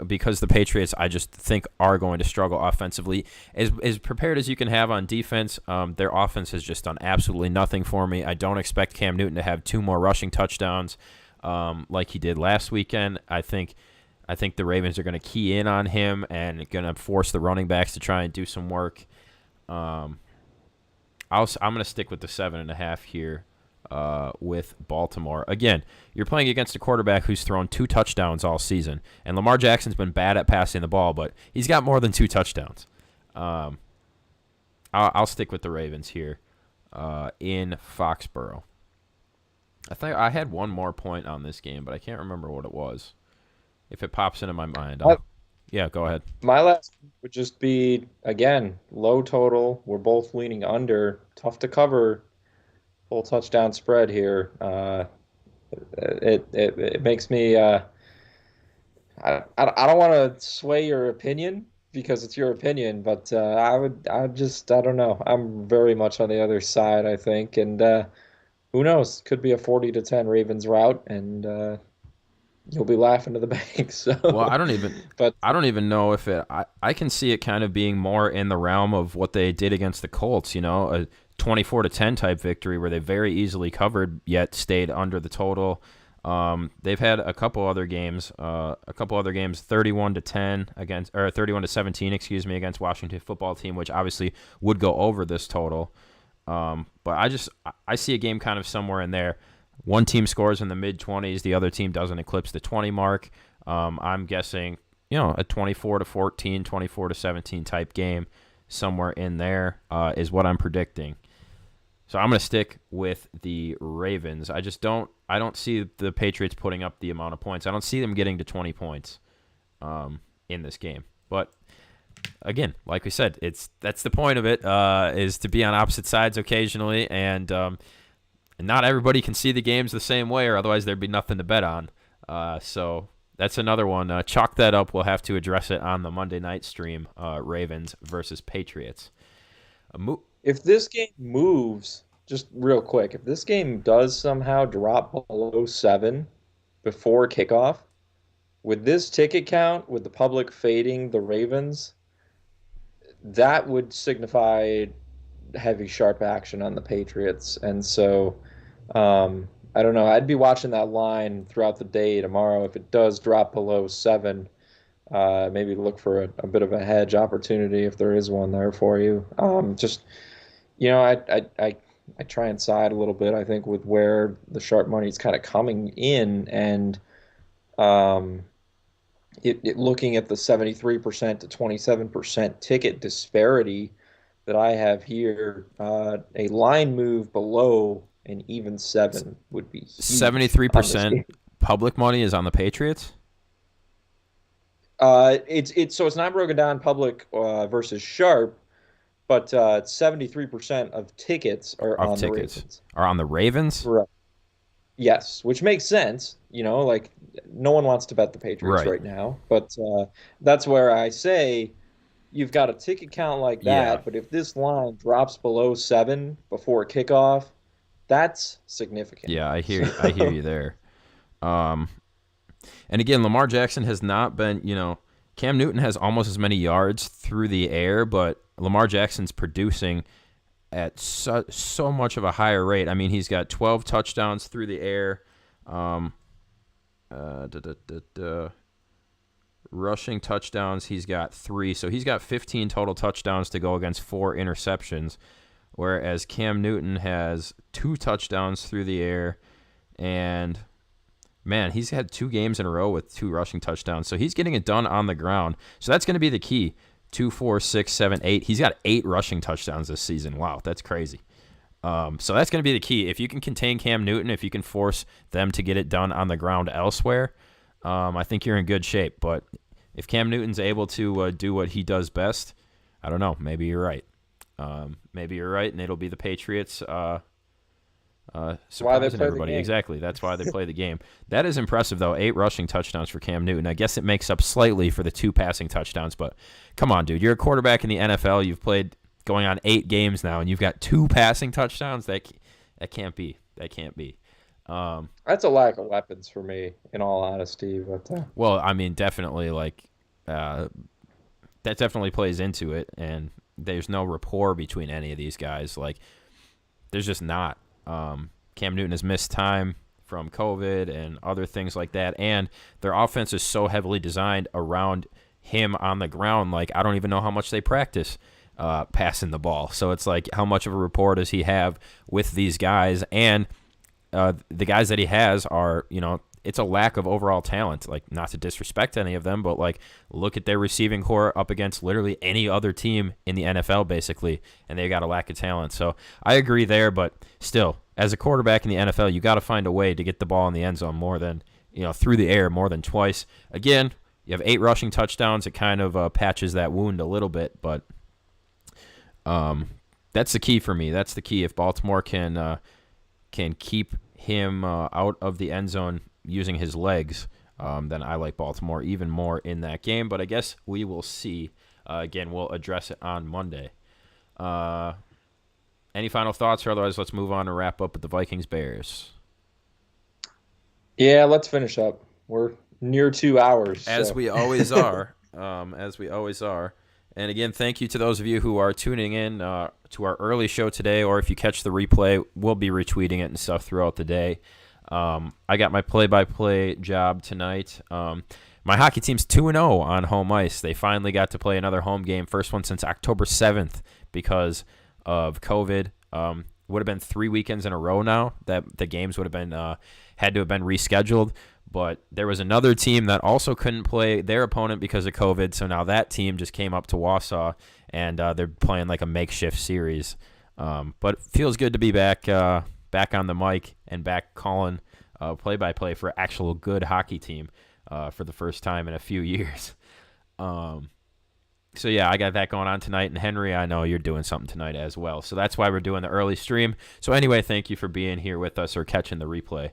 Speaker 1: because the Patriots, I just think, are going to struggle offensively. As prepared as you can have on defense, their offense has just done absolutely nothing for me. I don't expect Cam Newton to have 2 more rushing touchdowns like he did last weekend. I think the Ravens are going to key in on him and going to force the running backs to try and do some work. I'm going to stick with the 7.5 here with Baltimore. Again, you're playing against a quarterback who's thrown 2 touchdowns all season, and Lamar Jackson's been bad at passing the ball, but he's got more than 2 touchdowns. I'll stick with the Ravens here in Foxborough. I think I had one more point on this game, but I can't remember what it was. If it pops into my mind, yeah, go ahead.
Speaker 2: My last would just be, again, low total. We're both leaning under. Tough to cover full touchdown spread here. It makes me I don't want to sway your opinion because it's your opinion, but I don't know. I'm very much on the other side, I think, and who knows? Could be a 40-10 Ravens route, and you'll be laughing to the bank. So,
Speaker 1: well, I don't even,
Speaker 2: but
Speaker 1: I don't even know if it. I can see it kind of being more in the realm of what they did against the Colts. You know, a 24-10 type victory where they very easily covered yet stayed under the total. They've had a couple other games, 31-10 against, or 31-17, excuse me, against Washington football team, which obviously would go over this total. But I see a game kind of somewhere in there. One team scores in the mid-20s, the other team doesn't eclipse the 20 mark. I'm guessing, a 24-14, 24-17 type game somewhere in there is what I'm predicting. So I'm going to stick with the Ravens. I don't see the Patriots putting up the amount of points. I don't see them getting to 20 points in this game. But again, like we said, that's the point of it, is to be on opposite sides occasionally, and not everybody can see the games the same way, or otherwise there'd be nothing to bet on. So that's another one. Chalk that up. We'll have to address it on the Monday night stream, Ravens versus Patriots.
Speaker 2: If this game moves, just real quick, if this game does somehow drop below 7 before kickoff, with this ticket count, with the public fading the Ravens, that would signify heavy, sharp action on the Patriots. And so, I don't know. I'd be watching that line throughout the day tomorrow. If it does drop below 7, maybe look for a bit of a hedge opportunity if there is one there for you. I try and side a little bit, I think, with where the sharp money is kind of coming in, and Um, looking at the 73% to 27% ticket disparity that I have here, a line move below an even seven would be huge on this
Speaker 1: 73%
Speaker 2: game.
Speaker 1: public money is on the Patriots
Speaker 2: It's so it's not broken down public versus sharp, but 73% of tickets are
Speaker 1: of
Speaker 2: on the
Speaker 1: tickets
Speaker 2: Ravens.
Speaker 1: are on the Ravens.
Speaker 2: Right. Yes, which makes sense. Like no one wants to bet the Patriots
Speaker 1: Right.
Speaker 2: right now, but that's where I say you've got a ticket count like
Speaker 1: Yeah.
Speaker 2: that, but if this line drops below seven before kickoff, that's significant.
Speaker 1: Yeah,
Speaker 2: So
Speaker 1: I hear you there. Um, and again, Lamar Jackson has not been, Cam Newton has almost as many yards through the air, but Lamar Jackson's producing at so much of a higher rate. I mean, he's got 12 touchdowns through the air. Um, uh, da, da, da, da. Rushing touchdowns, he's got 3. So he's got 15 total touchdowns to go against 4 interceptions, whereas Cam Newton has 2 touchdowns through the air. And, man, he's had 2 games in a row with 2 rushing touchdowns. So he's getting it done on the ground. So that's going to be the key. 2, 4, 6, 7, 8. He's got 8 rushing touchdowns this season. Wow, that's crazy. So that's going to be the key. If you can contain Cam Newton, if you can force them to get it done on the ground elsewhere, I think you're in good shape. But if Cam Newton's able to do what he does best, I don't know. Maybe you're right. Maybe you're right, and it'll be the Patriots
Speaker 2: that's why they
Speaker 1: surprising
Speaker 2: play the
Speaker 1: everybody.
Speaker 2: game.
Speaker 1: Exactly. That's why they play the game. That is impressive, though. 8 rushing touchdowns for Cam Newton. I guess it makes up slightly for the 2 passing touchdowns, but come on, dude. You're a quarterback in the NFL. You've played going on 8 games now, and you've got 2 passing touchdowns. That can't be. That can't be.
Speaker 2: That's a lack of weapons for me, in all honesty. But
Speaker 1: Well, I mean, definitely, uh, that definitely plays into it, and there's no rapport between any of these guys. There's just not. Cam Newton has missed time from COVID and other things like that, and their offense is so heavily designed around him on the ground. I don't even know how much they practice passing the ball. So it's how much of a rapport does he have with these guys? And the guys that he has are, it's a lack of overall talent. Not to disrespect any of them, but look at their receiving core up against literally any other team in the NFL, basically, and they got a lack of talent. So I agree there, but still, as a quarterback in the NFL, you got to find a way to get the ball in the end zone more than, through the air more than twice. Again, you have 8 rushing touchdowns. It kind of patches that wound a little bit, but that's the key for me. That's the key. If Baltimore can keep him out of the end zone using his legs, then I like Baltimore even more in that game. But I guess we will see. Again, we'll address it on Monday. Any final thoughts? Or otherwise, let's move on and wrap up with the Vikings-Bears.
Speaker 2: yeah, let's finish up. We're near 2 hours,
Speaker 1: As
Speaker 2: so
Speaker 1: we always are. As we always are. And again, thank you to those of you who are tuning in to our early show today, or if you catch the replay, we'll be retweeting it and stuff throughout the day. I got my play-by-play job tonight. My hockey team's 2-0 on home ice. They finally got to play another home game, first one since October 7th because of COVID. Would have been 3 weekends in a row now that the games would have been had to have been rescheduled. But there was another team that also couldn't play their opponent because of COVID, so now that team just came up to Wausau, and they're playing a makeshift series. But it feels good to be back on the mic and back calling play-by-play for an actual good hockey team for the first time in a few years. So, yeah, I got that going on tonight. And, Henry, I know you're doing something tonight as well. So that's why we're doing the early stream. So, anyway, thank you for being here with us or catching the replay.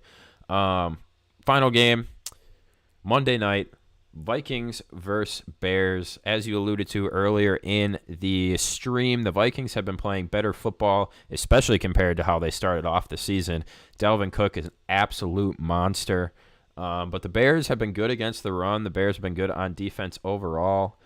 Speaker 1: Final game, Monday night, Vikings versus Bears. As you alluded to earlier in the stream, the Vikings have been playing better football, especially compared to how they started off the season. Dalvin Cook is an absolute monster. But the Bears have been good against the run. The Bears have been good on defense overall.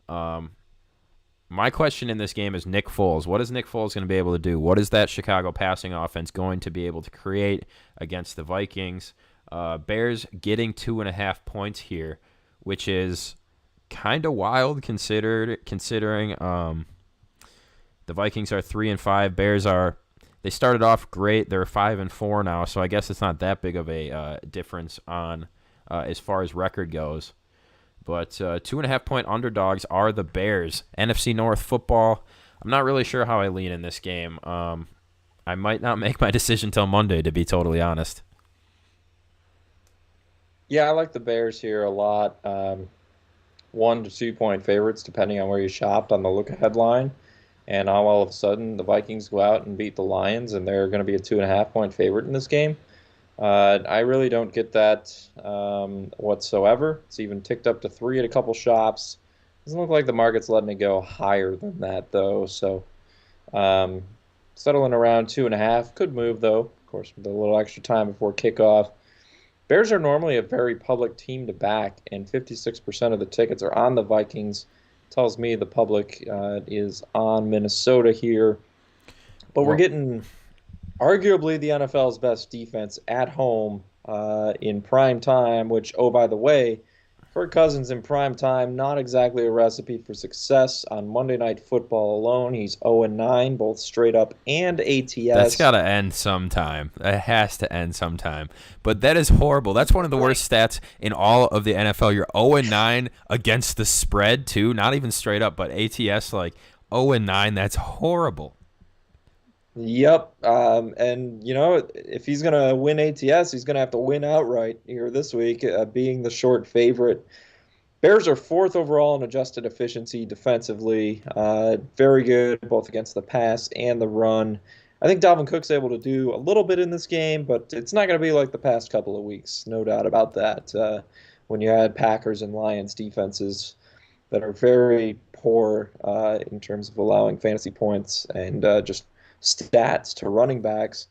Speaker 1: My question in this game is Nick Foles. What is Nick Foles going to be able to do? What is that Chicago passing offense going to be able to create against the Vikings? Bears getting 2.5 points here, which is kind of wild considering the Vikings are 3-5. Bears they started off great. They're 5-4 now, so I guess it's not that big of a difference on as far as record goes. But 2.5-point underdogs are the Bears. NFC North football. I'm not really sure how I lean in this game. I might not make my decision till Monday, to be totally honest.
Speaker 2: Yeah, I like the Bears here a lot. 1 to 2 point favorites, depending on where you shopped on the look ahead line. And now all of a sudden, the Vikings go out and beat the Lions, and they're going to be a 2.5 point favorite in this game. I really don't get that whatsoever. It's even ticked up to 3 at a couple shops. Doesn't look like the market's letting it go higher than that, though. So um, settling around 2.5 could move, though. Of course, with a little extra time before kickoff. Bears are normally a very public team to back, and 56% of the tickets are on the Vikings. Tells me the public is on Minnesota here. But we're getting arguably the NFL's best defense at home in prime time, which, oh, by the way, Kirk Cousins in prime time, not exactly a recipe for success on Monday Night Football alone. He's 0-9, both straight up and ATS.
Speaker 1: That's got to end sometime. That has to end sometime. But that is horrible. That's one of the worst stats in all of the NFL. You're 0-9 against the spread, too. Not even straight up, but ATS, like 0-9. That's horrible.
Speaker 2: Yep. And, if he's going to win ATS, he's going to have to win outright here this week, being the short favorite. Bears are 4th overall in adjusted efficiency defensively. Very good both against the pass and the run. I think Dalvin Cook's able to do a little bit in this game, but it's not going to be like the past couple of weeks, no doubt about that. When you had Packers and Lions defenses that are very poor in terms of allowing fantasy points and just stats to running backs.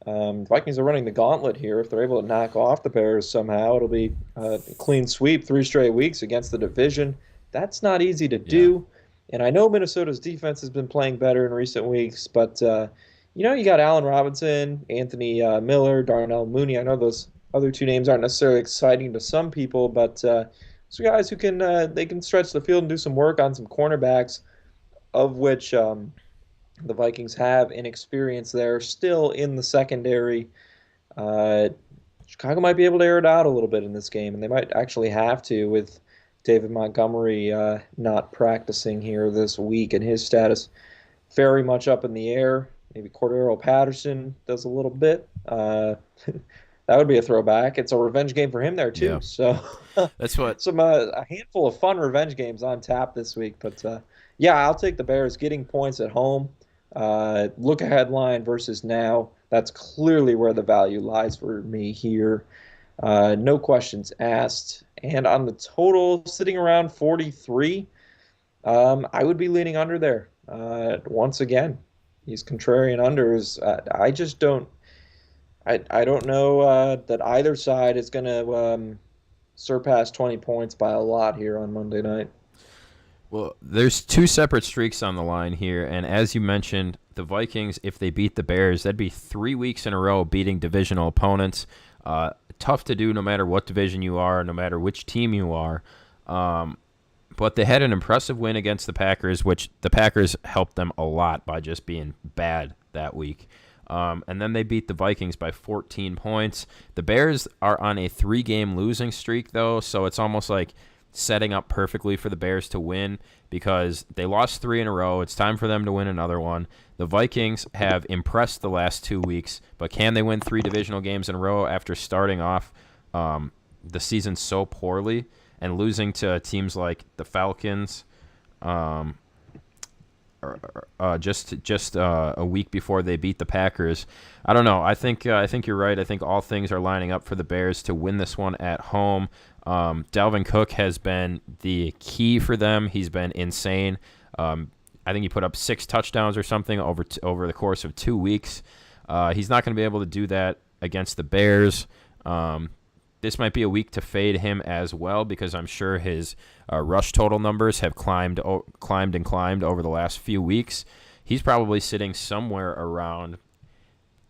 Speaker 2: Vikings are running the gauntlet here. If they're able to knock off the Bears somehow, it'll be a clean sweep 3 straight weeks against the division. That's not easy to do. Yeah. And I know Minnesota's defense has been playing better in recent weeks, but you got Allen Robinson, Anthony Miller, Darnell Mooney. I know those other 2 names aren't necessarily exciting to some people, but some guys who can stretch the field and do some work on some cornerbacks, of which the Vikings have inexperience there still in the secondary. Chicago might be able to air it out a little bit in this game, and they might actually have to with David Montgomery not practicing here this week, and his status very much up in the air. Maybe Cordero Patterson does a little bit. That would be a throwback. It's a revenge game for him there, too.
Speaker 1: Yeah.
Speaker 2: So
Speaker 1: that's what
Speaker 2: a handful of fun revenge games on tap this week. But, I'll take the Bears getting points at home. Look ahead line versus now. That's clearly where the value lies for me here. No questions asked. And on the total, sitting around 43, I would be leaning under there. Once again, these contrarian unders. I just don't. I don't know that either side is going to surpass 20 points by a lot here on Monday night.
Speaker 1: Well, there's 2 separate streaks on the line here, and as you mentioned, the Vikings, if they beat the Bears, that'd be 3 weeks in a row beating divisional opponents. Tough to do no matter what division you are, no matter which team you are. But they had an impressive win against the Packers, which the Packers helped them a lot by just being bad that week. And then they beat the Vikings by 14 points. The Bears are on a 3-game losing streak, though, so it's almost like setting up perfectly for the Bears to win because they lost 3 in a row. It's time for them to win another one. The Vikings have impressed the last 2 weeks, but can they win 3 divisional games in a row after starting off the season so poorly and losing to teams like the Falcons just a week before they beat the Packers? I don't know. I think you're right. I think all things are lining up for the Bears to win this one at home. Dalvin Cook has been the key for them. He's been insane. I think he put up 6 touchdowns or something over the course of 2 weeks. He's not going to be able to do that against the Bears. This might be a week to fade him as well because I'm sure his rush total numbers have climbed over the last few weeks. He's probably sitting somewhere around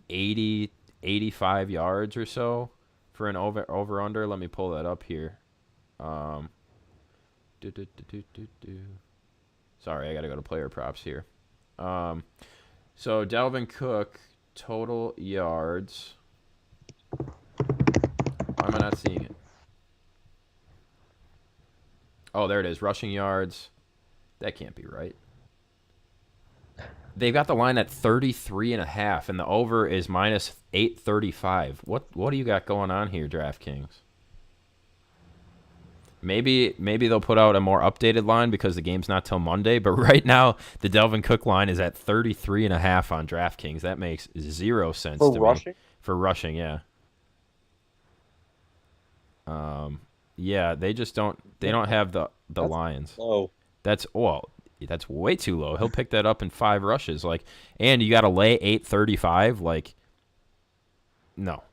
Speaker 1: 80, 85 yards or so for an over-under. Let me pull that up here. Sorry, I got to go to player props here. So Dalvin Cook, total yards. Why am I not seeing it? Oh, there it is. Rushing yards. That can't be right. They've got the line at 33.5, and the over is minus 835. What do you got going on here, DraftKings? Maybe they'll put out a more updated line because the game's not till Monday. But right now, the Delvin Cook line is at 33.5 on DraftKings. That makes 0 sense
Speaker 2: For
Speaker 1: to
Speaker 2: rushing?
Speaker 1: me. For rushing, yeah. Yeah, they just don't. They don't have the
Speaker 2: That's
Speaker 1: Lions.
Speaker 2: low.
Speaker 1: That's way too low. He'll pick that up in 5 rushes. And you got to lay 835. No.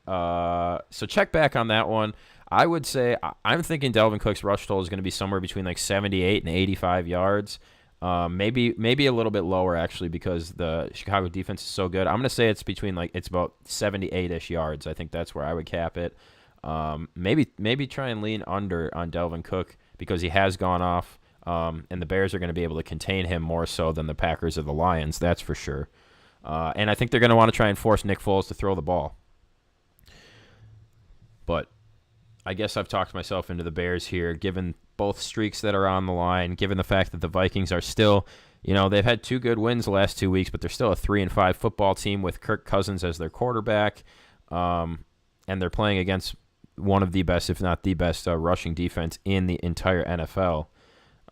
Speaker 1: So check back on that one. I would say I'm thinking Delvin Cook's rush total is going to be somewhere between 78 and 85 yards. Maybe a little bit lower actually because the Chicago defense is so good. I'm going to say it's between it's about 78-ish yards. I think that's where I would cap it. Maybe try and lean under on Delvin Cook because he has gone off, and the Bears are going to be able to contain him more so than the Packers or the Lions. That's for sure. And I think they're going to want to try and force Nick Foles to throw the ball. But I guess I've talked myself into the Bears here, given both streaks that are on the line, given the fact that the Vikings are still, they've had 2 good wins the last 2 weeks, but they're still a 3-5 football team with Kirk Cousins as their quarterback, and they're playing against one of the best, if not the best, rushing defense in the entire NFL.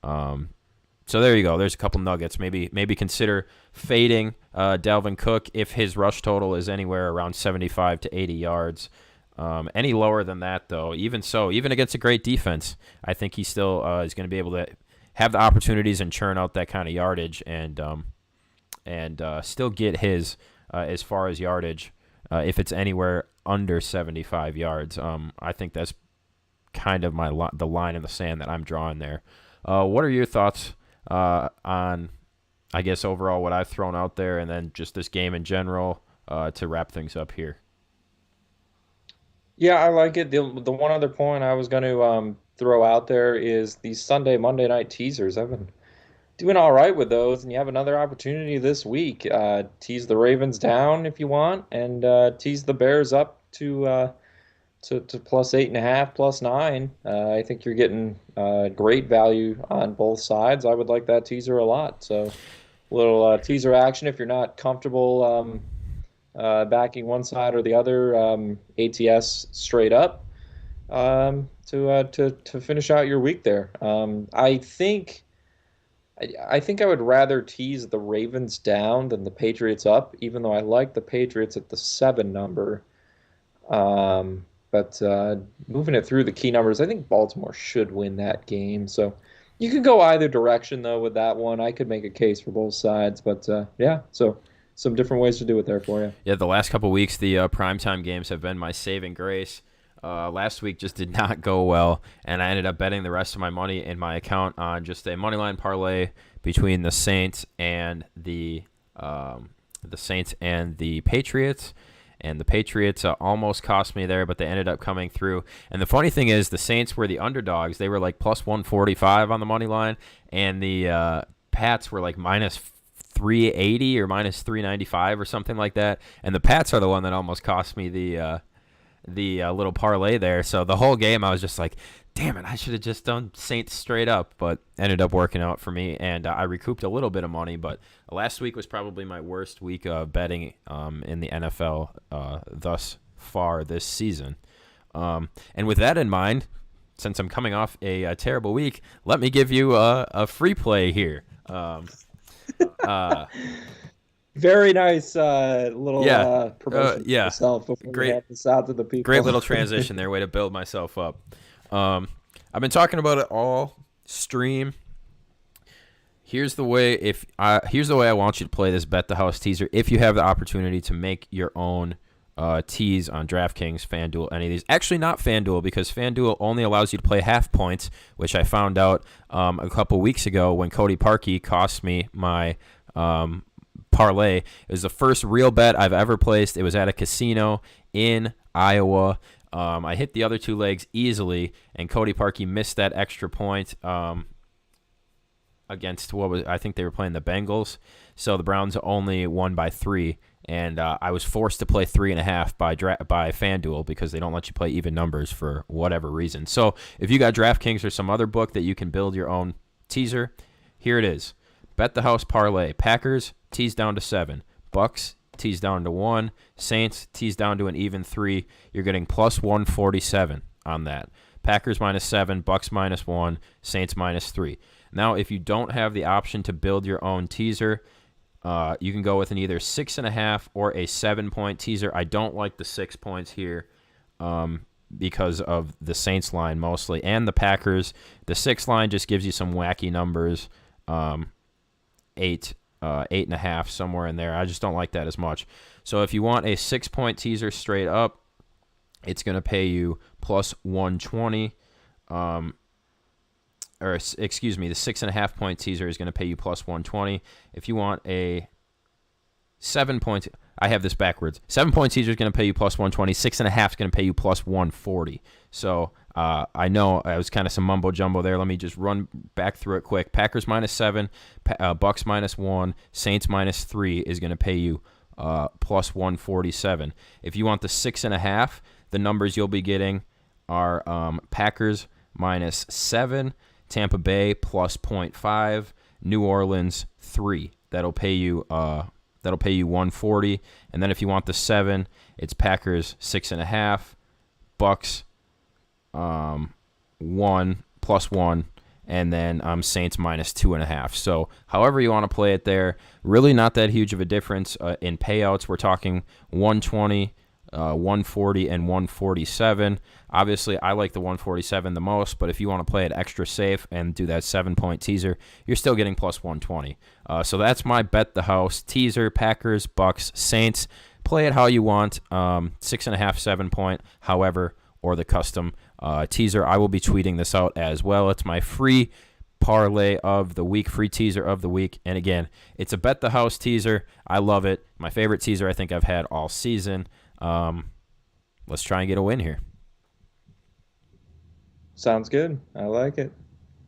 Speaker 1: So there you go. There's a couple nuggets. Maybe consider fading Dalvin Cook if his rush total is anywhere around 75 to 80 yards. Any lower than that, though, even against a great defense, I think he still is going to be able to have the opportunities and churn out that kind of yardage and still get his as far as yardage if it's anywhere under 75 yards. I think that's kind of the line in the sand that I'm drawing there. What are your thoughts on, I guess, overall what I've thrown out there and then just this game in general to wrap things up here?
Speaker 2: Yeah, I like it. The one other point I was going to throw out there is these Monday night teasers. I've been doing all right with those, and you have another opportunity this week. Tease the Ravens down if you want, and tease the Bears up to plus 8.5, plus 9. I think you're getting great value on both sides. I would like that teaser a lot. So, a little teaser action if you're not comfortable backing one side or the other. ATS straight up to finish out your week there. I think I would rather tease the Ravens down than the Patriots up, even though I like the Patriots at the 7 number. But moving it through the key numbers, I think Baltimore should win that game. So you could go either direction, though, with that one. I could make a case for both sides. But, yeah, so some different ways to do it there for you.
Speaker 1: Yeah, the last couple of weeks, the primetime games have been my saving grace. Last week just did not go well, and I ended up betting the rest of my money in my account on just a moneyline parlay between the Saints and the Patriots. And the Patriots almost cost me there, but they ended up coming through. And the funny thing is, the Saints were the underdogs. They were like plus 145 on the money line, and the Pats were like minus 380 or minus 395 or something like that. And the Pats are the one that almost cost me the little parlay there. So the whole game, I was just like, damn it, I should have just done Saints straight up, but ended up working out for me, and I recouped a little bit of money. But last week was probably my worst week of betting in the NFL thus far this season. And with that in mind, since I'm coming off a terrible week, let me give you a free play here.
Speaker 2: Very nice little promotion for
Speaker 1: yeah.
Speaker 2: yourself before we hand this out to the people.
Speaker 1: Great little transition there, way to build myself up. I've been talking about it all stream. Here's the way I want you to play this Bet the House teaser if you have the opportunity to make your own tease on DraftKings, FanDuel, any of these. Actually, not FanDuel, because FanDuel only allows you to play half points, which I found out a couple weeks ago when Cody Parkey cost me my parlay. It was the first real bet I've ever placed. It was at a casino in Iowa. I hit the other 2 legs easily, and Cody Parkey missed that extra point. against I think they were playing the Bengals. So the Browns only won by 3, and I was forced to play 3.5 by FanDuel because they don't let you play even numbers for whatever reason. So if you got DraftKings or some other book that you can build your own teaser, here it is. Bet the house parlay. Packers tease down to 7. Bucks tease down to 1. Saints tease down to an even 3. You're getting plus 147 on that. Packers -7, Bucks -1, Saints -3. Now, if you don't have the option to build your own teaser, you can go with an either 6.5 or a 7-point teaser. I don't like the 6 points here because of the Saints line mostly, and the Packers. The 6 line just gives you some wacky numbers, 8.5, somewhere in there. I just don't like that as much. So if you want a 6-point teaser straight up, it's going to pay you plus 120. The 6.5-point teaser is going to pay you plus 120. If you want a 7-point, I have this backwards. 7-point teaser is going to pay you plus 120. 6.5 is going to pay you plus 140. So I know it was kind of some mumbo jumbo there. Let me just run back through it quick. Packers -7, Bucks -1, Saints -3 is going to pay you plus 147. If you want the 6.5, the numbers you'll be getting are Packers -7, Tampa Bay plus 0.5, New Orleans 3. That'll pay you 140. And then if you want the 7, it's Packers 6.5, Bucks 1 plus 1, and then Saints -2.5. So however you want to play it there, really not that huge of a difference in payouts. We're talking 120. 140 and 147. Obviously, I like the 147 the most, but if you want to play it extra safe and do that 7-point teaser, you're still getting plus 120. So that's my bet the house teaser: Packers, Bucks, Saints. Play it how you want. 6.5, 7-point, however, or the custom teaser. I will be tweeting this out as well. It's my free parlay of the week, free teaser of the week. And again, it's a bet the house teaser. I love it. My favorite teaser I think I've had all season. Let's try and get a win here.
Speaker 2: Sounds good. I like it.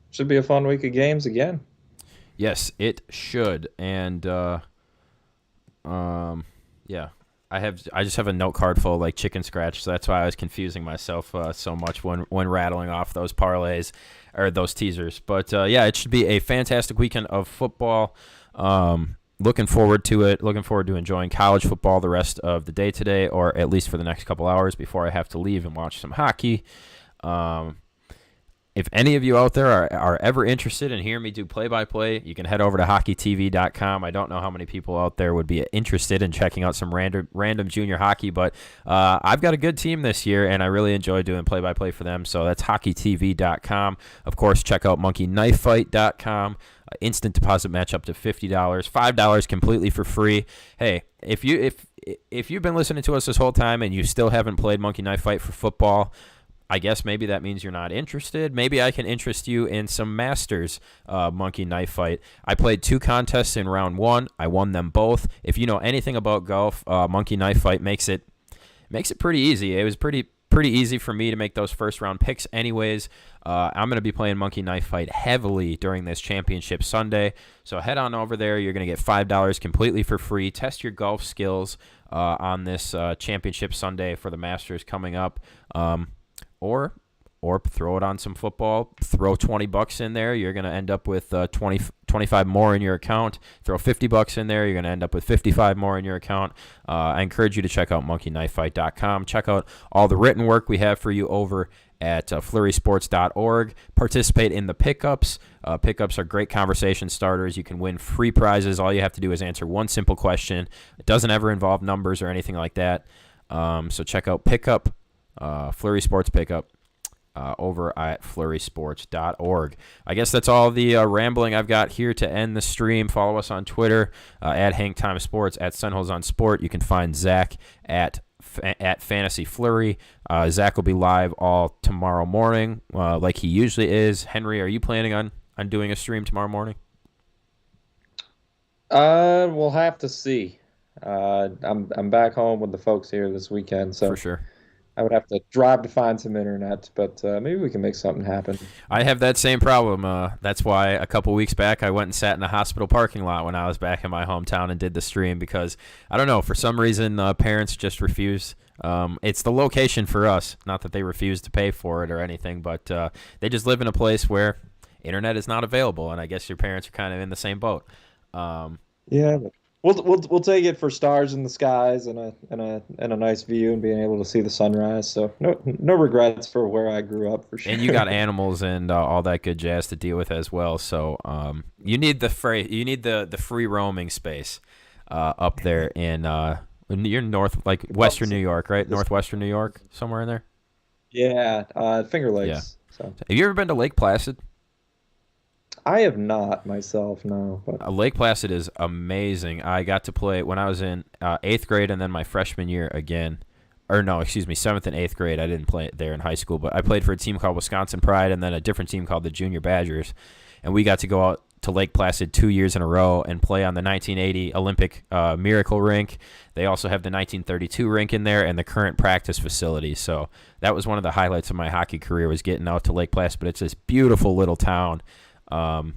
Speaker 2: Should be a fun week of games again.
Speaker 1: Yes, it should. And yeah, I just have a note card full of like chicken scratch, so that's why I was confusing myself so much when rattling off those parlays or those teasers. But yeah, it should be a fantastic weekend of football. Looking forward to it. Looking forward to enjoying college football the rest of the day today, or at least for the next couple hours before I have to leave and watch some hockey. If any of you out there are ever interested in hearing me do play-by-play, you can head over to hockeytv.com. I don't know how many people out there would be interested in checking out some random junior hockey, but I've got a good team this year, and I really enjoy doing play-by-play for them, so that's hockeytv.com. Of course, check out monkeyknifefight.com. Instant deposit match up to $50, $5 completely for free. Hey, if you've been listening to us this whole time and you still haven't played Monkey Knife Fight for football, I guess maybe that means you're not interested. Maybe I can interest you in some Masters Monkey Knife Fight. I played 2 contests in round 1. I won them both. If you know anything about golf, Monkey Knife Fight makes it pretty easy. It was pretty easy for me to make those first round picks anyways. I'm going to be playing Monkey Knife Fight heavily during this championship Sunday. So head on over there. You're going to get $5 completely for free. Test your golf skills on this championship Sunday for the Masters coming up. Or throw it on some football. Throw $20 in there. You're going to end up with 25 more in your account. Throw $50 in there. You're going to end up with 55 more in your account. I encourage you to check out monkeyknifefight.com. Check out all the written work we have for you over at flurrysports.org. Participate in the pickups. Pickups are great conversation starters. You can win free prizes. All you have to do is answer one simple question. It doesn't ever involve numbers or anything like that. So check out pickup. Flurry Sports Pickup over at flurrysports.org. I guess that's all the rambling I've got here to end the stream. Follow us on Twitter at Hangtime Sports, at Sunholes on Sport. You can find Zach at Fantasy Flurry. Zach will be live all tomorrow morning like he usually is. Henry, are you planning on doing a stream tomorrow morning?
Speaker 2: We'll have to see. I'm back home with the folks here this weekend, so
Speaker 1: for sure.
Speaker 2: I would have to drive to find some internet, but maybe we can make something happen.
Speaker 1: I have that same problem. That's why a couple weeks back I went and sat in a hospital parking lot when I was back in my hometown and did the stream because I don't know, for some reason parents just refuse. It's the location for us, not that they refuse to pay for it or anything, but they just live in a place where internet is not available, and I guess your parents are kind of in the same boat. Um,
Speaker 2: Yeah, but we'll take it for stars in the skies and a nice view and being able to see the sunrise. So no regrets for where I grew up for
Speaker 1: and you got
Speaker 2: sure.
Speaker 1: animals and all that good jazz to deal with as well. So you need the free roaming space up there in you're north like Western New York, right? Northwestern New York, somewhere in there.
Speaker 2: Yeah, Finger
Speaker 1: Yeah.
Speaker 2: Lakes. So
Speaker 1: Have you ever been to Lake Placid?
Speaker 2: I have not myself, no, but
Speaker 1: Lake Placid is amazing. I got to play when I was in eighth grade and then my freshman year again. Or no, excuse me, seventh and eighth grade. I didn't play there in high school, but I played for a team called Wisconsin Pride and then a different team called the Junior Badgers. And we got to go out to Lake Placid 2 years in a row and play on the 1980 Olympic Miracle Rink. They also have the 1932 rink in there and the current practice facility. So that was one of the highlights of my hockey career was getting out to Lake Placid. But it's this beautiful little town. Um,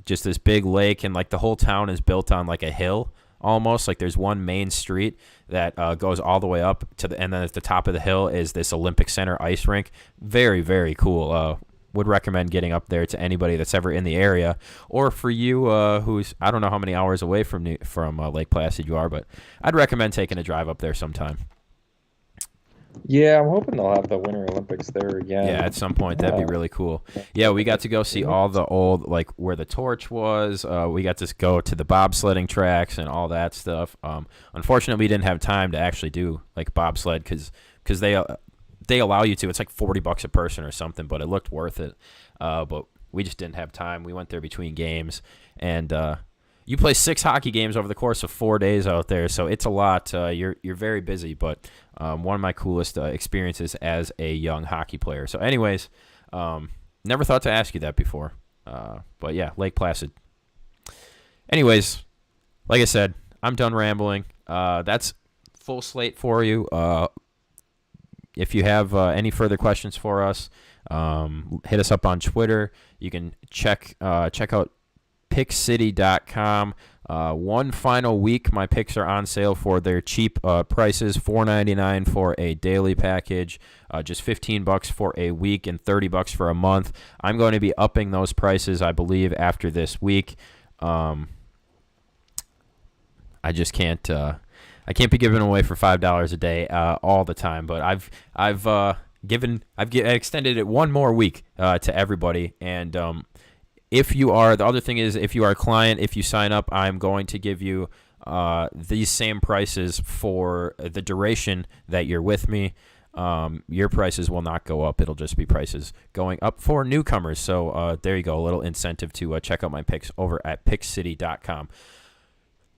Speaker 1: just this big lake, and like the whole town is built on like a hill almost. Like there's one main street that goes all the way up to and then at the top of the hill is this Olympic Center ice rink. Very, very cool. Would recommend getting up there to anybody that's ever in the area, or for you who's I don't know how many hours away from Lake Placid you are, but I'd recommend taking a drive up there sometime.
Speaker 2: yeah, I'm hoping they'll have the Winter Olympics there
Speaker 1: Yeah,
Speaker 2: again.
Speaker 1: at some point that'd be
Speaker 2: Uh,
Speaker 1: really cool. Yeah, we got to go see all the old like where the torch was. We got to go to the bobsledding tracks and all that stuff. Unfortunately, we didn't have time to actually do like bobsled because they allow you to. It's like $40 a person or something, but it looked worth it. But we just didn't have time. We went there between games, and you play 6 hockey games over the course of 4 days out there, so it's a lot. You're very busy, but one of my coolest experiences as a young hockey player. So, anyways, never thought to ask you that before, but yeah, Lake Placid. Anyways, like I said, I'm done rambling. That's full slate for you. If you have any further questions for us, hit us up on Twitter. You can check out pickcity.com. One final week, my picks are on sale for their cheap prices: $4.99 for a daily package, just $15 for a week, and $30 for a month. I'm going to be upping those prices, I believe, after this week. I just can't. I can't be giving away for $5 a day all the time. But I've extended it one more week to everybody, and if you are, the other thing is, if you are a client, if you sign up, I'm going to give you these same prices for the duration that you're with me. Your prices will not go up. It'll just be prices going up for newcomers. So there you go, a little incentive to check out my picks over at pickcity.com.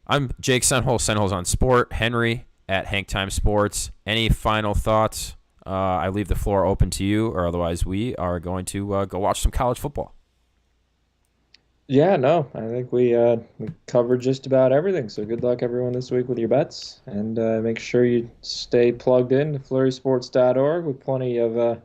Speaker 1: I'm Jake Senhol. Senhol's on Sport. Henry at Hank Time Sports. Any final thoughts? I leave the floor open to you, or otherwise we are going to go watch some college football.
Speaker 2: Yeah, no, I think we covered just about everything. So good luck everyone this week with your bets, and make sure you stay plugged in to flurrysports.org with plenty of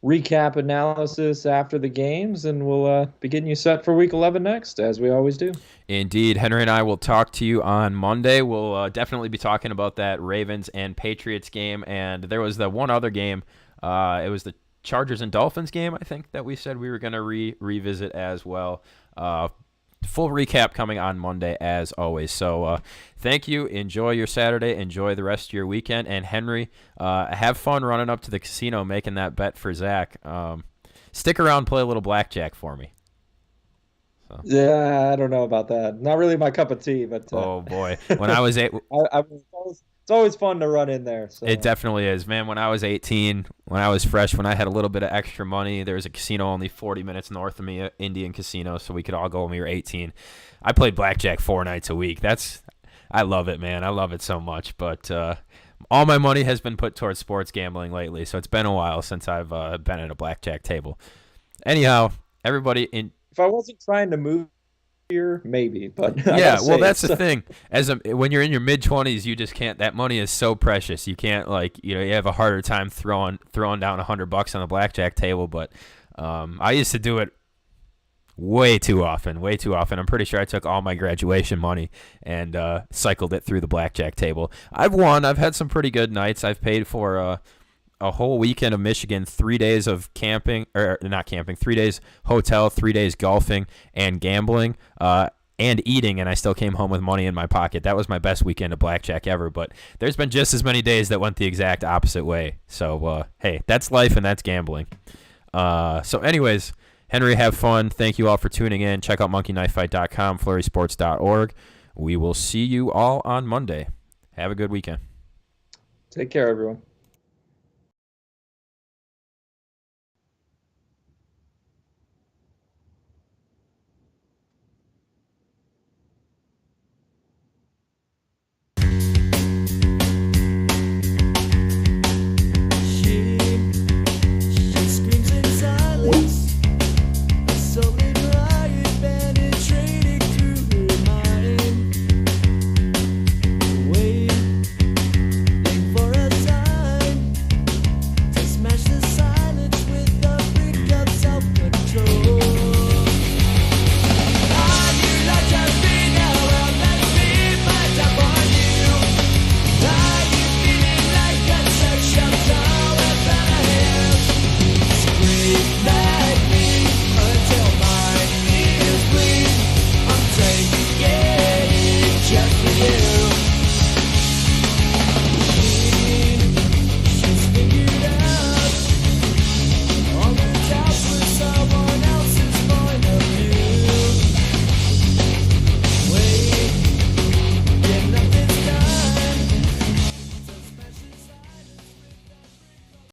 Speaker 2: recap analysis after the games, and we'll be getting you set for week 11 next, as we always do.
Speaker 1: Indeed. Henry and I will talk to you on Monday. We'll definitely be talking about that Ravens and Patriots game. And there was the one other game. It was the Chargers and Dolphins game, I think, that we said we were going to revisit as well. Full recap coming on Monday, as always. So thank you. Enjoy your Saturday. Enjoy the rest of your weekend. And Henry, have fun running up to the casino making that bet for Zach. Stick around, play a little blackjack for me. So.
Speaker 2: Yeah, I don't know about that. Not really my cup of tea, but
Speaker 1: Oh boy, when I was
Speaker 2: it's always fun to run in there. So
Speaker 1: it definitely is, man. When I was 18, when I was fresh, when I had a little bit of extra money, there was a casino only 40 minutes north of me, Indian Casino, so we could all go when we were 18. I played blackjack 4 nights a week. I love it, man. I love it so much. But all my money has been put towards sports gambling lately, so it's been a while since I've been at a blackjack table. Anyhow, everybody in.
Speaker 2: if I wasn't trying to move year, maybe. But I
Speaker 1: Yeah,
Speaker 2: gotta
Speaker 1: well,
Speaker 2: say,
Speaker 1: that's the thing. When you're in your mid-20s, you just can't. That money is so precious. You can't you have a harder time throwing down $100 on the blackjack table. But I used to do it way too often. I'm pretty sure I took all my graduation money and cycled it through the blackjack table. I've won. I've had some pretty good nights. I've paid for a whole weekend of Michigan, 3 days of camping, or not camping, 3 days hotel, 3 days golfing and gambling, and eating, and I still came home with money in my pocket. That was my best weekend of blackjack ever, but there's been just as many days that went the exact opposite way. So, hey, that's life and that's gambling. So anyways, Henry, have fun. Thank you all for tuning in. Check out monkeyknifefight.com, flurrysports.org. We will see you all on Monday. Have a good weekend.
Speaker 2: take care, everyone.